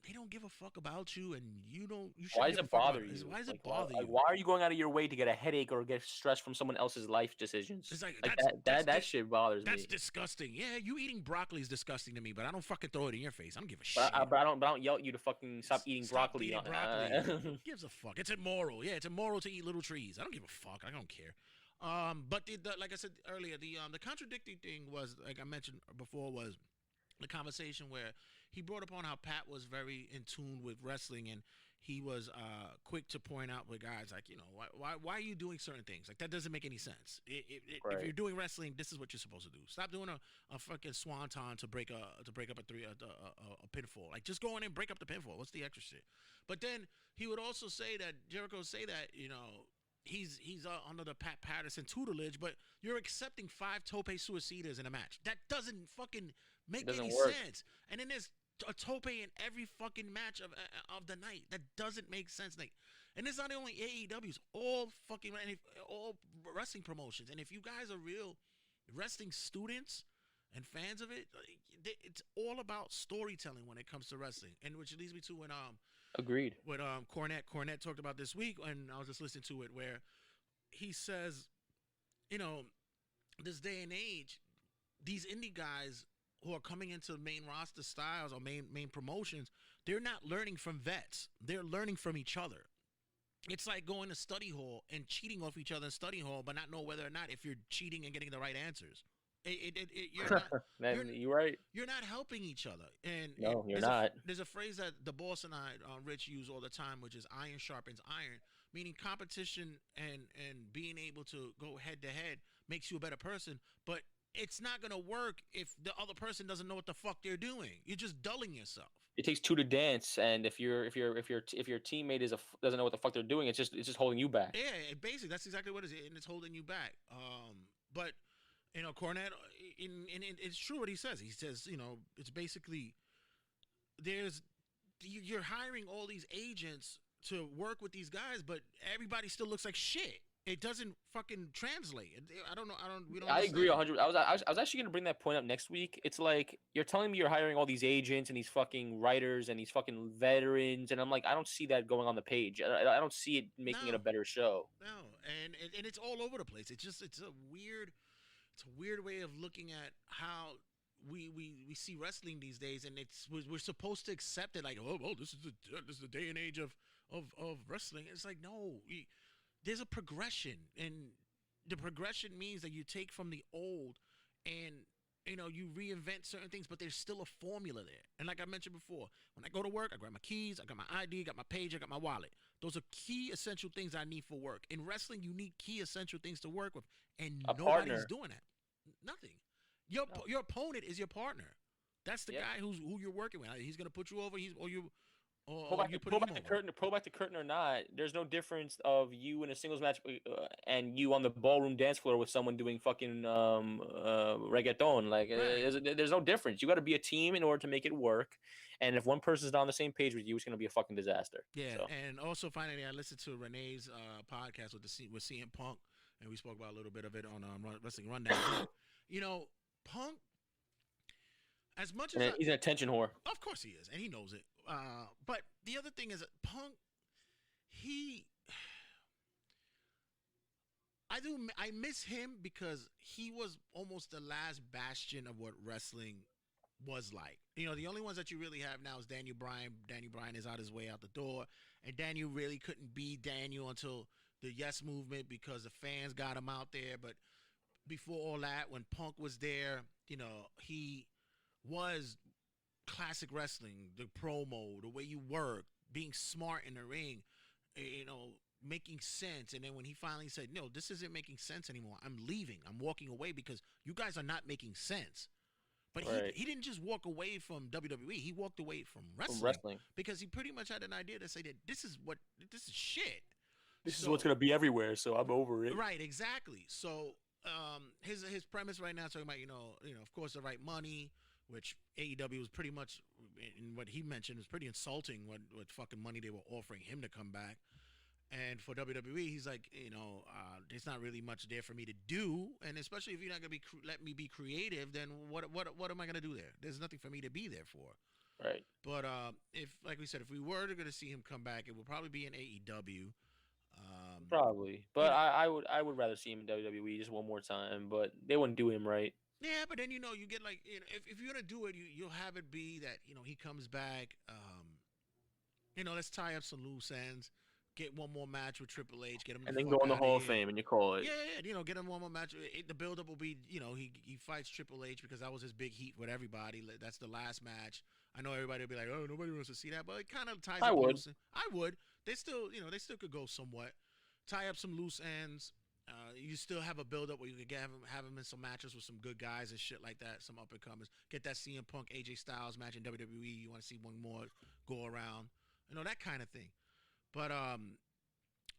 they don't give a fuck about you, and you don't. You why does it bother you? Why does it bother you? Why are you going out of your way to get a headache or get stressed from someone else's life decisions? It's like that shit bothers me. That's disgusting. Yeah, you eating broccoli is disgusting to me, but I don't fucking throw it in your face. I don't give a shit. But I don't yell at you to fucking stop eating broccoli. Who gives a fuck? It's immoral. Yeah, it's immoral to eat little trees. I don't give a fuck. I don't care. But like I said earlier, the contradicting thing was, like I mentioned before, was the conversation where he brought upon how Pat was very in tune with wrestling, and he was quick to point out with guys like, why are you doing certain things? Like, that doesn't make any sense. If you're doing wrestling, this is what you're supposed to do. Stop doing a fucking swanton to break up a pinfall. Like, just go in and break up the pinfall. What's the extra shit? But then he would also say that Jericho say that he's under the Pat Patterson tutelage, but you're accepting 5 tope suicidas in a match. That doesn't fucking make any sense. And then there's a tope in every fucking match of the night. That doesn't make sense. Like, and it's not only AEW's, all wrestling promotions. And if you guys are real wrestling students and fans of it, it's all about storytelling when it comes to wrestling. And which leads me to when Agreed. What Cornette talked about this week, and I was just listening to it, where he says, you know, this day and age, these indie guys who are coming into main roster styles or main promotions, they're not learning from vets. They're learning from each other. It's like going to study hall and cheating off each other in study hall, but not know whether or not if you're cheating and getting the right answers. You're not, you're right. You're not helping each other. And no, you're not. There's a phrase that the boss and I, Rich, use all the time, which is iron sharpens iron, meaning competition and being able to go head to head makes you a better person. But it's not gonna work if the other person doesn't know what the fuck they're doing. You're just dulling yourself. It takes 2 to dance, and if your teammate doesn't know what the fuck they're doing, it's just holding you back. Yeah, basically that's exactly what it is, and it's holding you back. But you know, Cornette, it's true what he says. He says, you know, it's basically you're hiring all these agents to work with these guys, but everybody still looks like shit. It doesn't fucking translate. I don't know. We don't. I agree 100. I was actually gonna bring that point up next week. It's like you're telling me you're hiring all these agents and these fucking writers and these fucking veterans, and I'm like, I don't see that going on the page. I don't see it making it a better show. No, and it's all over the place. It's a weird way of looking at how we see wrestling these days, and we're supposed to accept it like, oh, this is the day and age of wrestling. It's like, no. There's a progression, and the progression means that you take from the old and, you know, you reinvent certain things, but there's still a formula there. And like I mentioned before, when I go to work, I grab my keys, I got my ID, got my page, I got my wallet. Those are key essential things I need for work. In wrestling, you need key essential things to work with, and nobody's doing that. Nothing. Your opponent is your partner. That's the guy who you're working with. He's gonna put you over. Pull back the curtain or not, there's no difference of you in a singles match and you on the ballroom dance floor with someone doing fucking reggaeton. Like, there's no difference. You got to be a team in order to make it work. And if one person's not on the same page with you, it's going to be a fucking disaster. Yeah, so. And also finally, I listened to Renee's podcast with CM Punk, and we spoke about a little bit of it on Wrestling Rundown. You know, Punk, as much as he's an attention whore. Of course he is, and he knows it. But the other thing is that Punk, I miss him because he was almost the last bastion of what wrestling was like. You know, the only ones that you really have now is Daniel Bryan. Daniel Bryan is out his way out the door, and Daniel really couldn't be Daniel until the Yes Movement because the fans got him out there. But before all that, when Punk was there, you know, he was classic wrestling, the promo, the way you work, being smart in the ring, you know, making sense. And then when he finally said, no, this isn't making sense anymore, I'm leaving, I'm walking away because you guys are not making sense. But he didn't just walk away from WWE, he walked away from wrestling. Because he pretty much had an idea to say that this is shit. This is what's going to be everywhere, so I'm over it. Right, exactly. So his premise right now is talking about, you know, of course, the right money, which AEW was pretty much, in what he mentioned, was pretty insulting what fucking money they were offering him to come back. And for WWE, he's like, you know, there's not really much there for me to do, and especially if you're not gonna let me be creative, then what am I gonna do there? There's nothing for me to be there for. Right. But if, like we said, if we were gonna see him come back, it would probably be in AEW. Probably, but I would rather see him in WWE just one more time, but they wouldn't do him right. Yeah, but then, you know, you get like, you know, if you're gonna do it, you'll have it be that, you know, he comes back. You know, let's tie up some loose ends. Get one more match with Triple H, get him, and then go in the Hall of Fame, and you call it. Yeah, you know, get him one more match. The build-up will be, you know, he fights Triple H because that was his big heat with everybody. That's the last match. I know everybody will be like, oh, nobody wants to see that, but it kind of ties up loose ends. I would. They still, you know, they still could go somewhat. Tie up some loose ends. You still have a build-up where you could have him in some matches with some good guys and shit like that, some up-and-comers. Get that CM Punk, AJ Styles match in WWE. You want to see one more go around. You know, that kind of thing. But,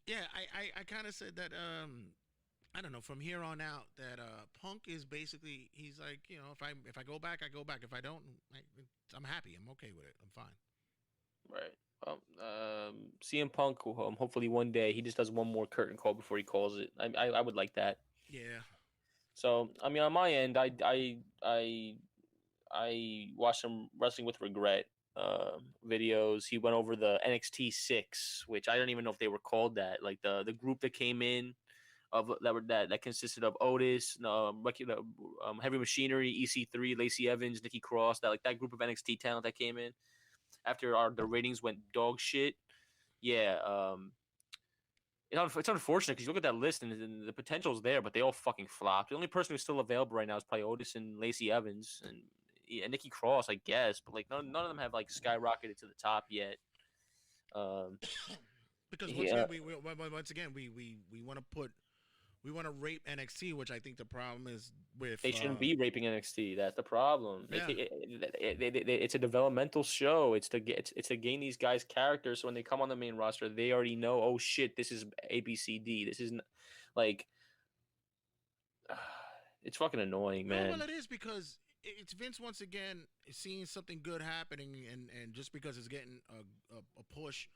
Yeah, I kind of said that. I don't know. From here on out, that Punk is basically he's like, if I go back, I go back. If I don't, I'm happy. I'm okay with it. I'm fine. Right. Well, CM Punk. Hopefully one day he just does one more curtain call before he calls it. I would like that. Yeah. So I mean, on my end, I watched some Wrestling with Regret videos. He went over the NXT 6, which I don't even know if they were called that. Like the group that came in that consisted of Otis, Heavy Machinery, EC3, Lacey Evans, Nikki Cross. That group of NXT talent that came in after the ratings went dog shit. Yeah. It's unfortunate because you look at that list and the potential's there, but they all fucking flopped. The only person who's still available right now is probably Otis and Lacey Evans and Nikki Cross, I guess. But like none of them have like skyrocketed to the top yet. Because once again, we want to put. We want to rape NXT, which I think the problem is with. They shouldn't be raping NXT. That's the problem. Yeah. It's a developmental show. It's to gain these guys' characters. So when they come on the main roster, they already know. Oh shit, this is ABCD. This isn't like. It's fucking annoying, man. Well, it is because it's Vince once again seeing something good happening, and just because it's getting a push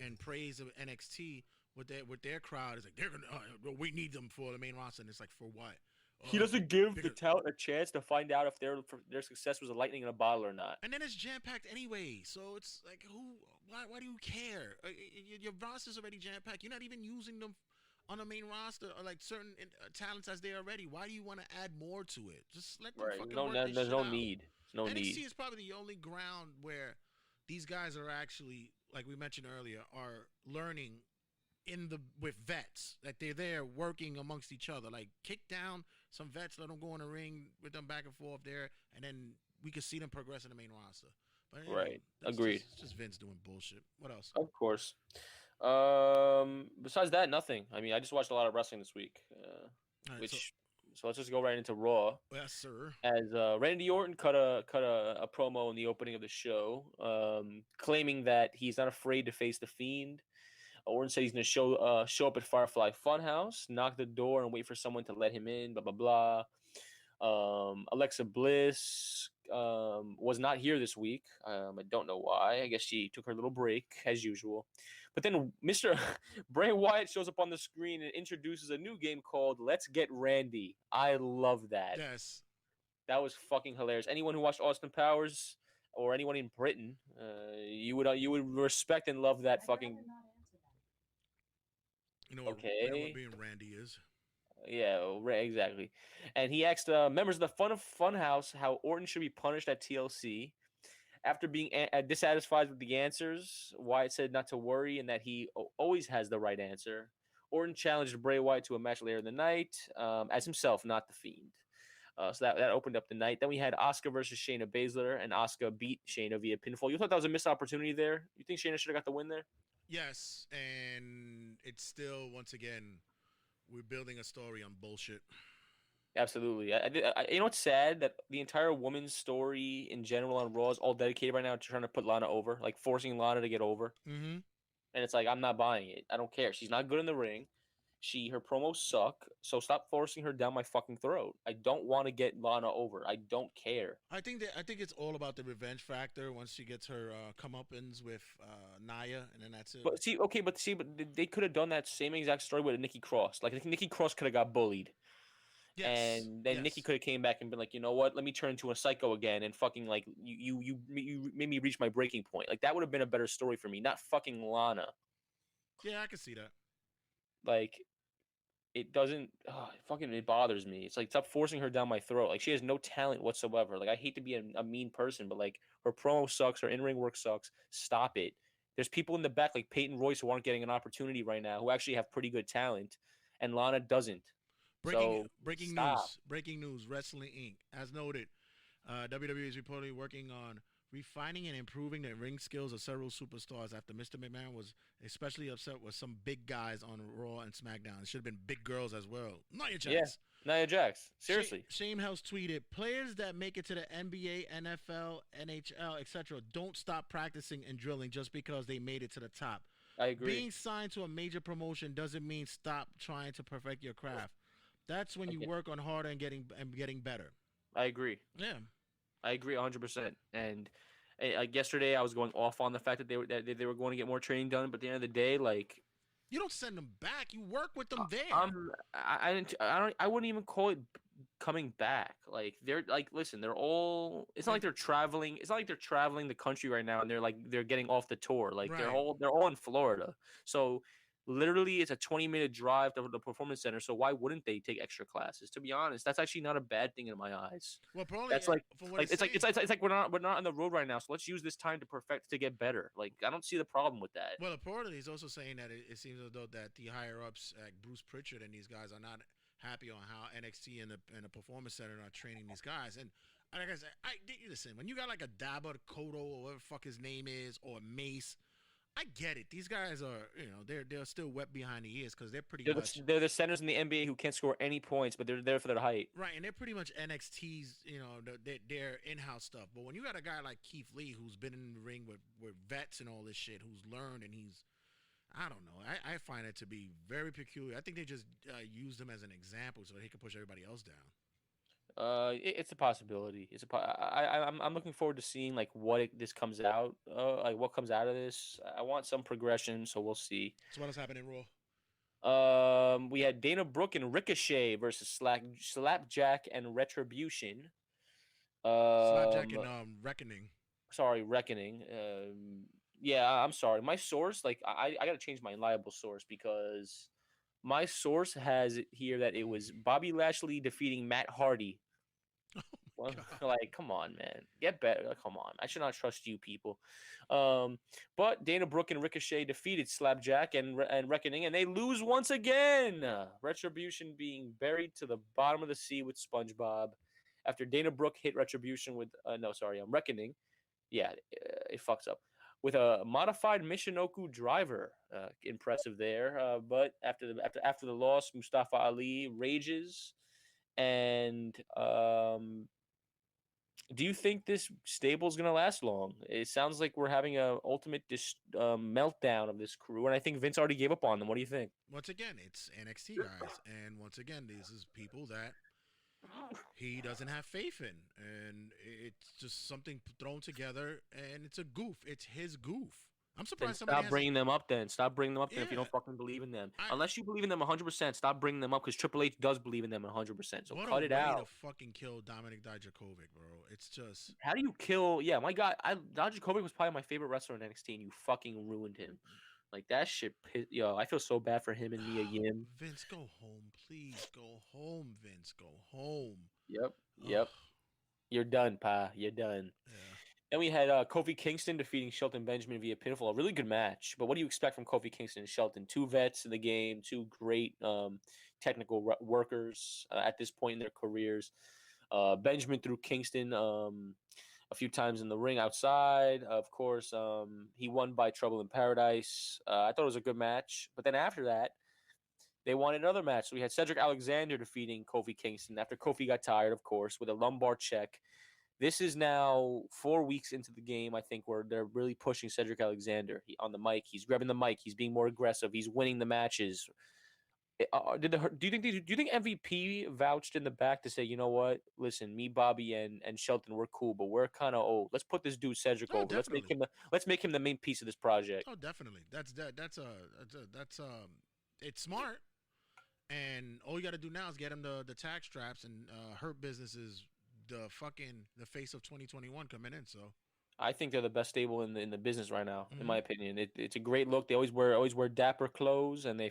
and praise of NXT. With their crowd is like they're gonna we need them for the main roster, and it's like for what? He doesn't give the talent a chance to find out if their success was a lightning in a bottle or not. And then it's jam packed anyway, so it's like why do you care? Your roster's already jam packed. You're not even using them on the main roster or like certain talents as they already. Why do you want to add more to it? Just let them fucking work this There's shit no out. need. No NXT need. is probably the only ground where these guys are actually, like we mentioned earlier, are learning with vets, that they're there working amongst each other. Like kick down some vets, let them go in the ring with them back and forth there, and then we can see them progress in the main roster. But right, agreed. It's just Vince doing bullshit. What else? Of course. Besides that, nothing. I mean, I just watched a lot of wrestling this week, Right, so let's just go right into Raw. Yes, sir. As Randy Orton cut a promo in the opening of the show, claiming that he's not afraid to face the Fiend. Orton said he's going to show up at Firefly Funhouse, knock the door, and wait for someone to let him in, blah, blah, blah. Alexa Bliss was not here this week. I don't know why. I guess she took her little break, as usual. But then Mr. Bray Wyatt shows up on the screen and introduces a new game called Let's Get Randy. I love that. Yes. That was fucking hilarious. Anyone who watched Austin Powers or anyone in Britain, you would respect and love that fucking... You know what, okay. You know what being Randy is. Yeah, exactly. And he asked members of the Funhouse how Orton should be punished at TLC. After being dissatisfied with the answers, Wyatt said not to worry and that he always has the right answer. Orton challenged Bray Wyatt to a match later in the night as himself, not the Fiend. So that opened up the night. Then we had Asuka versus Shayna Baszler, and Asuka beat Shayna via pinfall. You thought that was a missed opportunity there? You think Shayna should have got the win there? Yes, and it's still, once again, we're building a story on bullshit. Absolutely. You know what's sad? That the entire women's story in general on Raw is all dedicated right now to trying to put Lana over, like forcing Lana to get over. Mm-hmm. And it's like, I'm not buying it. I don't care. She's not good in the ring. Her promos suck, so stop forcing her down my fucking throat. I don't want to get Lana over. I don't care. I think it's all about the revenge factor once she gets her comeuppance with Nia, and then that's it. But they could have done that same exact story with Nikki Cross. Like Nikki Cross could have got bullied. Yes. And then Nikki could have came back and been like, you know what? Let me turn into a psycho again and fucking like you made me reach my breaking point. Like that would have been a better story for me, not fucking Lana. Yeah, I can see that. Like it doesn't it bothers me. It's like stop forcing her down my throat. Like she has no talent whatsoever. Like I hate to be a mean person, but like her promo sucks, her in-ring work sucks. Stop it. There's people in the back like Peyton Royce who aren't getting an opportunity right now who actually have pretty good talent, and Lana doesn't. Breaking news, Wrestling Inc. As noted, WWE is reportedly working on refining and improving the ring skills of several superstars after Mr. McMahon was especially upset with some big guys on Raw and SmackDown. It should have been big girls as well. Nia Jax. Yeah, Nia Jax. Seriously. Shane House tweeted, players that make it to the NBA, NFL, NHL, etc. don't stop practicing and drilling just because they made it to the top. I agree. Being signed to a major promotion doesn't mean stop trying to perfect your craft. That's when you work on harder and getting better. I agree. Yeah. I agree 100%. And like yesterday, I was going off on the fact that they were going to get more training done. But at the end of the day, like, you don't send them back. You work with them there. I wouldn't even call it coming back. Like, they're like, listen, they're all. It's not like they're traveling. It's not like they're traveling the country right now and they're getting off the tour. Like, they're all in Florida. So literally, it's a 20-minute drive to the performance center. So why wouldn't they take extra classes? To be honest, that's actually not a bad thing in my eyes. Well, probably that's it's like we're not on the road right now. So let's use this time to get better. Like, I don't see the problem with that. Well, apparently he's also saying that it seems as though that the higher ups, like Bruce Pritchard and these guys, are not happy on how NXT and the performance center are training these guys. And like I said, listen, when you got like a Dabba Koto or whatever the fuck his name is, or Mace. I get it. These guys are, they're still wet behind the ears because they're they're the centers in the NBA who can't score any points, but they're there for their height. Right, and they're pretty much NXT's, their in-house stuff. But when you got a guy like Keith Lee who's been in the ring with vets and all this shit, who's learned and I don't know. I find it to be very peculiar. I think they just used him as an example so that he could push everybody else down. It's a possibility. I'm looking forward to seeing like this comes out. Like what comes out of this. I want some progression, so we'll see. So what has happened in Raw? We had Dana Brooke and Ricochet versus Slapjack and Retribution. Slapjack and Reckoning. Sorry, Reckoning. Yeah, I'm sorry. My source, like I gotta change my reliable source because my source has it here that it was Bobby Lashley defeating Matt Hardy. Like, come on, man. Get better. Like, come on. I should not trust you people. But Dana Brooke and Ricochet defeated Slapjack and Reckoning, and they lose once again. Retribution being buried to the bottom of the sea with SpongeBob after Dana Brooke hit Retribution with Reckoning. Yeah, it fucks up. With a modified Michinoku driver, impressive there. But after the loss, Mustafa Ali rages. And do you think this stable is gonna last long? It sounds like we're having a ultimate meltdown of this crew, and I think Vince already gave up on them. What do you think? Once again, it's NXT guys, and once again, this is people that he doesn't have faith in, and it's just something thrown together, and it's a goof. It's his goof. I'm surprised somebody Stop bringing them up then. Stop bringing them up then if you don't fucking believe in them. Unless you believe in them 100%, stop bringing them up because Triple H does believe in them 100%. So cut it out. What a way to fucking kill Dominic Dijakovic, bro. It's just... How do you kill... Yeah, my God. Dijakovic was probably my favorite wrestler in NXT, and you fucking ruined him. Like, that shit... Yo, I feel so bad for him and Mia Yim. Vince, go home. Please go home, Vince. Go home. Yep. You're done, Pa. You're done. Yeah. Then we had Kofi Kingston defeating Shelton Benjamin via pinfall. A really good match. But what do you expect from Kofi Kingston and Shelton? Two vets in the game, two great technical workers at this point in their careers. Benjamin threw Kingston a few times in the ring outside. Of course, he won by Trouble in Paradise. I thought it was a good match. But then after that, they wanted another match. So we had Cedric Alexander defeating Kofi Kingston after Kofi got tired, of course, with a lumbar check. This is now 4 weeks into the game, I think, where they're really pushing Cedric Alexander on the mic. He's grabbing the mic. He's being more aggressive. He's winning the matches. Do you think MVP vouched in the back to say, you know what? Listen, me, Bobby, and Shelton, we're cool, but we're kind of old. Let's put this dude Cedric over. Let's make him the main piece of this project. Oh, definitely. That's it's smart. And all you got to do now is get him the tag straps, and Hurt Business is the face of 2021 coming in. So I think they're the best stable in the business right now, in my opinion. It's a great look. They always wear dapper clothes, and they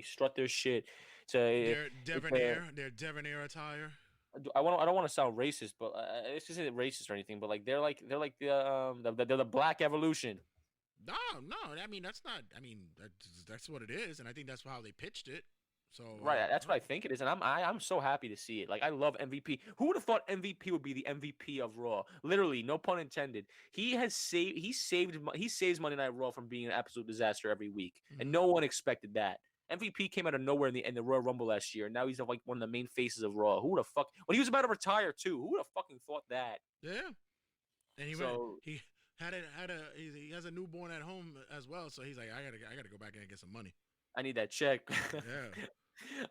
strut their shit. They're debonair attire. I don't want to sound racist, but this isn't racist or anything. But like they're the Black Evolution. No. I mean that's what it is, and I think that's how they pitched it. So right, that's what I think it is, and I'm so happy to see it. Like, I love MVP. Who would have thought MVP would be the MVP of Raw? Literally, no pun intended. He saves Monday Night Raw from being an absolute disaster every week, and no one expected that. MVP came out of nowhere in the Royal Rumble last year, and now he's like one of the main faces of Raw. Who would have when he was about to retire too? Who would have fucking thought that? Yeah, and He has a newborn at home as well, so he's like, I gotta go back in and get some money. I need that check.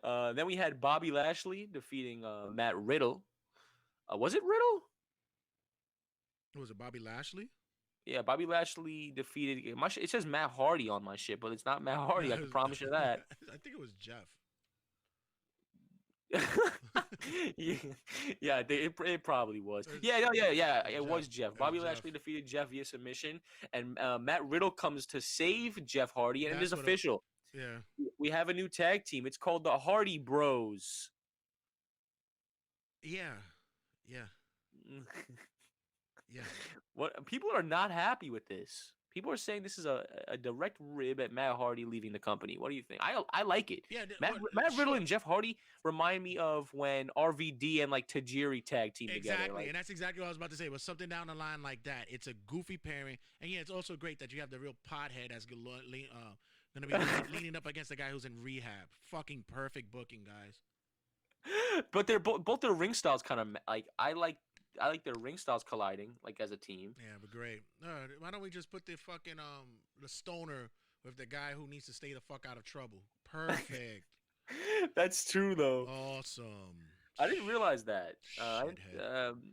Yeah. Then we had Bobby Lashley defeating Matt Riddle. Was it Riddle? Was it Bobby Lashley? Yeah, Bobby Lashley defeated. It says Matt Hardy on my shit, but it's not Matt Hardy. I can promise you that. I think it was Jeff. Yeah, it probably was. Yeah. It was Jeff. Bobby Lashley defeated Jeff via submission, and Matt Riddle comes to save Jeff Hardy, and it is official. Yeah. We have a new tag team. It's called the Hardy Bros. Yeah. What people are not happy with this. People are saying this is a direct rib at Matt Hardy leaving the company. What do you think? I like it. Yeah, Matt Riddle and Jeff Hardy remind me of when RVD and like Tajiri tag team together. Exactly, and that's exactly what I was about to say. It was something down the line like that. It's a goofy pairing, and yeah, it's also great that you have the real pothead that's going to be leaning up against the guy who's in rehab. Fucking perfect booking, guys. But they're both their ring styles kind of like I like their ring styles colliding like as a team. Yeah, but great. Why don't we just put the fucking the stoner with the guy who needs to stay the fuck out of trouble? Perfect. That's true though. Awesome. I didn't realize that.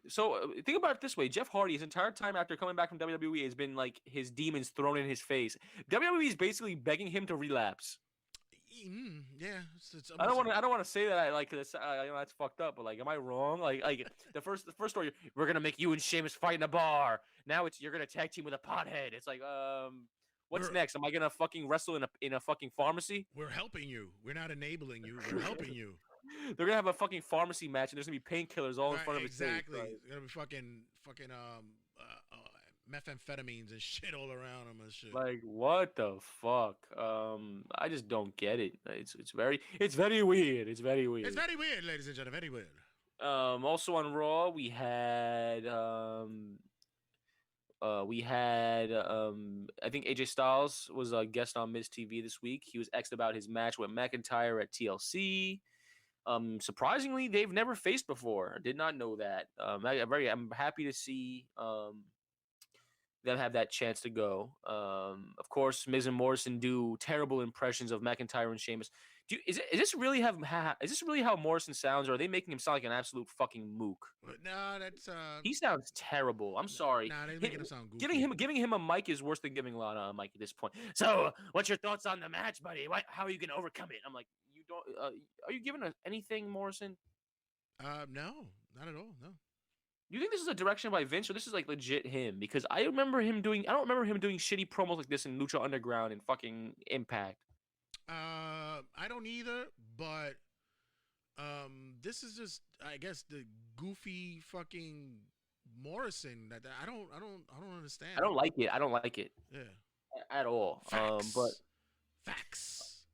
So think about it this way: Jeff Hardy, his entire time after coming back from WWE, has been like his demons thrown in his face. WWE is basically begging him to relapse. Yeah, I don't want to say that I like this. That's fucked up. But like, am I wrong? Like the first story, we're gonna make you and Sheamus fight in a bar. Now you're gonna tag team with a pothead. It's like, what's next? Am I gonna fucking wrestle in a fucking pharmacy? We're helping you. We're not enabling you. We're helping you. They're gonna have a fucking pharmacy match, and there's gonna be painkillers all in front of his face. Exactly. It's gonna be fucking methamphetamines and shit all around him and shit. Like, what the fuck? I just don't get it. It's very weird. It's very weird. It's very weird, ladies and gentlemen. Very weird. Also on Raw, we had I think AJ Styles was a guest on Miz TV this week. He was asked about his match with McIntyre at TLC. Surprisingly, they've never faced before. I did not know that. I'm happy to see them have that chance to go. Of course, Miz and Morrison do terrible impressions of McIntyre and Sheamus. Is this really how Morrison sounds, or are they making him sound like an absolute fucking mook? No, that's he sounds terrible. I'm sorry. Nah, they're making him sound goofy. Giving him a mic is worse than giving Lana a mic at this point. So, what's your thoughts on the match, buddy? How are you gonna overcome it? I'm like, you don't. Are you giving us anything, Morrison? No, not at all. No. Do you think this is a direction by Vince, or this is like legit him? Because I don't remember him doing shitty promos like this in Lucha Underground and fucking Impact. I don't either, but this is just, I guess, the goofy fucking Morrison that I don't understand. I don't like it. Yeah. At all. Facts.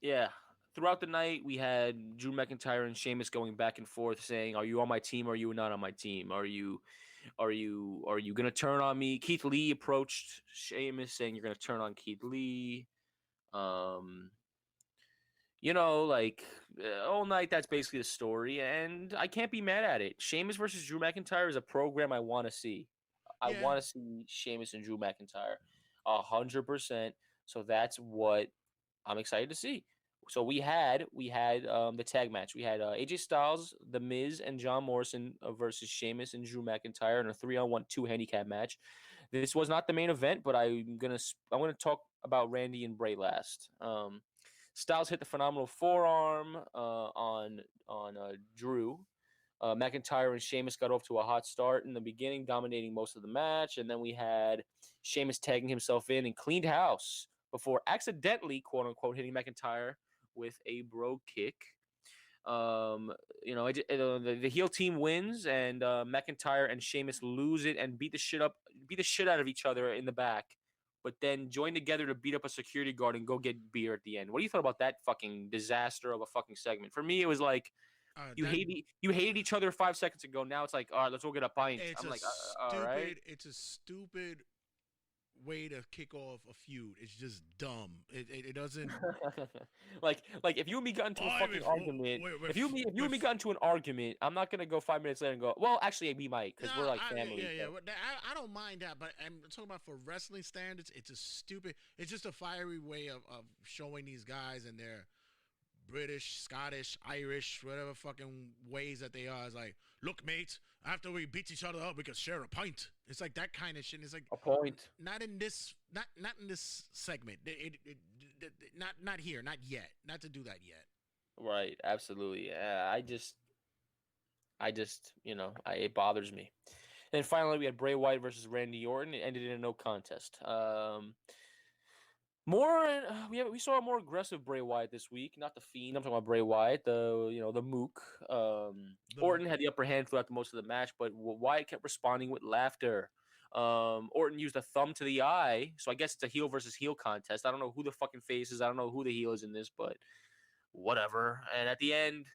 Yeah. Throughout the night, we had Drew McIntyre and Sheamus going back and forth, saying, "Are you on my team? Or are you not on my team? Are you gonna turn on me?" Keith Lee approached Sheamus, saying, "You're gonna turn on Keith Lee." All night. That's basically the story, and I can't be mad at it. Sheamus versus Drew McIntyre is a program I want to see. I want to see Sheamus and Drew McIntyre, 100%. So that's what I'm excited to see. So we had the tag match. We had AJ Styles, The Miz, and John Morrison versus Sheamus and Drew McIntyre in a 3-on-1 2-handicap match. This was not the main event, but I'm gonna talk about Randy and Bray last. Styles hit the phenomenal forearm on Drew. McIntyre and Sheamus got off to a hot start in the beginning, dominating most of the match, and then we had Sheamus tagging himself in and cleaned house before accidentally, quote unquote, hitting McIntyre with a bro kick. The heel team wins, and McIntyre and Sheamus lose it and beat the shit out of each other in the back, but then join together to beat up a security guard and go get beer at the end. What do you thought about that fucking disaster of a fucking segment? For me, it was like you hated each other 5 seconds ago. Now it's like, all right, let's go get a pint. I'm like, all right. It's a stupid way to kick off a feud. It's just dumb. It doesn't. like if you and me got into a fucking argument, if you and me got into an argument, I'm not gonna go 5 minutes later and go, well, actually we might, because we're like family. Yeah. I don't mind that, but I'm talking about for wrestling standards. It's a stupid. It's just a fiery way of showing these guys and their British, Scottish, Irish, whatever fucking ways that they are. It's like, look, mate, after we beat each other up, we can share a pint. It's like that kind of shit. It's like a point. Not in this segment. Not here. Not yet. Not to do that yet. Right. Absolutely. Yeah. It bothers me. And then finally, we had Bray Wyatt versus Randy Orton. It ended in a no contest. We saw a more aggressive Bray Wyatt this week. Not the Fiend. I'm talking about Bray Wyatt, the Mook. Orton had the upper hand throughout most of the match, but Wyatt kept responding with laughter. Orton used a thumb to the eye, so I guess it's a heel versus heel contest. I don't know who the fucking face is. I don't know who the heel is in this, but whatever. And at the end,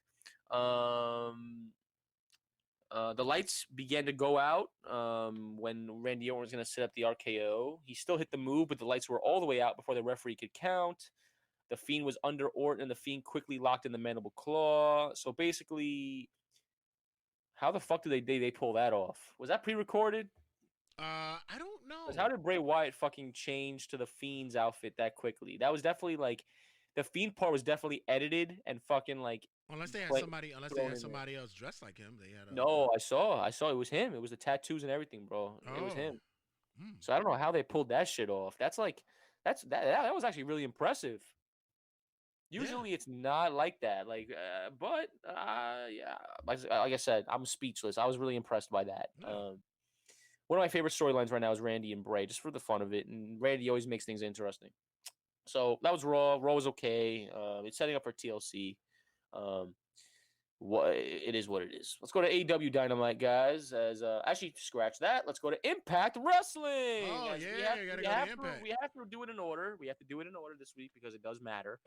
the lights began to go out when Randy Orton was going to set up the RKO. He still hit the move, but the lights were all the way out before the referee could count. The Fiend was under Orton, and the Fiend quickly locked in the mandible claw. So basically, how the fuck did they pull that off? Was that pre-recorded? I don't know. How did Bray Wyatt fucking change to the Fiend's outfit that quickly? That was definitely like the Fiend part was definitely edited and fucking like. Unless they had somebody else dressed like him, they had. I saw it was him. It was the tattoos and everything, bro. It was him. So I don't know how they pulled that shit off. That was actually really impressive. Usually it's not like that. Like I said, I'm speechless. I was really impressed by that. One of my favorite storylines right now is Randy and Bray, just for the fun of it. And Randy always makes things interesting. So that was Raw. Raw was okay. It's setting up for TLC. It is what it is. Let's go to AEW Dynamite, guys. Actually, scratch that. Let's go to Impact Wrestling. Oh, yeah, you gotta go to Impact. We have to do it in order. We have to do it in order this week because it does matter.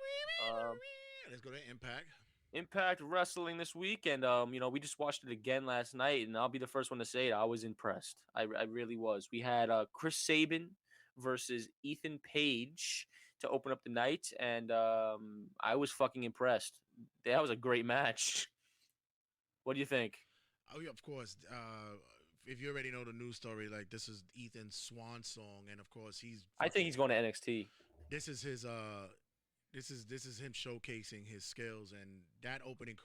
Let's go to Impact. Impact Wrestling this week, and we just watched it again last night, and I'll be the first one to say it. I was impressed. I really was. We had Chris Sabin versus Ethan Page to open up the night, and I was fucking impressed. That was a great match. What do you think? Oh yeah, of course. If you already know the news story, like this is Ethan's swan song, and of course I think he's going to NXT. This is his This is him showcasing his skills, and that opening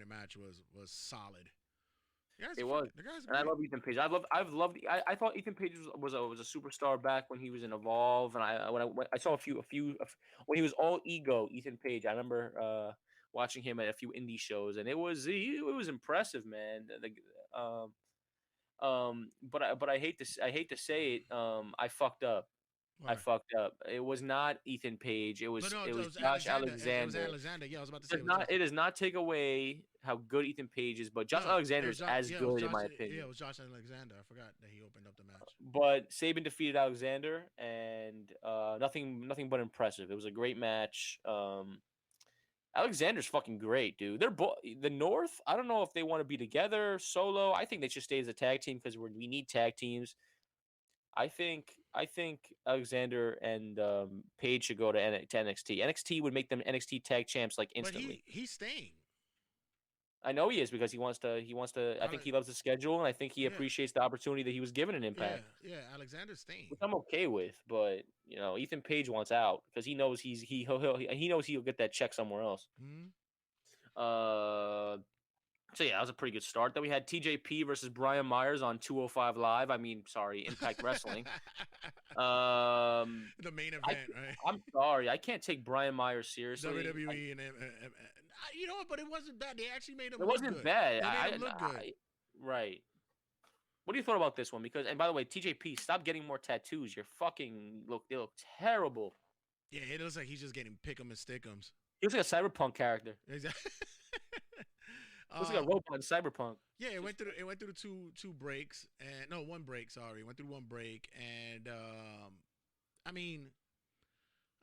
match was solid. It was. And I love Ethan Page. I thought Ethan Page was a superstar back when he was in Evolve, and I saw a few when he was all ego. Ethan Page. I remember watching him at a few indie shows, and it was impressive, man. But I hate to say it. I fucked up. Right. I fucked up. It was not Ethan Page. It was Josh Alexander. It was Alexander. Yeah, I was about to say. It does not take away how good Ethan Page is, but Josh Alexander is as good in my opinion. Yeah, it was Josh Alexander. I forgot that he opened up the match. But Sabin defeated Alexander, and nothing but impressive. It was a great match. Alexander's fucking great, dude. They're the North. I don't know if they want to be together, solo. I think they should stay as a tag team because we need tag teams. I think Alexander and Page should go to NXT. NXT would make them NXT tag champs like instantly. But he's staying. I know he is because he wants to. I think he loves the schedule, and I think he appreciates the opportunity that he was given in Impact. Yeah, Alexander's staying, which I'm okay with. But Ethan Page wants out because he knows he knows he'll get that check somewhere else. Mm-hmm. So yeah, that was a pretty good start. Then we had TJP versus Brian Myers on 205 Live. Impact Wrestling. The main event, right? I'm sorry, I can't take Brian Myers seriously. WWE and you know what? But it wasn't bad. They actually made him. It wasn't bad. They made him look good. Right. What do you thought about this one? Because by the way, TJP, stop getting more tattoos. They look terrible. Yeah, it looks like he's just getting pick'em and stick'ems. He looks like a cyberpunk character. Exactly. Looks like a robot in Cyberpunk. Yeah, it went through the two breaks, and no, one break. Sorry, it went through one break, and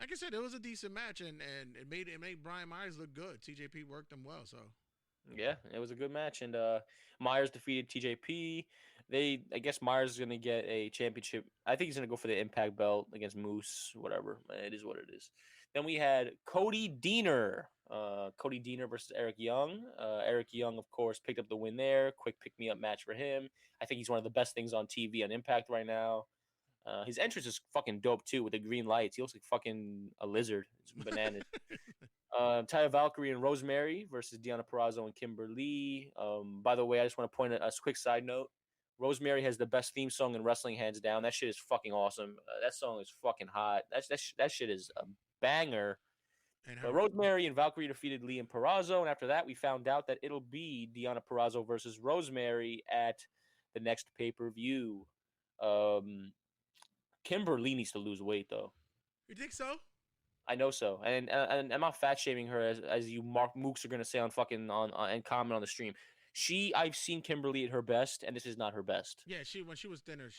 like I said, it was a decent match, and it made Brian Myers look good. TJP worked him well, so. Yeah, it was a good match, and Myers defeated TJP. I guess Myers is gonna get a championship. I think he's gonna go for the Impact belt against Moose. Whatever, it is what it is. Then we had Cody Deaner. Cody Deaner versus Eric Young. Eric Young, of course, picked up the win there. Quick pick-me-up match for him. I think he's one of the best things on TV on Impact right now. His entrance is fucking dope, too, with the green lights. He looks like fucking a lizard. It's bananas. Taya Valkyrie and Rosemary versus Deonna Purrazzo and Kimber Lee. By the way, I just want to point a quick side note. Rosemary has the best theme song in wrestling, hands down. That shit is fucking awesome. That song is fucking hot. That shit is a banger. But Rosemary and Valkyrie defeated Lee and Purrazzo, and after that, we found out that it'll be Deonna Purrazzo versus Rosemary at the next pay-per-view. Kimber Lee needs to lose weight, though. You think so? I know so, and I'm not fat shaming her as you Mooks are gonna say on fucking on and comment on the stream. I've seen Kimberly at her best, and this is not her best. Yeah, when she was thinner,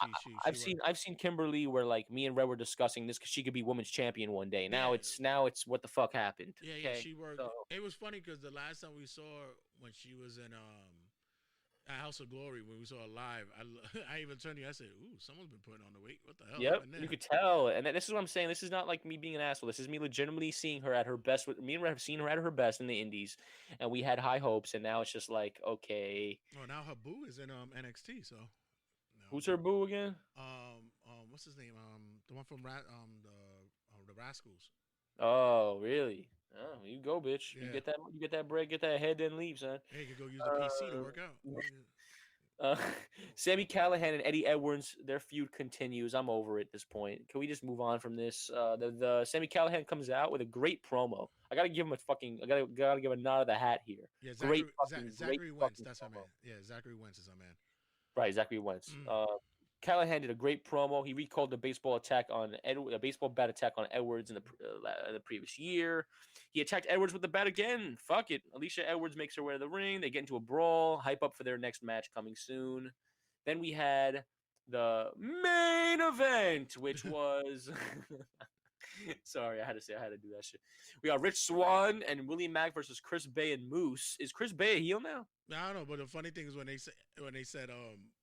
I've seen Kimberly where like me and Red were discussing this because she could be women's champion one day. Now it's what the fuck happened. Yeah, she worked. So, it was funny because the last time we saw her when she was in House of Glory, when we saw her live, I even turned to you. I said, "Ooh, someone's been putting on the weight. What the hell?" Yep, you could tell. And this is what I'm saying. This is not like me being an asshole. This is me legitimately seeing her at her best. Me and Red have seen her at her best in the Indies, and we had high hopes. And now it's just like, okay. Oh, now her boo is in NXT. So, who's her boo again? What's his name? The one from the Rascals. Oh, really? Oh, you go, bitch. Yeah. You get that break, get that head, then leave, son. Hey, you can go use the PC to work out. Sammy Callahan and Eddie Edwards, their feud continues. I'm over it at this point. Can we just move on from this? The Sammy Callahan comes out with a great promo. I gotta give him gotta give a nod of the hat here. Yeah, Zachary Wentz, that's our man. Yeah, Zachary Wentz is our man. Right, Zachary Wentz. Callahan did a great promo. He recalled the baseball bat attack on Edwards in the previous year. He attacked Edwards with the bat again. Fuck it. Alicia Edwards makes her way to the ring. They get into a brawl. Hype up for their next match coming soon. Then we had the main event, which was sorry, I had to do that shit. We got Rich Swann and Willie Mack versus Chris Bay and Moose. Is Chris Bay a heel now? I don't know, but the funny thing is when they said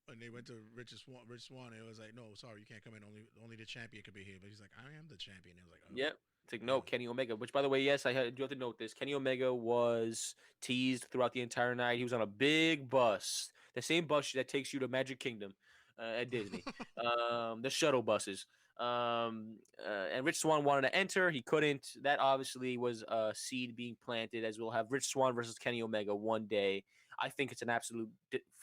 when they went to Rich Swann, it was like, no, sorry, you can't come in. Only the champion could be here. But he's like, I am the champion. It was like, oh. Yep. It's like, no, Kenny Omega. Which, by the way, yes, I do have to note this. Kenny Omega was teased throughout the entire night. He was on a big bus, the same bus that takes you to Magic Kingdom at Disney, the shuttle buses. And Rich Swann wanted to enter. He couldn't. That obviously was a seed being planted, as we'll have Rich Swann versus Kenny Omega one day. I think it's an absolute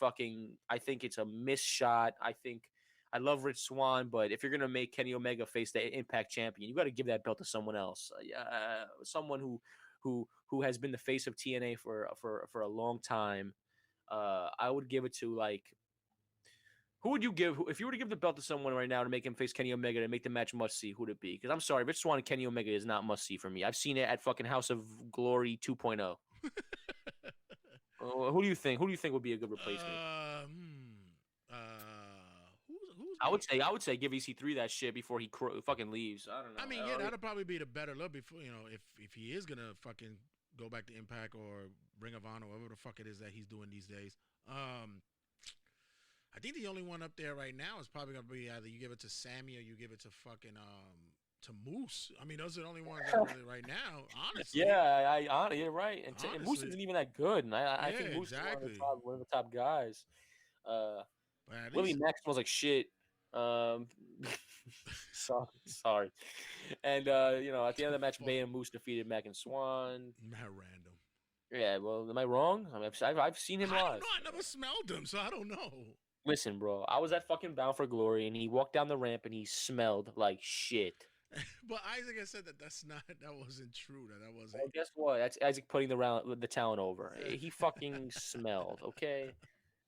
I think it's a missed shot. I love Rich Swann, but if you're going to make Kenny Omega face the Impact champion, you got to give that belt to someone else. Someone who has been the face of TNA for a long time. I would give it to, like, who would you give if you were to give the belt to someone right now to make him face Kenny Omega to make the match must see? Who would it be? Because I'm sorry, Rich Swann and Kenny Omega is not must see for me. I've seen it at fucking House of Glory 2.0. Who do you think? Who do you think would be a good replacement? I would say give EC3 that shit before he fucking leaves. I don't know. I mean, yeah, that'll probably be the better look before, if he is gonna fucking go back to Impact or Ring of Honor, whatever the fuck it is that he's doing these days. I think the only one up there right now is probably gonna be either you give it to Sammy or you give it to fucking to Moose. I mean, those are the only ones that really right now, honestly. Yeah, you're right. And Moose isn't even that good, and I think Moose is one of the top guys. Willie Mack smells like shit. Sorry. And at the end of the match, Bay and Moose defeated Mack and Swann. Mad random. Yeah, well, am I wrong? I mean, I've seen him live. I don't know. I never smelled him, so I don't know. Listen, bro, I was at fucking Bound for Glory, and he walked down the ramp, and he smelled like shit. But Isaac has said that wasn't true. That wasn't. Well, guess what? That's Isaac putting the talent over. He fucking smelled. Okay,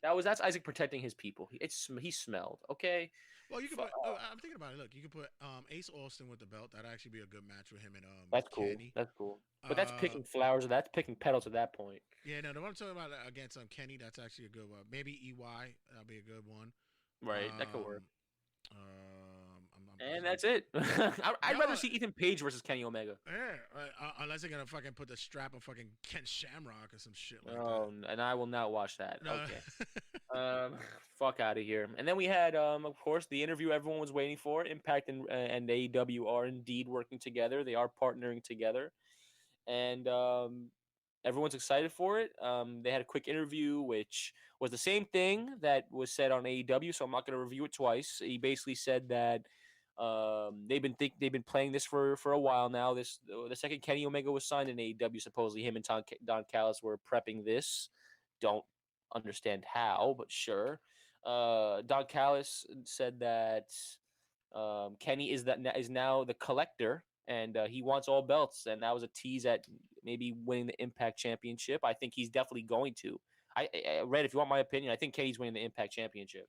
that's Isaac protecting his people. He smelled. Okay. Well, you can put. I'm thinking about it. Look, you can put Ace Austin with the belt. That'd actually be a good match with him and That's cool. Kenny. That's cool. But that's picking flowers. That's picking petals at that point. Yeah, no. The one I'm talking about against Kenny. That's actually a good one. Maybe EY. That'd be a good one. Right. That could work. And that's it. I'd rather see Ethan Page versus Kenny Omega. Yeah, unless they're gonna fucking put the strap on fucking Ken Shamrock or some shit like that. Oh, and I will not watch that. No. Okay. fuck out of here. And then we had, of course, the interview everyone was waiting for. Impact and AEW are indeed working together. They are partnering together. And everyone's excited for it. They had a quick interview, which was the same thing that was said on AEW, so I'm not going to review it twice. He basically said that they've been playing this for a while now. The second Kenny Omega was signed in AEW, supposedly him and Don Callis were prepping this. Don't understand how, but sure. Don Callis said that Kenny is now the collector, and he wants all belts, and that was a tease at maybe winning the Impact Championship. I think he's definitely going to. I Red, if you want my opinion, I think Kenny's winning the Impact Championship.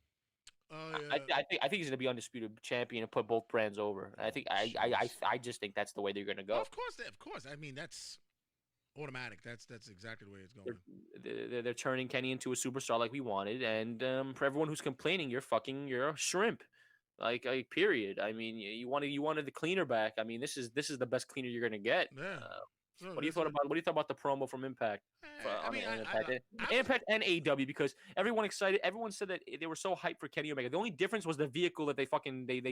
Yeah. I think he's gonna be undisputed champion and put both brands over. I just think that's the way they're gonna go. Well, of course. I mean, that's automatic. That's exactly the way it's going. They're turning Kenny into a superstar like we wanted, and for everyone who's complaining, you're a shrimp. Like period. I mean, you wanted the cleaner back. I mean, this is the best cleaner you're gonna get. Yeah. What do you thought about the promo from Impact? Impact and AEW, because everyone said that they were so hyped for Kenny Omega. The only difference was the vehicle that they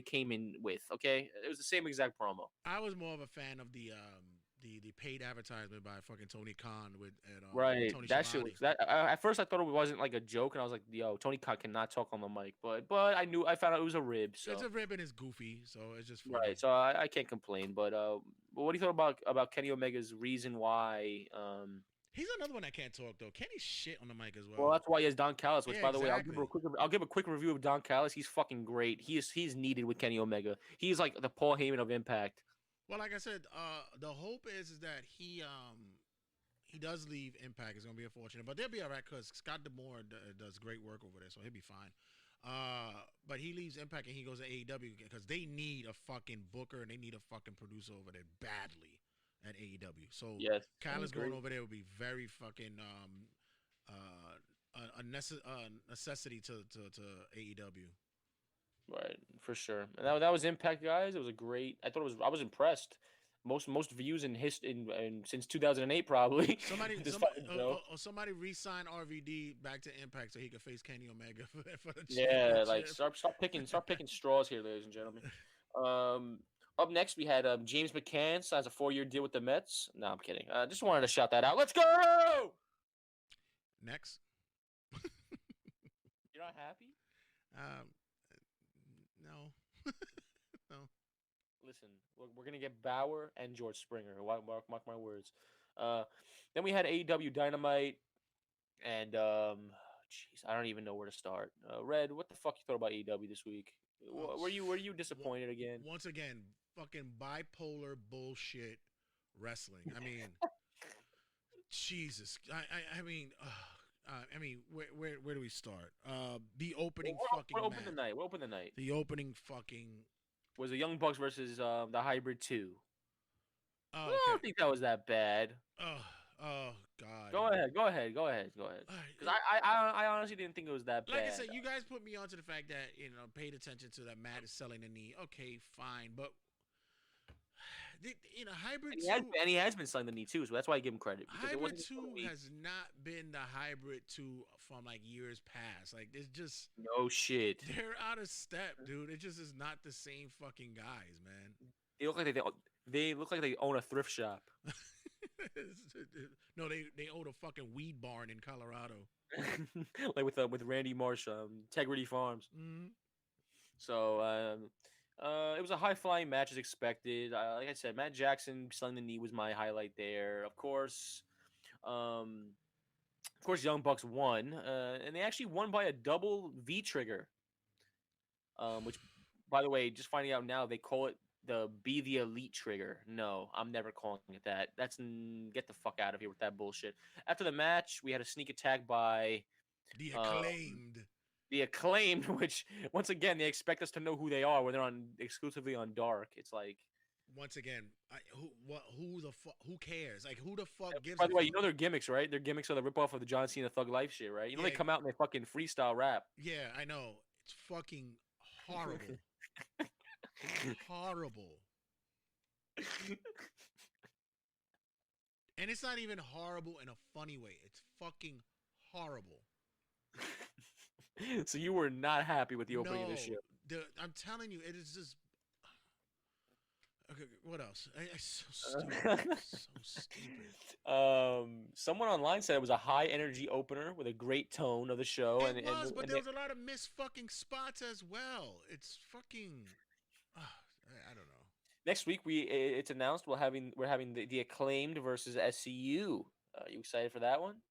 came in with. Okay, it was the same exact promo. I was more of a fan of the paid advertisement by fucking Tony Khan with right. Tony That shit. At first I thought it wasn't like a joke, and I was like, "Yo, Tony Khan cannot talk on the mic." But I found out it was a rib. So it's a rib and it's goofy, so it's just funny. Right. So I can't complain. But what do you thought about Kenny Omega's reason why? He's another one that can't talk though. Kenny's shit on the mic as well. Well, that's why he has Don Callis. Which, Yeah, by the exactly. way, I'll give a quick review of Don Callis. He's fucking great. He's needed with Kenny Omega. He's like the Paul Heyman of Impact. Well, like I said, the hope is that he does leave Impact. It's gonna be unfortunate, but they'll be all right because Scott D'Amore does great work over there, so he'll be fine. But he leaves Impact and he goes to AEW because they need a fucking booker and they need a fucking producer over there badly at AEW. So yes, Callis going over there would be very fucking a necessity to AEW. Right, for sure. And that was Impact, guys. It was a great. I was impressed. Most views in since 2008 probably. Somebody re-sign RVD back to Impact so he could face Kenny Omega for the championship. Like start picking straws here, ladies and gentlemen. Up next we had James McCann signs a 4-year deal with the Mets. No, I'm kidding. Just wanted to shout that out. Let's go. Next. You're not happy? No. No. Listen, we're gonna get Bauer and George Springer. Mark my words. Then we had AEW Dynamite, and jeez, I don't even know where to start. Red, what the fuck you thought about AEW this week? Were you disappointed again? Once again, fucking bipolar bullshit wrestling. I mean, Jesus. I mean, where do we start? The opening We'll open the night. The opening fucking was the Young Bucks versus the Hybrid 2. Okay. I don't think that was that bad. Oh God. Go ahead. Because I honestly didn't think it was that bad. Like I said, you guys put me onto the fact that paid attention to that Matt is selling the knee. Okay, fine, but Hybrid 2, and he has been selling the knee too, so that's why I give him credit. Hybrid 2 has not been the Hybrid 2 from like years past. Like it's just no shit. They're out of step, dude. It just is not the same fucking guys, man. They look like they own a thrift shop. No, they own a fucking weed barn in Colorado. Like with Randy Marsh, Integrity Farms. Mm-hmm. So it was a high-flying match as expected. Like I said, Matt Jackson selling the knee was my highlight there. Of course, Young Bucks won, and they actually won by a double V-trigger. Which, by the way, just finding out now, they call it the Be the Elite trigger. No, I'm never calling it that. Get the fuck out of here with that bullshit. After the match, we had a sneak attack by the Acclaimed. The Acclaimed, which once again they expect us to know who they are when they're exclusively on Dark. It's like, once again, who cares? Like, who the fuck gives? By the way, you know their gimmicks, right? Their gimmicks are the ripoff of the John Cena Thug Life shit, right? They come out and they fucking freestyle rap. Yeah, I know. It's fucking horrible. Horrible. And it's not even horrible in a funny way. It's fucking horrible. So you were not happy with the opening of the show. I'm telling you, it is just. Okay, what else? It's so stupid. So stupid. Someone online said it was a high energy opener with a great tone of the show. But there was a lot of missed fucking spots as well. It's fucking. I don't know. Next week it's announced we're having the Acclaimed versus SCU. You excited for that one?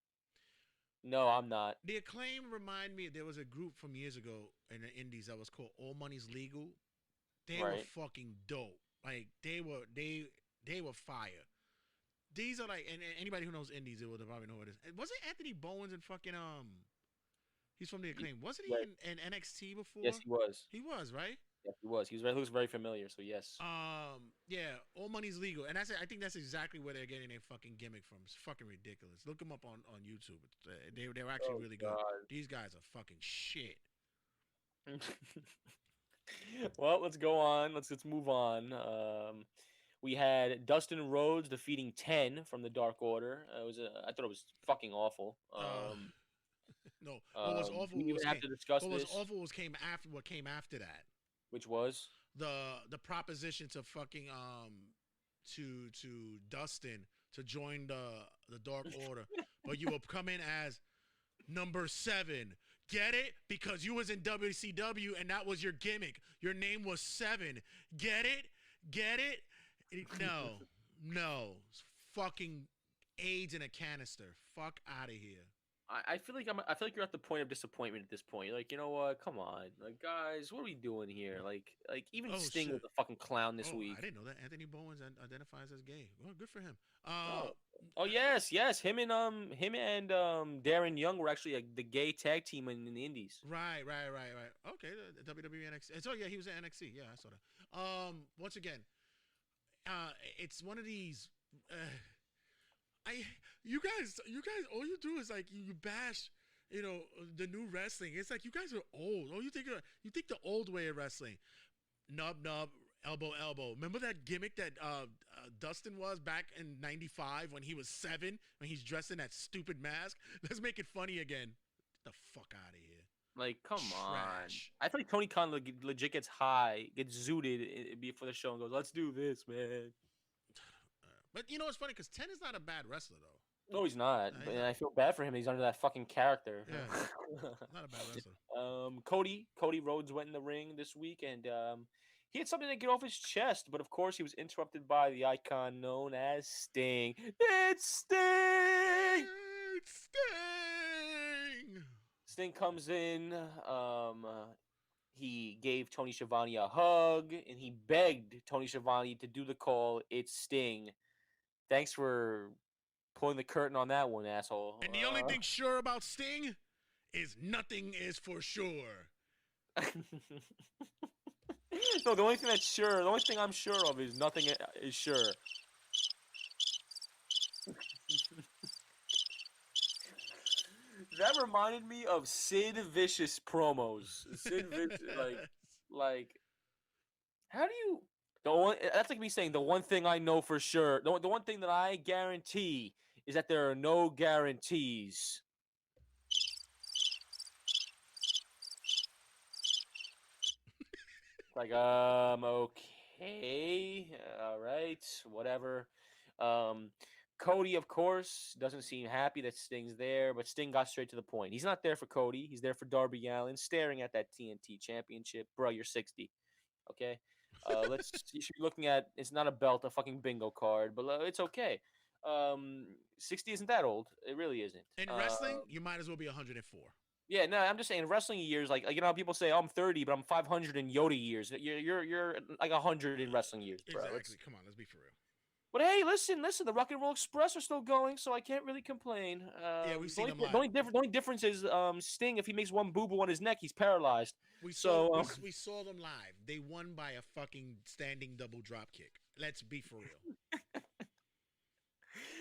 No, I'm not. The Acclaim remind me there was a group from years ago in the Indies that was called All Money's Legal. They were fucking dope. Like they were fire. These are like, and anybody who knows Indies, it will probably know what it is. Wasn't Anthony Bowens in fucking He's from the Acclaim. Wasn't he in NXT before? Yes, he was. He was, right? Yes, he was. He looks very familiar. So yes. Yeah, All Money's Legal, and I think that's exactly where they're getting their fucking gimmick from. It's fucking ridiculous. Look them up on YouTube. They're actually really good. These guys are fucking shit. Well, let's go on. Let's move on. We had Dustin Rhodes defeating 10 from the Dark Order. I thought it was fucking awful. No, what was awful we was have to discuss what was this. awful was what came after that. Which was the proposition to fucking to Dustin to join the Dark Order, but you will come in as number 7. Get it? Because you was in WCW and that was your gimmick. Your name was 7. Get it? Get it? No. It's fucking AIDS in a canister. Fuck out of here. I feel like you're at the point of disappointment at this point. You're like, you know what? Come on, like guys, what are we doing here? Like even Sting was a fucking clown this week. I didn't know that Anthony Bowens identifies as gay. Well, good for him. Yes. Him and Darren Young were actually the gay tag team in the Indies. Right. Okay, the WWE NXT. So yeah, he was at NXT. Yeah, I saw that. Once again, it's one of these. You guys, all you do is like you bash, the new wrestling. It's like you guys are old. Oh, you think the old way of wrestling, nub, elbow. Remember that gimmick that Dustin was back in '95 when he was 7, when he's dressed in that stupid mask? Let's make it funny again. Get the fuck out of here. Like, come Trash. on. I feel like Tony Khan legit gets high, gets zooted before the show and goes, "Let's do this, man." But it's funny because 10 is not a bad wrestler though. No, he's not. And I feel bad for him. He's under that fucking character. Yeah, not a bad wrestler. Cody Rhodes went in the ring this week, and he had something to get off his chest, but of course he was interrupted by the icon known as Sting. It's Sting! Sting comes in. He gave Tony Schiavone a hug, and he begged Tony Schiavone to do the call. It's Sting. Thanks for pulling the curtain on that one, asshole. And the only thing sure about Sting is nothing is for sure. No, the only thing I'm sure of is nothing is sure. That reminded me of Sid Vicious promos. Sid Vicious, like, how do you? That's like me saying the one thing I know for sure. The one thing that I guarantee is that there are no guarantees. Like, okay, all right, whatever. Cody, of course, doesn't seem happy that Sting's there, but Sting got straight to the point. He's not there for Cody. He's there for Darby Allin, staring at that TNT championship. Bro, you're 60, okay? You should be looking at, it's not a belt, a fucking bingo card, but it's okay. 60 isn't that old. It really isn't. In wrestling, you might as well be 104. Yeah, no, I'm just saying wrestling years, like how people say, oh, I'm 30, but I'm 500 in Yoda years. You're like 100 in wrestling years, bro. Exactly. Come on, let's be for real. But hey, listen, the Rock and Roll Express are still going, so I can't really complain. Yeah, we've seen them live. The only difference is Sting, if he makes one boo-boo on his neck, he's paralyzed. We saw them live. They won by a fucking standing double drop kick. Let's be for real.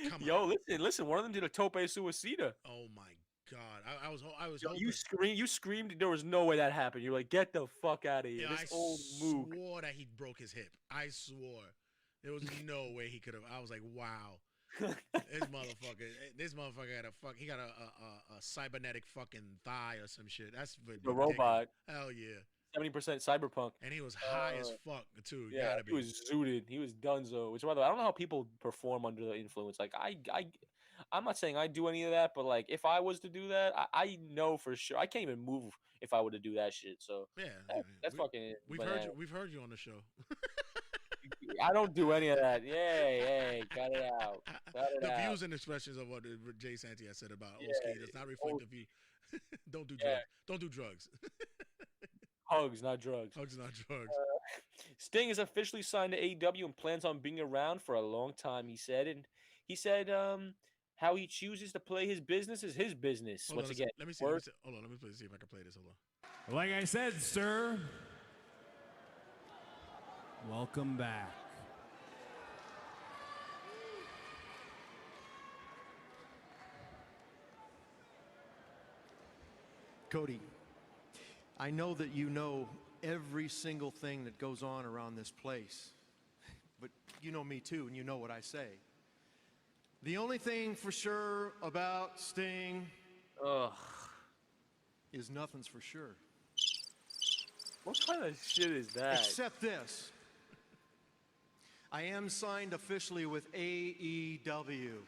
Come on. Listen, one of them did a tope suicida. Oh my God, I was hoping. You screamed. There was no way that happened. You're like, get the fuck out of here. Yeah, this old mook. I swore that he broke his hip. I swore. There was no way he could have. I was like, wow. This motherfucker had he got a cybernetic fucking thigh or some shit. That's The ridiculous. robot. Hell yeah. 70% cyberpunk. And he was high as fuck too. Yeah, Gotta be. he was zooted. He was donezo. Which, by the way, I don't know how people perform under the influence. Like I'm not saying I do any of that, but like if I was to do that, I know for sure I can't even move if I were to do that shit. So Yeah, that's fucking. We've heard you on the show. I don't do any of that. Yay, cut it out. The views and expressions of what Jay Santi has said about Olskey does not reflect the view. Don't do drugs. Don't do drugs. Hugs, not drugs. Hugs, not drugs. Sting is officially signed to AEW and plans on being around for a long time, he said. And he said how he chooses to play his business is his business. Once again, let me see. Hold on, let me see if I can play this. Hold on. Like I said, sir, welcome back. Cody, I know that you know every single thing that goes on around this place, but you know me too, and you know what I say. The only thing for sure about Sting is nothing's for sure. What kind of shit is that? Except this. I am signed officially with AEW.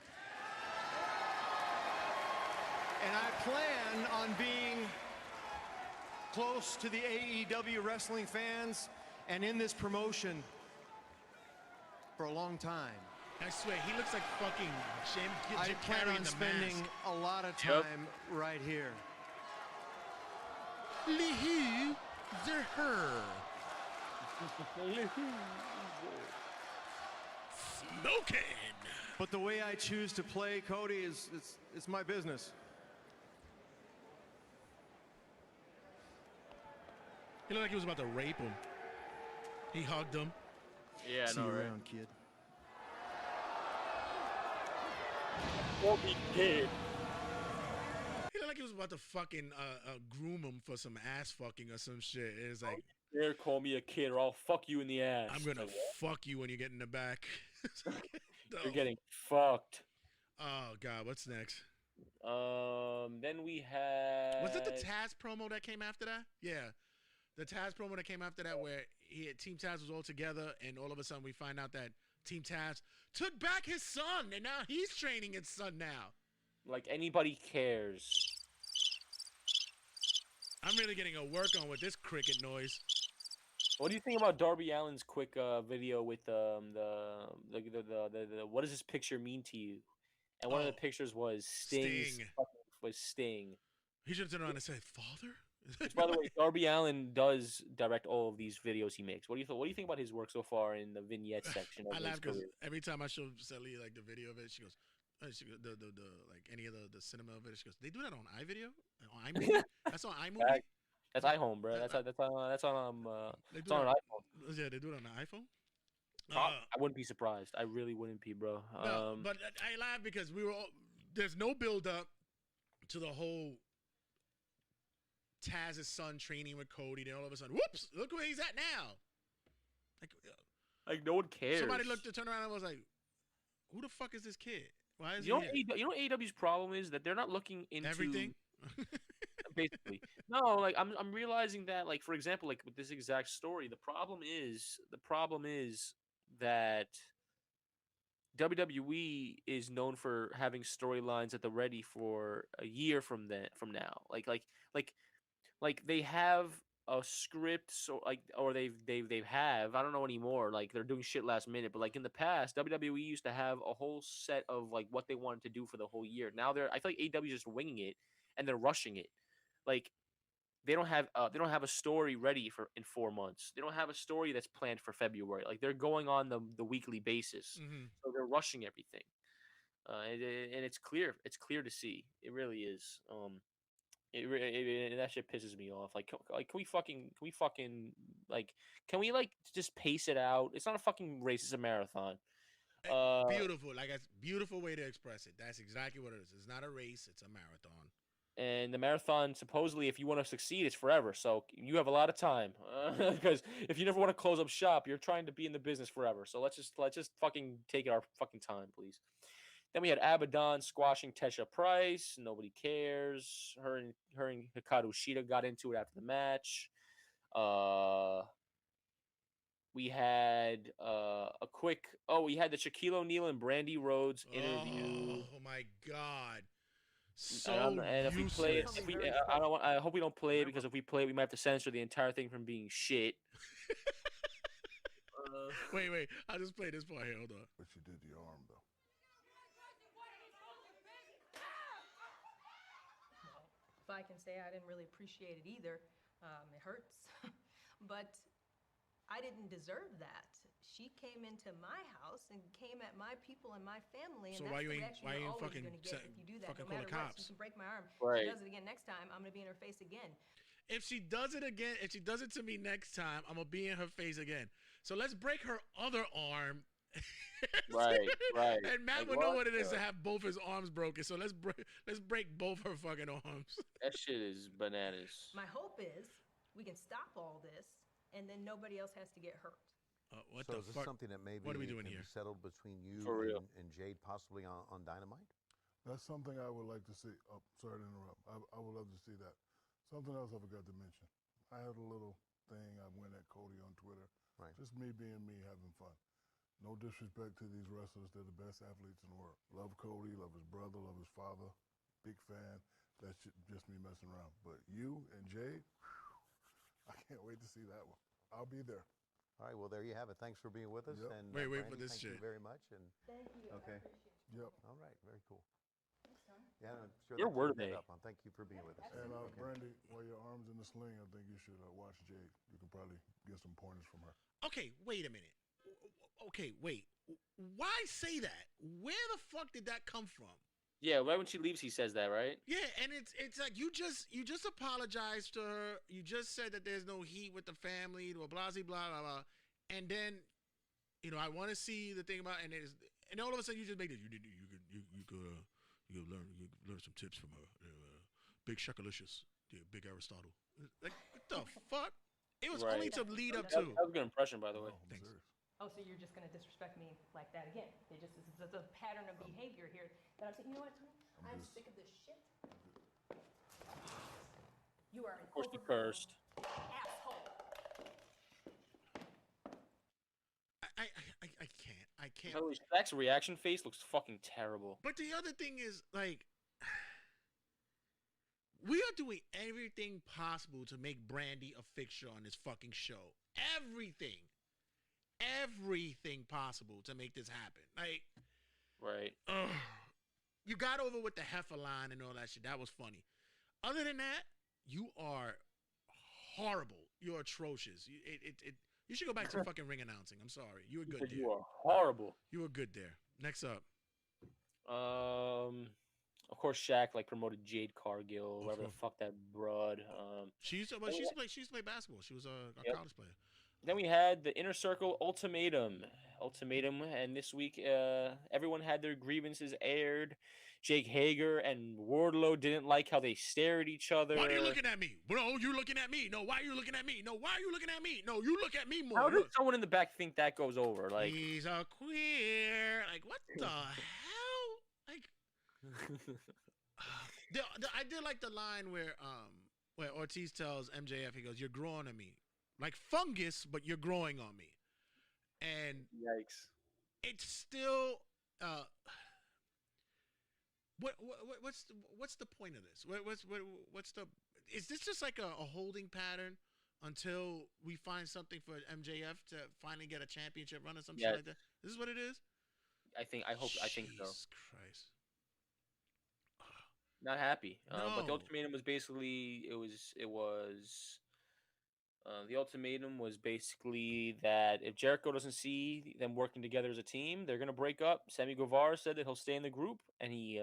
And I plan on being close to the AEW wrestling fans and in this promotion for a long time. I swear, he looks like fucking Jim I plan on spending a lot of time right here. Lihu Zerher. Smoking. But the way I choose to play, Cody, is it's my business. He looked like he was about to rape him. He hugged him. Yeah, See you around, kid. Won't be kid. He looked like he was about to fucking groom him for some ass fucking or some shit. It's like, dare call me a kid or I'll fuck you in the ass. I'm gonna fuck you when you get in the back. You're getting fucked. Oh God, what's next? Then we had. Was it the Taz promo that came after that? Yeah, the Taz promo that came after that, where Team Taz was all together, and all of a sudden we find out that Team Taz took back his son, and now he's training his son now. Like anybody cares. I'm really getting a work on with this cricket noise. What do you think about Darby Allin's quick video with the what does this picture mean to you? And one of the pictures was Sting. He should have turned around and said, "Father." Which, by the way, Darby Allin does direct all of these videos he makes. What do you think about his work so far in the vignette section? Of I laugh because every time I show Sally like the video of it, she goes, the like any of the cinema of it, she goes, "They do that on iMovie? On iMovie? That's on iMovie? That's iHome, bro. That's on it's on an iPhone. Yeah, they do it on the iPhone. I wouldn't be surprised. I really wouldn't be, bro. No, but I laugh because there's no build up to the whole Taz's son training with Cody. Then all of a sudden, whoops! Look where he's at now. Like no one cares. Somebody turned around and was like, "Who the fuck is this kid? Why is he here?" You know AEW's problem is that they're not looking into everything. Basically, no. Like I'm realizing that, like for example, like with this exact story, the problem is that WWE is known for having storylines at the ready for a year from now. Like they have a script, so like, or they have, I don't know anymore. Like they're doing shit last minute, but like in the past, WWE used to have a whole set of like what they wanted to do for the whole year. Now I feel like AEW is just winging it and they're rushing it. Like they don't have a story ready in 4 months. They don't have a story that's planned for February. Like they're going on the weekly basis, so they're rushing everything. And it's clear to see. It really is. That shit pisses me off. Like can we just pace it out? It's not a fucking race. It's a marathon. Beautiful, like a beautiful way to express it. That's exactly what it is. It's not a race. It's a marathon. And the marathon, supposedly, if you want to succeed, it's forever. So you have a lot of time. Because if you never want to close up shop, you're trying to be in the business forever. So let's just fucking take our fucking time, please. Then we had Abaddon squashing Tesha Price. Nobody cares. Her and Hikaru Shida got into it after the match. We had a quick. Oh, we had the Shaquille O'Neal and Brandy Rhodes interview. Oh my God! So And if we play it, useless. I hope we don't play it because if we play it, we might have to censor the entire thing from being shit. Wait. I'll just play this part here. Hold on. But you did the arm, though. If I can say, I didn't really appreciate it either. It hurts. But I didn't deserve that. She came into my house and came at my people and my family, and So that's why you the ain't reaction why you're you ain't always fucking gonna get if you do that. fucking No call matter the what, cops? she can break my arm. Right. She does it again next time, I'm gonna be in her face again. If she does it again, if she does it to me next time, I'm gonna be in her face again. So let's break her other arm. Right. And Matt Like, will know what what it is the- to have both his arms broken. So let's break both her fucking arms. That shit is bananas. My hope is we can stop all this, and then nobody else has to get hurt. What so the is this fuck? something that maybe What are we doing can here? be settled between you For real. and Jade, possibly on Dynamite? That's something I would like to see. Oh, sorry to interrupt. I would love to see that. Something else I forgot to mention. I had a little thing. I went at Cody on Twitter. Right. Just me being me, having fun. No disrespect to these wrestlers. They're the best athletes in the world. Love Cody, love his brother, love his father. Big fan. That's just me messing around. But you and Jade, I can't wait to see that one. I'll be there. All right, well, there you have it. Thanks for being with us. Yep. And Wait for Brandy, this thank shit. you very much. And Thank you. Okay. I appreciate it. Yep. All right, very cool. Yeah, I'm sure Your they'll word keep that day. up. Thank you for being with us. And Okay. Brandy, while your arm's in the sling, I think you should watch Jade. You can probably get some pointers from her. Okay, wait a minute. Okay, wait. Why say that? Where the fuck did that come from? Yeah, right when she leaves, he says that, right? Yeah, and it's like you just apologized to her. You just said that there's no heat with the family, blah blah blah, and then, I want to see the thing about and all of a sudden you just make it. You could learn some tips from her. Big Shakalicious, Big Aristotle. Like what the fuck? It was only to lead up to. That was a good impression, by the way. Thanks. Oh, so you're just gonna disrespect me like that again? It's a pattern of behavior here that I'm saying. You know what, Tony? I'm sick of this shit. You are an Of course, he cursed. asshole. I can't. By the way, Shaq's reaction face looks fucking terrible. But the other thing is, like, we are doing everything possible to make Brandy a fixture on this fucking show. Everything possible to make this happen. Like, right. You got over with the heifer line and all that shit. That was funny. Other than that, you are horrible. You're atrocious. You should go back to fucking ring announcing. I'm sorry. You were good there. You are horrible. You were good there. Next up. Of course, Shaq promoted Jade Cargill, whatever the fuck that broad. She used to play basketball. She was a college player. Then we had the Inner Circle Ultimatum, and this week everyone had their grievances aired. Jake Hager and Wardlow didn't like how they stare at each other. Why are you looking at me? No, you looking at me. No, why are you llooking at me? No, why are you looking at me? No, you look at me more. How does someone in the back think that goes over? Like, he's a queer. Like, what the hell? Like, I did like the line where Ortiz tells MJF, he goes, "You're growing on me, like fungus, but you're growing on me." And yikes! It's still. What's the point of this? What's the? Is this just like a holding pattern until we find something for MJF to finally get a championship run or something like that? This is what it is. I think so. Jesus Christ. Not happy. No. But the ultimatum was basically the ultimatum was basically that if Jericho doesn't see them working together as a team, they're gonna break up. Sammy Guevara said that he'll stay in the group and he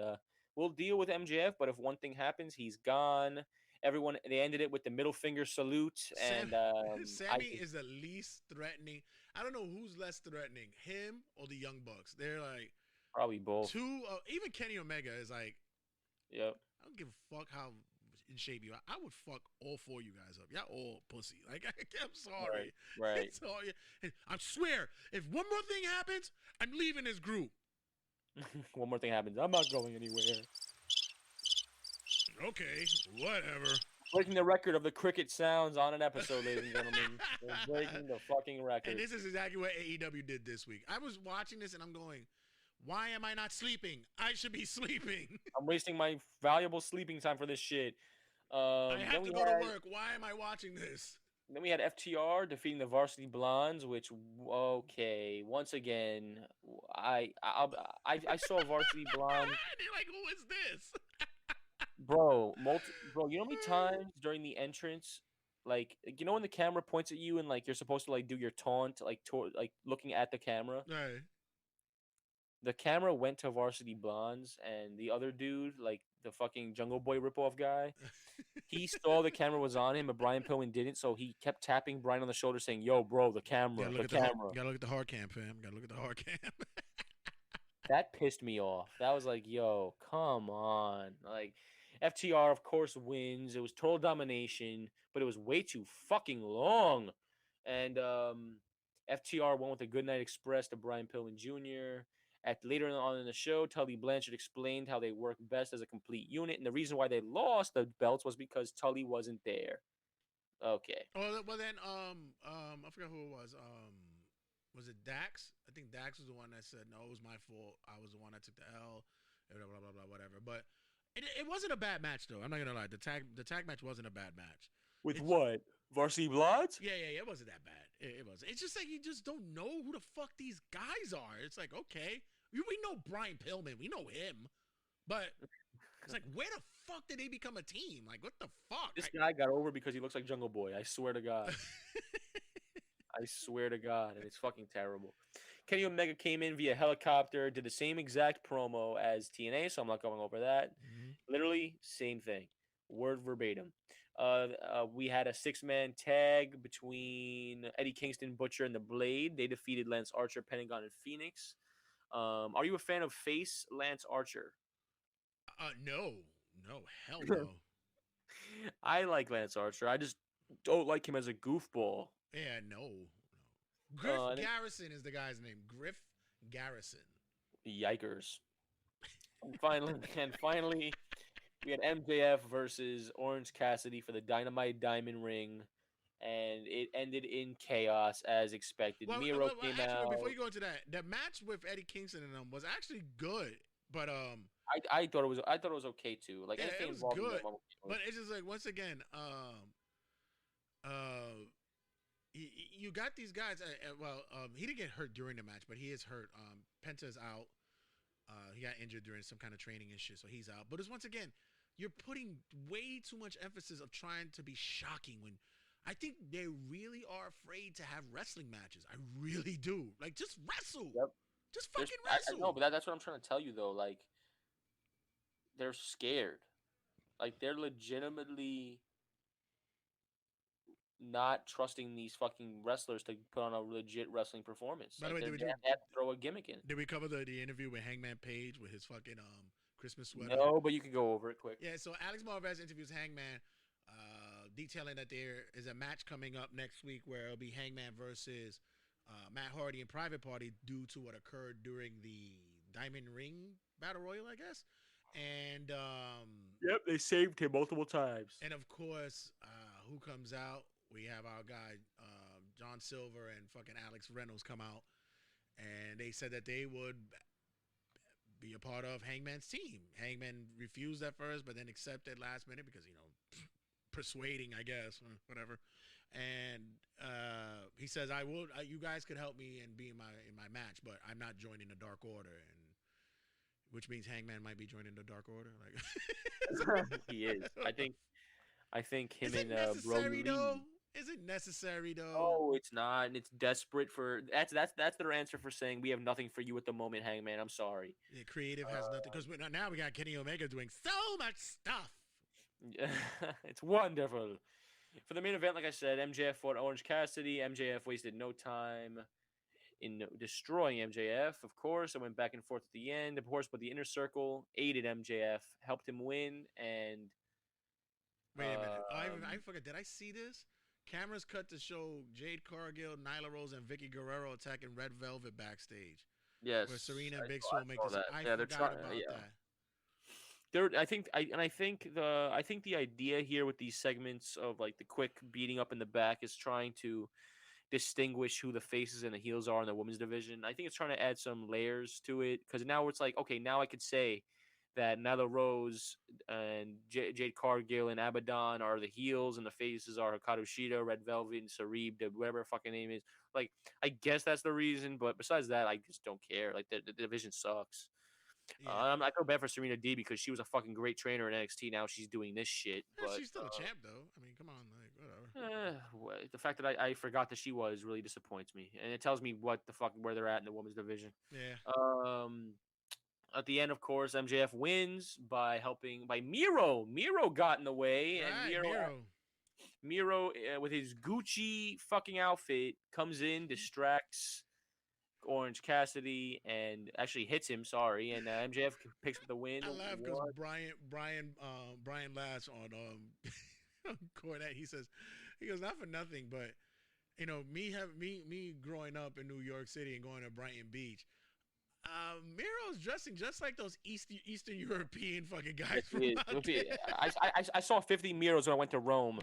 will deal with MJF. But if one thing happens, he's gone. They ended it with the middle finger salute. And Sammy is the least threatening. I don't know who's less threatening, him or the Young Bucks. They're like probably both. Even Kenny Omega is like. Yep. I don't give a fuck how in shape you are. I would fuck all four of you guys up. Y'all all pussy. Like, I'm sorry. Right. I swear, if one more thing happens, I'm leaving this group. One more thing happens. I'm not going anywhere. Okay, whatever. Breaking the record of the cricket sounds on an episode, ladies and gentlemen. We're breaking the fucking record. And this is exactly what AEW did this week. I was watching this and I'm going, why am I not sleeping? I should be sleeping. I'm wasting my valuable sleeping time for this shit. I have to go to work. Why am I watching this? Then we had FTR defeating the Varsity Blondes, which, okay, once again, I saw Varsity Blondes. They're like, who is this? Bro, you know how many times during the entrance, like, you know when the camera points at you and, like, you're supposed to, like, do your taunt, like, looking at the camera? Right. The camera went to Varsity Blondes, and the other dude, like, the fucking Jungle Boy ripoff guy, he saw the camera was on him, but Brian Pillman didn't, so he kept tapping Brian on the shoulder saying, yo, bro, the camera, the camera. Gotta look at the hard cam, fam. Gotta look at the hard cam. That pissed me off. That was like, yo, come on. Like, FTR, of course, wins. It was total domination, but it was way too fucking long. And FTR went with a Goodnight Express to Brian Pillman Jr. Later on in the show, Tully Blanchard explained how they work best as a complete unit, and the reason why they lost the belts was because Tully wasn't there. Okay. Oh, well then, I forgot who it was it Dax? I think Dax was the one that said, no, it was my fault. I was the one that took the L, blah, blah, blah, blah, whatever. But it wasn't a bad match, though. I'm not going to lie. The tag match wasn't a bad match. With what? Varsity Blondes? Yeah, it wasn't that bad. It wasn't. It's just like you just don't know who the fuck these guys are. It's like, okay, we know Brian Pillman. We know him. But it's like, where the fuck did they become a team? Like, what the fuck? This guy got over because he looks like Jungle Boy. I swear to God. I swear to God. And it's fucking terrible. Kenny Omega came in via helicopter, did the same exact promo as TNA, so I'm not going over that. Literally, same thing. Word verbatim. We had a 6-man tag between Eddie Kingston, Butcher, and The Blade. They defeated Lance Archer, Pentagon, and Phoenix. Are you a fan of face Lance Archer? No, hell no. I like Lance Archer. I just don't like him as a goofball. Yeah, no. Griff Garrison is the guy's name. Griff Garrison. Yikers. And finally, we had MJF versus Orange Cassidy for the Dynamite Diamond Ring, and it ended in chaos as expected. Miro came out. Before you go into that, the match with Eddie Kingston and them was actually good, but I thought it was okay too. Like, yeah, anything it was involved good, in but it's just like, once again, you got these guys. He didn't get hurt during the match, but he is hurt. Penta's out. He got injured during some kind of training and shit, so he's out. But it's, once again, you're putting way too much emphasis of trying to be shocking when I think they really are afraid to have wrestling matches. I really do. Like, just wrestle. Yep. Just fucking wrestle. No, but that's what I'm trying to tell you, though. Like, they're scared. Like, they're legitimately not trusting these fucking wrestlers to put on a legit wrestling performance. By the way, they have to throw a gimmick in. Did we cover the interview with Hangman Page with his fucking Christmas sweater? No, but you can go over it quick. Yeah, so Alex Marvez interviews Hangman, detailing that there is a match coming up next week where it'll be Hangman versus Matt Hardy in Private Party due to what occurred during the Diamond Ring Battle Royal, I guess. And yep, they saved him multiple times. And of course, who comes out? We have our guy John Silver and fucking Alex Reynolds come out, and they said that they would be a part of Hangman's team. Hangman refused at first, but then accepted last minute because, persuading, I guess, whatever. And he says, "I will. You guys could help me and be in my match, but I'm not joining the Dark Order." And which means Hangman might be joining the Dark Order. Like, he is. I think him and Brody. Is it necessary though? Oh, it's not. And it's desperate for that's their answer for saying we have nothing for you at the moment, Hangman. I'm sorry. Yeah, creative has nothing, because now we got Kenny Omega doing so much stuff. Yeah, it's wonderful. For the main event, like I said, MJF fought Orange Cassidy. MJF wasted no time in destroying MJF, of course. It went back and forth at the end, of course, but the Inner Circle aided MJF, helped him win, and wait a minute. I forgot. Did I see this? Cameras cut to show Jade Cargill, Nyla Rose, and Vicky Guerrero attacking Red Velvet backstage. Yes. Where Serena and Big I Swole make saw this. that. I Yeah, they're forgot trying. about Yeah. that. I think the idea here with these segments of like the quick beating up in the back is trying to distinguish who the faces and the heels are in the women's division. I think it's trying to add some layers to it because now it's like, okay, now I could say that Nyla Rose and Jade Cargill and Abaddon are the heels and the faces are Hikaru Shida, Red Velvet, and Sarib, whatever her fucking name is. Like, I guess that's the reason, but besides that, I just don't care. Like, the division sucks. I feel bad for Serena D because she was a fucking great trainer in NXT. Now she's doing this shit. Yeah, But she's still a champ, though. I mean, come on, like whatever. the fact that I forgot that she was really disappoints me, and it tells me what the fuck where they're at in the women's division. Yeah. At the end, of course, MJF wins by Miro. Miro got in the way, and Miro with his Gucci fucking outfit comes in, distracts Orange Cassidy, and actually hits him. Sorry, and MJF picks up the win. I laugh because Brian laughs on Cornette. He goes, not for nothing, but you know, me growing up in New York City and going to Brighton Beach. Miro's dressing just like those Eastern European fucking guys. I saw 50 Miros when I went to Rome.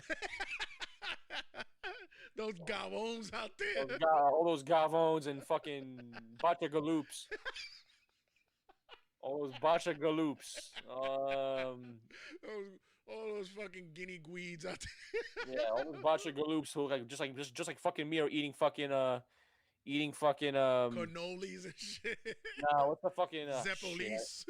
Those gavones out there. All those gavones and fucking bacha galoops. All those bacha galoops. All those fucking guinea guides out there. Yeah, all those bacha galoops who just like fucking Miro eating fucking cannolis and shit. Nah, what's the fucking Zeppolis?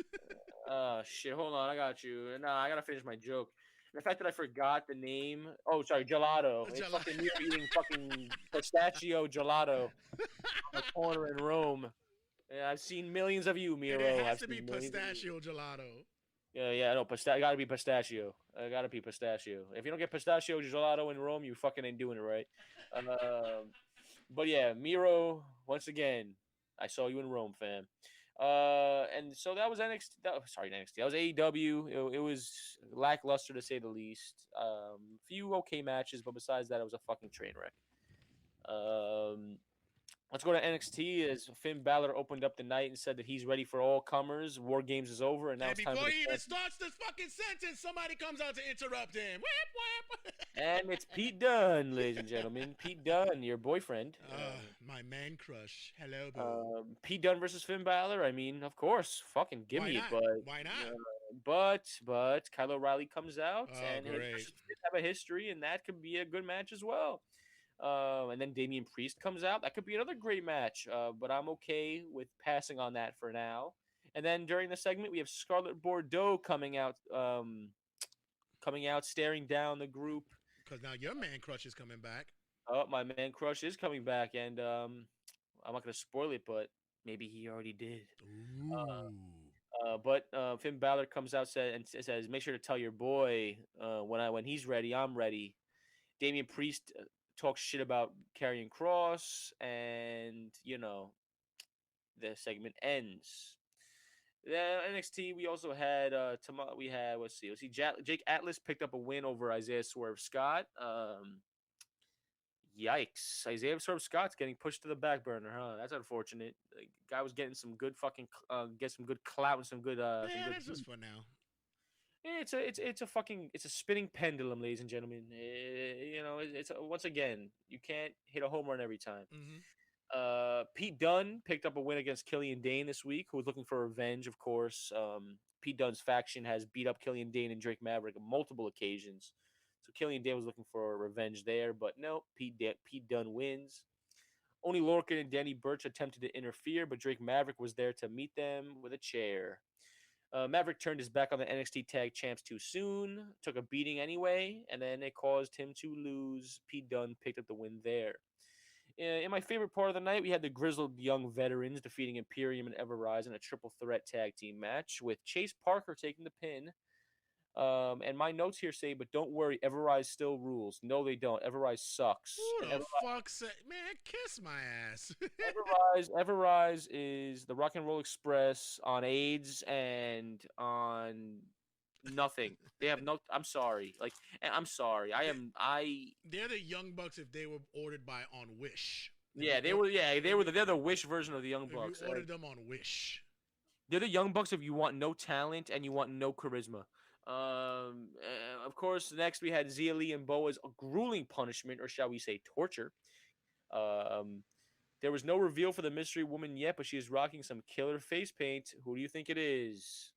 Shit. Hold on, I got you. Nah, I gotta finish my joke. The fact that I forgot the name. Oh, sorry, gelato. It's fucking Miro eating fucking pistachio gelato on the corner in Rome. Yeah, I've seen millions of you, Miro. And it has to be pistachio gelato. Yeah, no, gotta be pistachio. Gotta be pistachio. If you don't get pistachio gelato in Rome, you fucking ain't doing it right. But yeah, Miro, once again, I saw you in Rome, fam. And so that was NXT. That was AEW. It was lackluster to say the least. Few okay matches, but besides that, it was a fucking train wreck. Let's go to NXT as Finn Balor opened up the night and said that he's ready for all comers. WarGames is over, and now it's time before for he even starts this fucking sentence, somebody comes out to interrupt him. Whip, whip. And it's Pete Dunne, ladies and gentlemen. Pete Dunne, your boyfriend. My man crush. Hello, boo. Pete Dunne versus Finn Balor. I mean, of course, fucking give me it. But why not? But Kyle O'Reilly comes out, and great. his have a history, and that could be a good match as well. And then Damian Priest comes out. That could be another great match, but I'm okay with passing on that for now. And then during the segment, we have Scarlett Bordeaux coming out, staring down the group. Because now your man crush is coming back. Oh, my man crush is coming back, and I'm not going to spoil it, but maybe he already did. But Finn Balor comes out and says, "Make sure to tell your boy when he's ready, I'm ready." Damian Priest talks shit about Karrion Kross, and the segment ends. Then NXT, we also had let's see, Jake Atlas picked up a win over Isaiah Swerve Scott. Yikes! Isaiah Swerve Scott's getting pushed to the back burner, huh? That's unfortunate. The guy was getting some good fucking some good clout and some good. That's just for now. It's a spinning pendulum, ladies and gentlemen. Once again, you can't hit a home run every time. Mm-hmm. Pete Dunne picked up a win against Killian Dane this week, who was looking for revenge, of course. Pete Dunne's faction has beat up Killian Dane and Drake Maverick on multiple occasions. So Killian Dane was looking for revenge there, but no, Pete Dunne wins. Only Lorcan and Danny Burch attempted to interfere, but Drake Maverick was there to meet them with a chair. Maverick turned his back on the NXT Tag Champs too soon, took a beating anyway, and then it caused him to lose. Pete Dunne picked up the win there. In my favorite part of the night, we had the grizzled young veterans defeating Imperium and Ever-Rise in a triple threat tag team match, with Chase Parker taking the pin. And my notes here say, but don't worry, Ever-Rise still rules. No, they don't. Ever-Rise sucks. Who the fuck's that? Man, kiss my ass. Ever-Rise is the Rock and Roll Express on AIDS and on nothing. They have no. I'm sorry. I'm sorry. They're the Young Bucks if they were ordered by on Wish. Yeah, they were. Yeah, they're the Wish version of the Young Bucks. If you ordered them on Wish. They're the Young Bucks if you want no talent and you want no charisma. Of course, next we had Zia Lee and Boa's grueling punishment, or shall we say torture. There was no reveal for the mystery woman yet, but she is rocking some killer face paint. Who do you think it is?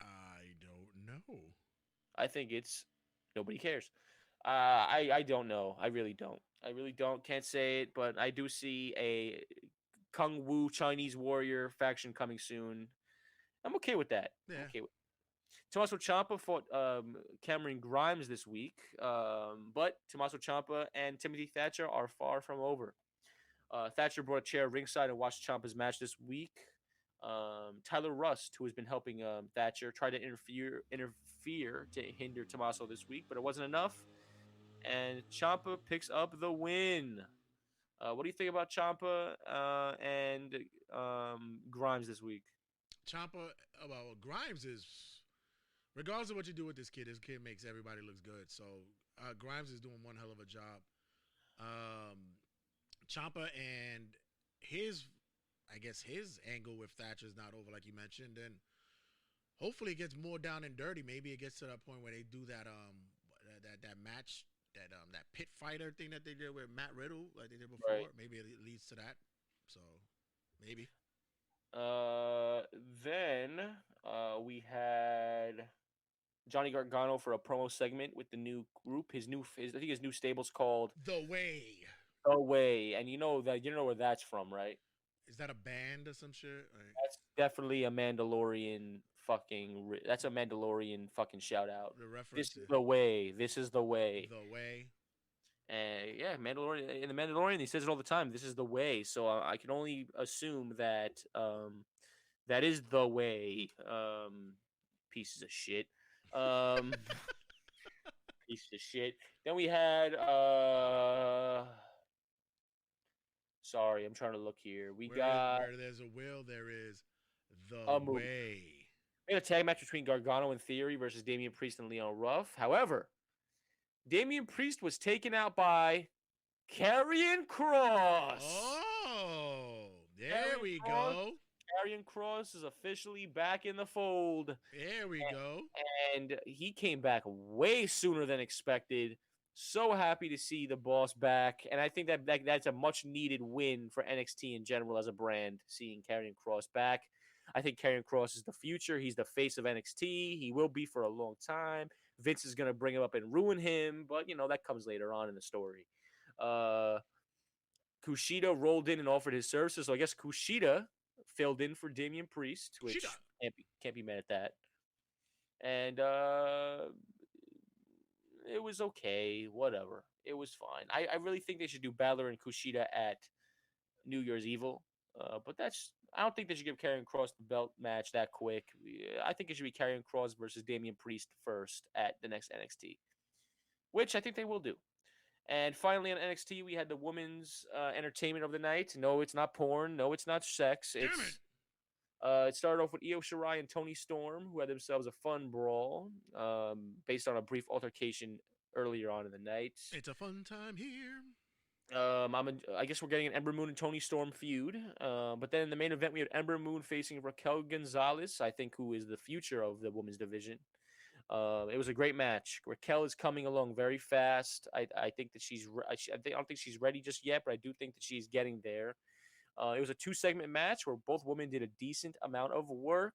I don't know. I think it's nobody cares. I don't know. I really don't. I really don't. Can't say it, but I do see a Kung Wu Chinese warrior faction coming soon. I'm okay with that. Yeah. I'm okay with Tommaso Ciampa fought Cameron Grimes this week, but Tommaso Ciampa and Timothy Thatcher are far from over. Thatcher brought a chair ringside and watched Ciampa's match this week. Tyler Rust, who has been helping Thatcher, tried to interfere to hinder Tommaso this week, but it wasn't enough. And Ciampa picks up the win. What do you think about Ciampa and Grimes this week? Ciampa, well, Grimes is, regardless of what you do with this kid makes everybody looks good. So Grimes is doing one hell of a job. Ciampa and his angle with Thatcher is not over, like you mentioned, and hopefully it gets more down and dirty. Maybe it gets to that point where they do that that match, that pit fighter thing that they did with Matt Riddle, like they did before. Right. Maybe it leads to that. So maybe. Then we had Johnny Gargano for a promo segment with the new group. I think his new stable's called The Way. The Way, and you know where that's from, right? Is that a band or some shit? That's definitely a Mandalorian fucking. That's a Mandalorian fucking shout out. The reference. This is the way. This is the way. The way. And yeah, Mandalorian. In the Mandalorian, he says it all the time. This is the way. So I can only assume that that is the way. Pieces of shit. Pieces of shit. Then we had. Sorry, I'm trying to look here. Where there's a will, there is the way. We had a tag match between Gargano and Theory versus Damian Priest and Leon Ruff. However, Damian Priest was taken out by Karrion Kross. Oh, there we go. Karrion Kross is officially back in the fold. There we go. And he came back way sooner than expected. So happy to see the boss back, and I think that's a much-needed win for NXT in general as a brand, seeing Karrion Kross back. I think Karrion Kross is the future. He's the face of NXT. He will be for a long time. Vince is going to bring him up and ruin him, but, that comes later on in the story. Kushida rolled in and offered his services, so I guess Kushida filled in for Damian Priest, which can't be mad at that. And it was okay, whatever. It was fine. I really think they should do Balor and Kushida at New Year's Evil, but I don't think they should give Karrion Kross the belt match that quick. I think it should be Karrion Kross versus Damian Priest first at the next NXT, which I think they will do. And finally on NXT, we had the women's entertainment of the night. No, it's not porn. No, it's not sex. It started off with Io Shirai and Toni Storm, who had themselves a fun brawl based on a brief altercation earlier on in the night. It's a fun time here. I guess we're getting an Ember Moon and Toni Storm feud. But then in the main event, we had Ember Moon facing Raquel Gonzalez, I think, who is the future of the women's division. It was a great match. Raquel is coming along very fast. I think that I don't think she's ready just yet, but I do think that she's getting there. It was a 2-segment match where both women did a decent amount of work.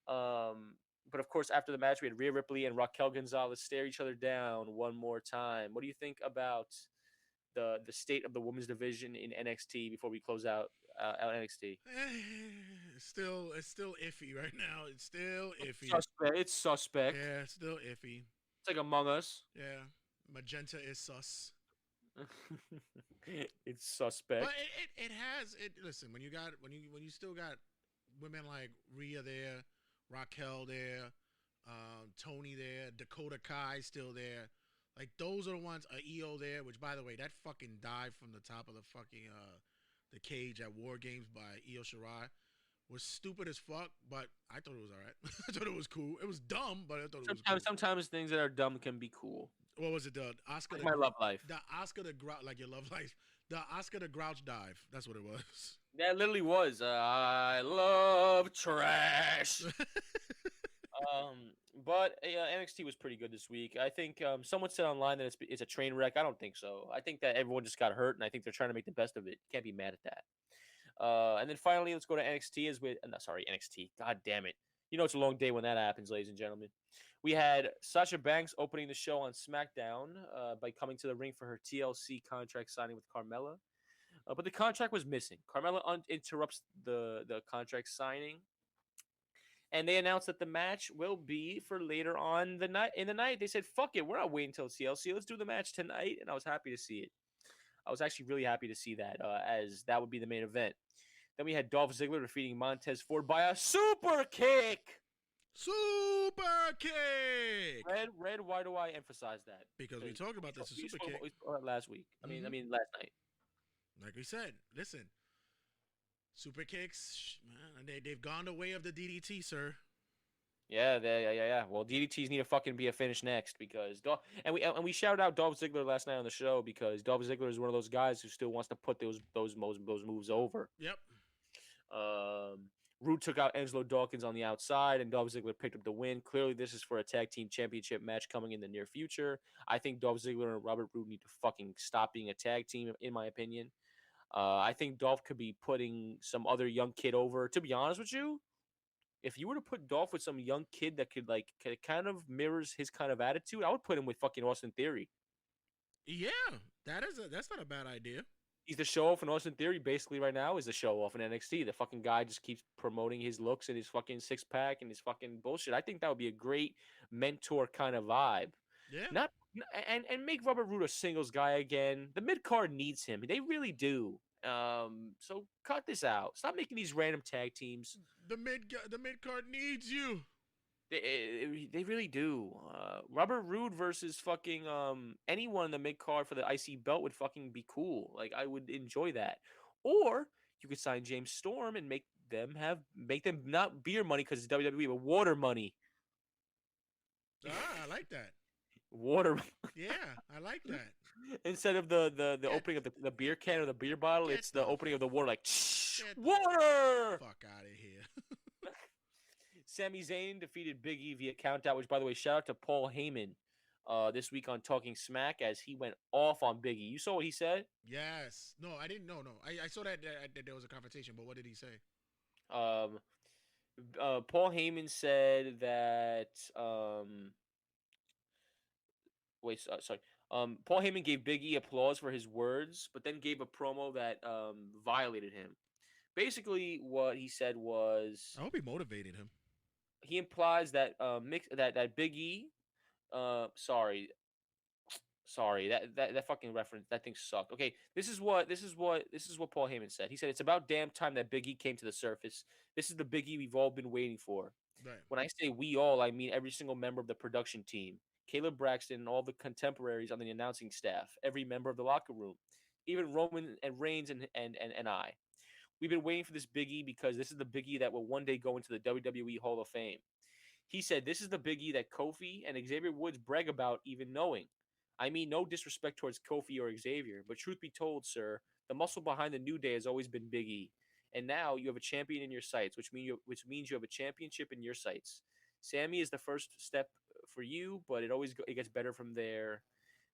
But, of course, after the match, we had Rhea Ripley and Raquel Gonzalez stare each other down one more time. What do you think about the state of the women's division in NXT before we close out NXT? It's still iffy right now. It's still iffy. It's suspect. Yeah, it's still iffy. It's like Among Us. Yeah, Magenta is sus. It's suspect. But it has it. Listen, when you still got women like Rhea there, Raquel there, Tony there, Dakota Kai still there. Like those are the ones. EO there, which by the way, that fucking dive from the top of the fucking the cage at WarGames by Io Shirai was stupid as fuck. But I thought it was alright. I thought it was cool. It was dumb, but I thought it was cool. Sometimes things that are dumb can be cool. What was it? The Oscar. Like my love life. The Oscar the Grouch, like your love life. The Oscar the Grouch dive. That's what it was. That literally was. I love trash. But NXT was pretty good this week. I think someone said online that it's a train wreck. I don't think so. I think that everyone just got hurt, and I think they're trying to make the best of it. Can't be mad at that. And then finally, let's go to NXT. NXT. God damn it. You know it's a long day when that happens, ladies and gentlemen. We had Sasha Banks opening the show on SmackDown by coming to the ring for her TLC contract signing with Carmella. But the contract was missing. Carmella interrupts the contract signing. And they announced that the match will be for later on in the night. They said, fuck it, we're not waiting until TLC. Let's do the match tonight. And I was happy to see it. I was actually really happy to see that, as that would be the main event. Then we had Dolph Ziggler defeating Montez Ford by a super kick. Super kick. Red, why do I emphasize that? Because we talked about this super kick last week. I mean, last night. Like we said, listen. Super kicks, man, they've gone the way of the DDT, sir. Yeah. Well, DDTs need to fucking be a finish next because we shouted out Dolph Ziggler last night on the show because Dolph Ziggler is one of those guys who still wants to put those moves over. Yep. Roode took out Angelo Dawkins on the outside, and Dolph Ziggler picked up the win. Clearly, this is for a tag team championship match coming in the near future. I think Dolph Ziggler and Robert Roode need to fucking stop being a tag team, in my opinion. I think Dolph could be putting some other young kid over. To be honest with you, if you were to put Dolph with some young kid that could kind of mirrors his kind of attitude, I would put him with fucking Austin Theory. Yeah, that's not a bad idea. He's the show off in Austin Theory basically right now is the show off in NXT. The fucking guy just keeps promoting his looks and his fucking six pack and his fucking bullshit. I think that would be a great mentor kind of vibe. Yeah. And make Robert Roode a singles guy again. The mid card needs him. They really do. So cut this out. Stop making these random tag teams. The mid card needs you. They really do. Robert Roode versus fucking anyone in the mid card for the IC belt would fucking be cool. Like I would enjoy that. Or you could sign James Storm and make them not beer money because it's WWE, but water money. I like that. Water. Yeah, I like that. Instead of the opening of the beer can or the beer bottle, it's the opening of the water. Like water. Fuck out of here. Sami Zayn defeated Big E via countout. Which, by the way, shout out to Paul Heyman this week on Talking Smack as he went off on Big E. You saw what he said? Yes. No, I didn't. No. I saw that there was a confrontation, but what did he say? Paul Heyman said that. Paul Heyman gave Big E applause for his words, but then gave a promo that violated him. Basically, what he said was, I hope he motivated him. He implies that that Big E, sorry, that fucking reference, that thing sucked. Okay, this is what Paul Heyman said. He said it's about damn time that Big E came to the surface. This is the Big E we've all been waiting for. Right. When I say we all, I mean every single member of the production team. Caleb Braxton and all the contemporaries on the announcing staff, every member of the locker room, even Roman and Reigns and I. We've been waiting for this Big E because this is the Big E that will one day go into the WWE Hall of Fame. He said this is the Big E that Kofi and Xavier Woods brag about even knowing. I mean, no disrespect towards Kofi or Xavier, but truth be told, sir, the muscle behind the New Day has always been Big E. And now you have a champion in your sights, which means you have a championship in your sights. Sammy is the first step for you, but it gets better from there.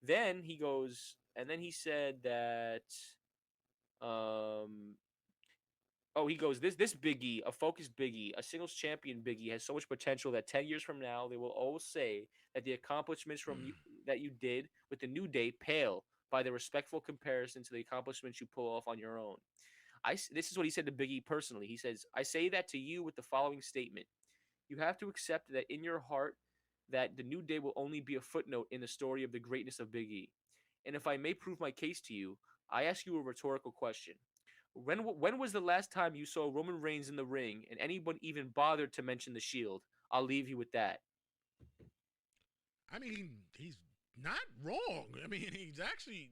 Then he goes, and then he said that, he goes, this Big E, a focused Big E, a singles champion Big E, has so much potential that 10 years from now, they will always say that the accomplishments that you did with the New Day pale by the respectful comparison to the accomplishments you pull off on your own. This is what he said to Big E personally. He says, I say that to you with the following statement. You have to accept that in your heart that the New Day will only be a footnote in the story of the greatness of Big E. And if I may prove my case to you, I ask you a rhetorical question. When was the last time you saw Roman Reigns in the ring and anyone even bothered to mention the Shield? I'll leave you with that. I mean, he's not wrong. I mean, he's actually...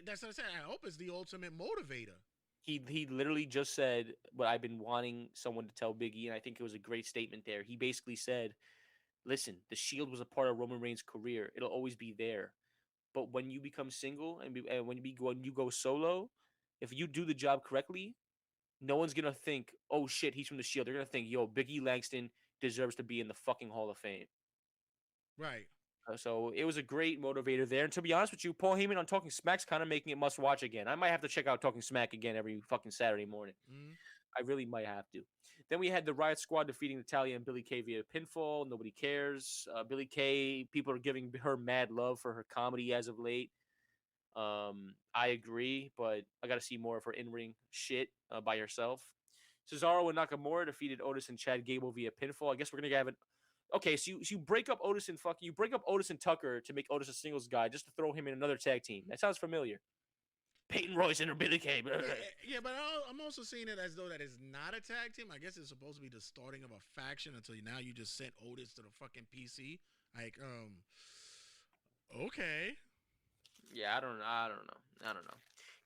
That's what I said. I hope it's the ultimate motivator. He literally just said what I've been wanting someone to tell Big E, and I think it was a great statement there. He basically said, listen, the Shield was a part of Roman Reigns' career. It'll always be there. But when you become single and when you go solo, if you do the job correctly, no one's gonna think, oh shit, he's from the Shield. They're gonna think, yo, Biggie Langston deserves to be in the fucking Hall of Fame. Right. So it was a great motivator there. And to be honest with you, Paul Heyman on Talking Smack's kind of making it must watch again. I might have to check out Talking Smack again every fucking Saturday morning. I really might have to. Then we had the Riot Squad defeating Natalya and Billie Kay via pinfall. Nobody cares. Billie Kay, people are giving her mad love for her comedy as of late. I agree, but I got to see more of her in-ring shit by herself. Cesaro and Nakamura defeated Otis and Chad Gable via pinfall. I guess we're gonna have it. Okay, so you break up Otis and Tucker to make Otis a singles guy just to throw him in another tag team. That sounds familiar. Peyton Royce and Billie Kay. Yeah, but I'm also seeing it as though that is not a tag team. I guess it's supposed to be the starting of a faction until now you just sent Otis to the fucking PC. Like, okay. Yeah, I don't know.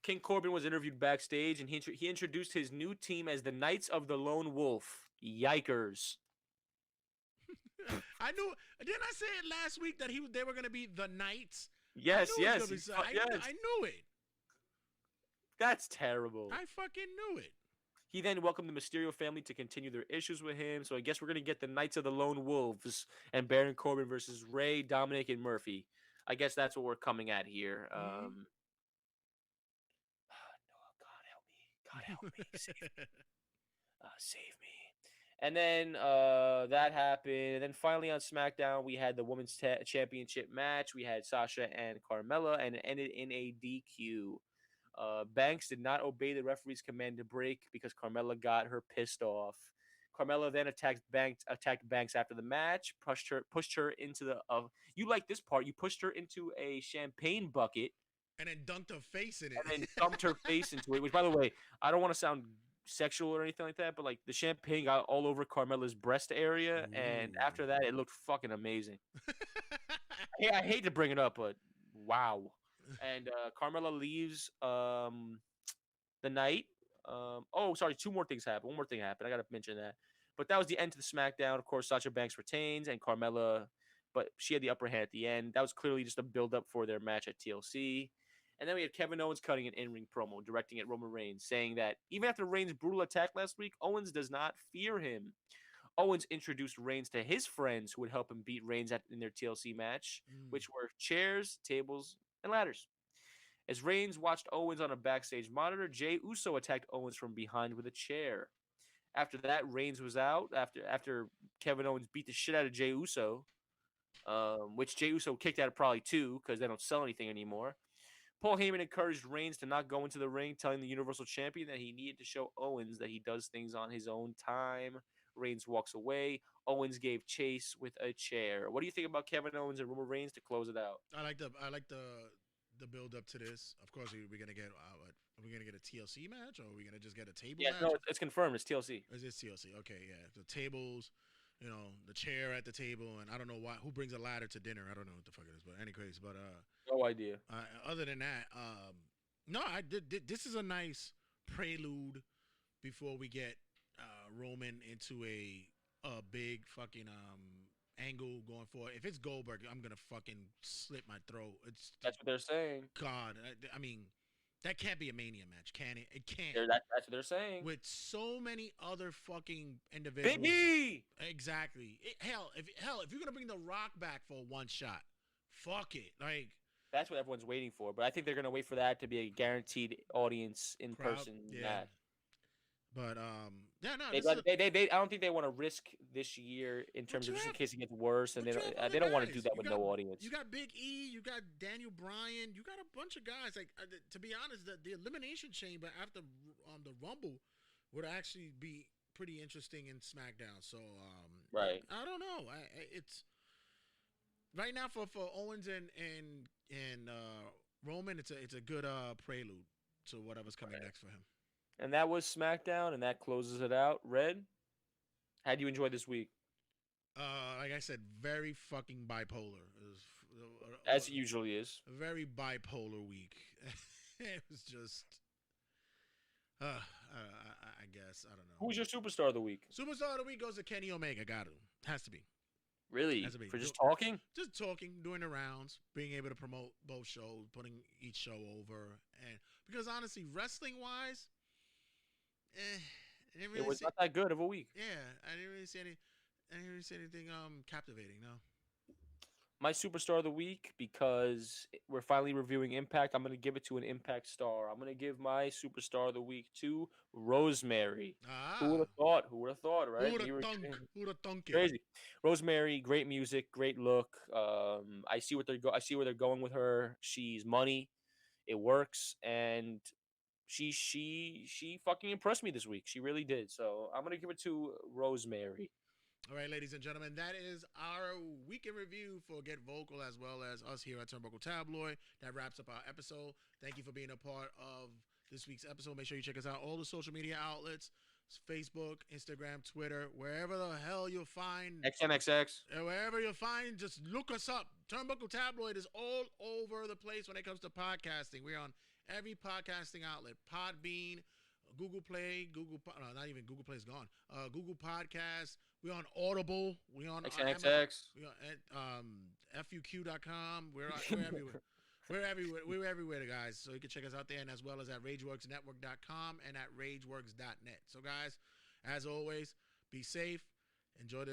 King Corbin was interviewed backstage, and he introduced his new team as the Knights of the Lone Wolf. Yikers. I knew. Didn't I say it last week that they were going to be the Knights? Yes. I knew it. That's terrible. I fucking knew it. He then welcomed the Mysterio family to continue their issues with him. So I guess we're going to get the Knights of the Lone Wolves and Baron Corbin versus Ray, Dominic, and Murphy. I guess that's what we're coming at here. God help me. Save me. And then that happened. And then finally on SmackDown, we had the Women's Championship match. We had Sasha and Carmella, and it ended in a DQ. Banks did not obey the referee's command to break because Carmella got her pissed off. Carmella then attacked Banks after the match, pushed her into the. You like this part? You pushed her into a champagne bucket, and then dunked her face in it. And then dumped her face into it. Which, by the way, I don't want to sound sexual or anything like that, but like the champagne got all over Carmella's breast area, and after that, it looked fucking amazing. Yeah, I hate to bring it up, but wow. And Carmella leaves the night. Sorry, two more things happened. One more thing happened. I gotta mention that. But that was the end of the SmackDown. Of course, Sasha Banks retains, and Carmella, but she had the upper hand at the end. That was clearly just a build-up for their match at TLC. And then we had Kevin Owens cutting an in-ring promo, directing at Roman Reigns, saying that even after Reigns' brutal attack last week, Owens does not fear him. Owens introduced Reigns to his friends who would help him beat Reigns in their TLC match, which were chairs, tables, and ladders. As Reigns watched Owens on a backstage monitor, Jey Uso attacked Owens from behind with a chair. After that, Reigns was out after Kevin Owens beat the shit out of Jey Uso, which Jey Uso kicked out of probably too because they don't sell anything anymore. Paul Heyman encouraged Reigns to not go into the ring, telling the Universal Champion that he needed to show Owens that he does things on his own time. Reigns walks away. Owens gave chase with a chair. What do you think about Kevin Owens and Roman Reigns to close it out? I like the build up to this. Of course, we're gonna get. Are we gonna get a TLC match, or are we gonna just get a table match? No, it's confirmed. It's TLC. It's TLC. Okay, yeah. The tables, the chair at the table, and I don't know who brings a ladder to dinner. I don't know what the fuck it is, but anyways, no idea. Other than that, no, I did. This is a nice prelude before we get Roman into a big fucking angle going forward. If it's Goldberg, I'm gonna fucking slit my throat. That's what they're saying. God, I mean, that can't be a Mania match, can it? It can't. That's what they're saying. With so many other fucking individuals. Biggie! Exactly. Hell, if you're gonna bring The Rock back for one shot, fuck it. Like, that's what everyone's waiting for. But I think they're gonna wait for that to be a guaranteed audience in person match. But yeah, no. I don't think they want to risk this year in terms of just in case it gets worse, and they don't want to do that with no audience. You got Big E, you got Daniel Bryan, you got a bunch of guys. Like to be honest, the Elimination Chamber after the Rumble would actually be pretty interesting in SmackDown. So right, I don't know. It's right now for Owens and Roman. It's a good prelude to whatever's coming next for him. And that was SmackDown, and that closes it out. Red, how do you enjoy this week? Like I said, very fucking bipolar. As it usually is. A very bipolar week. It was just, I guess, I don't know. Who's your superstar of the week? Superstar of the week goes to Kenny Omega. Got him. Has to be. Really? Has to be. For just talking? Just talking, doing the rounds, being able to promote both shows, putting each show over, and because honestly, wrestling wise, It was not that good of a week. Yeah, I didn't really see anything captivating. No. My superstar of the week, because we're finally reviewing Impact, I'm going to give it to an Impact star. I'm going to give my superstar of the week to Rosemary. Who would have thought? Who would have thought, right? Who would have thunk it? Crazy. Rosemary, great music, great look. I see where they're going with her. She's money. It works, and she fucking impressed me this week. She really did. So I'm going to give it to Rosemary. All right, ladies and gentlemen, that is our weekend review for Get Vocal, as well as us here at Turnbuckle Tabloid. That wraps up our episode. Thank you for being a part of this week's episode. Make sure you check us out all the social media outlets, Facebook, Instagram, Twitter, wherever the hell you'll find XNXX. Wherever you'll find, just look us up. Turnbuckle Tabloid is all over the place when it comes to podcasting. We're on every podcasting outlet: Podbean, Google Play, not even Google Play is gone. Google Podcasts. We're on Audible. We're on XNXX. We're on FUQ.com. We're everywhere. We're everywhere. We're everywhere, guys. So you can check us out there, and as well as at RageWorksNetwork.com and at RageWorks.net. So, guys, as always, be safe. Enjoy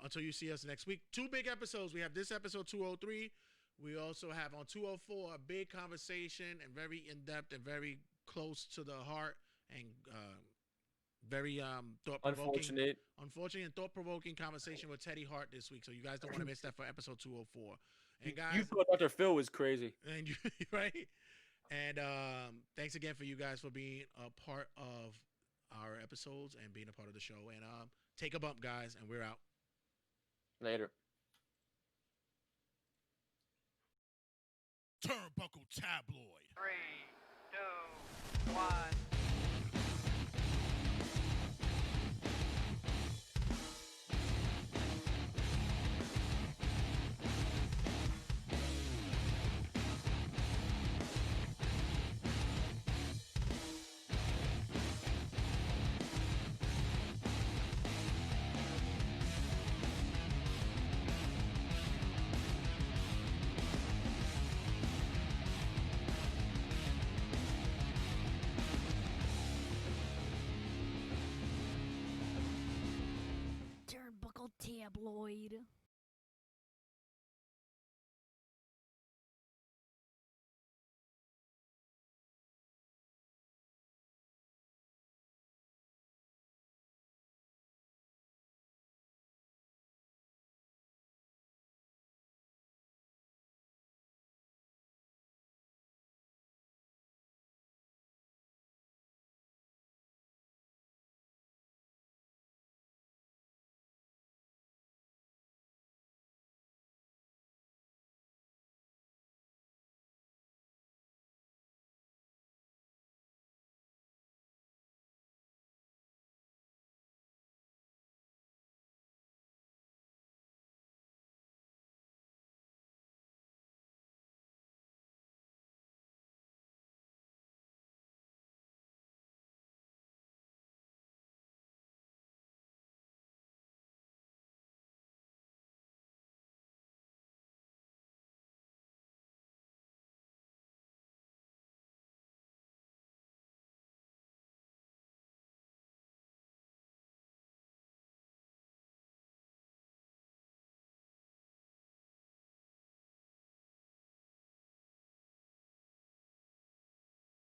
until you see us next week. 2 big episodes. We have this episode 203. We also have on 204 a big conversation and very in-depth and very close to the heart and very thought-provoking. Unfortunate and thought-provoking conversation with Teddy Hart this week. So you guys don't want to miss that for episode 204. And guys, you thought Dr. Phil was crazy. And right? And thanks again for you guys for being a part of our episodes and being a part of the show. And take a bump, guys, and we're out. Later. Turnbuckle Tabloid. 3, 2, 1. Turnbuckle Tabloid.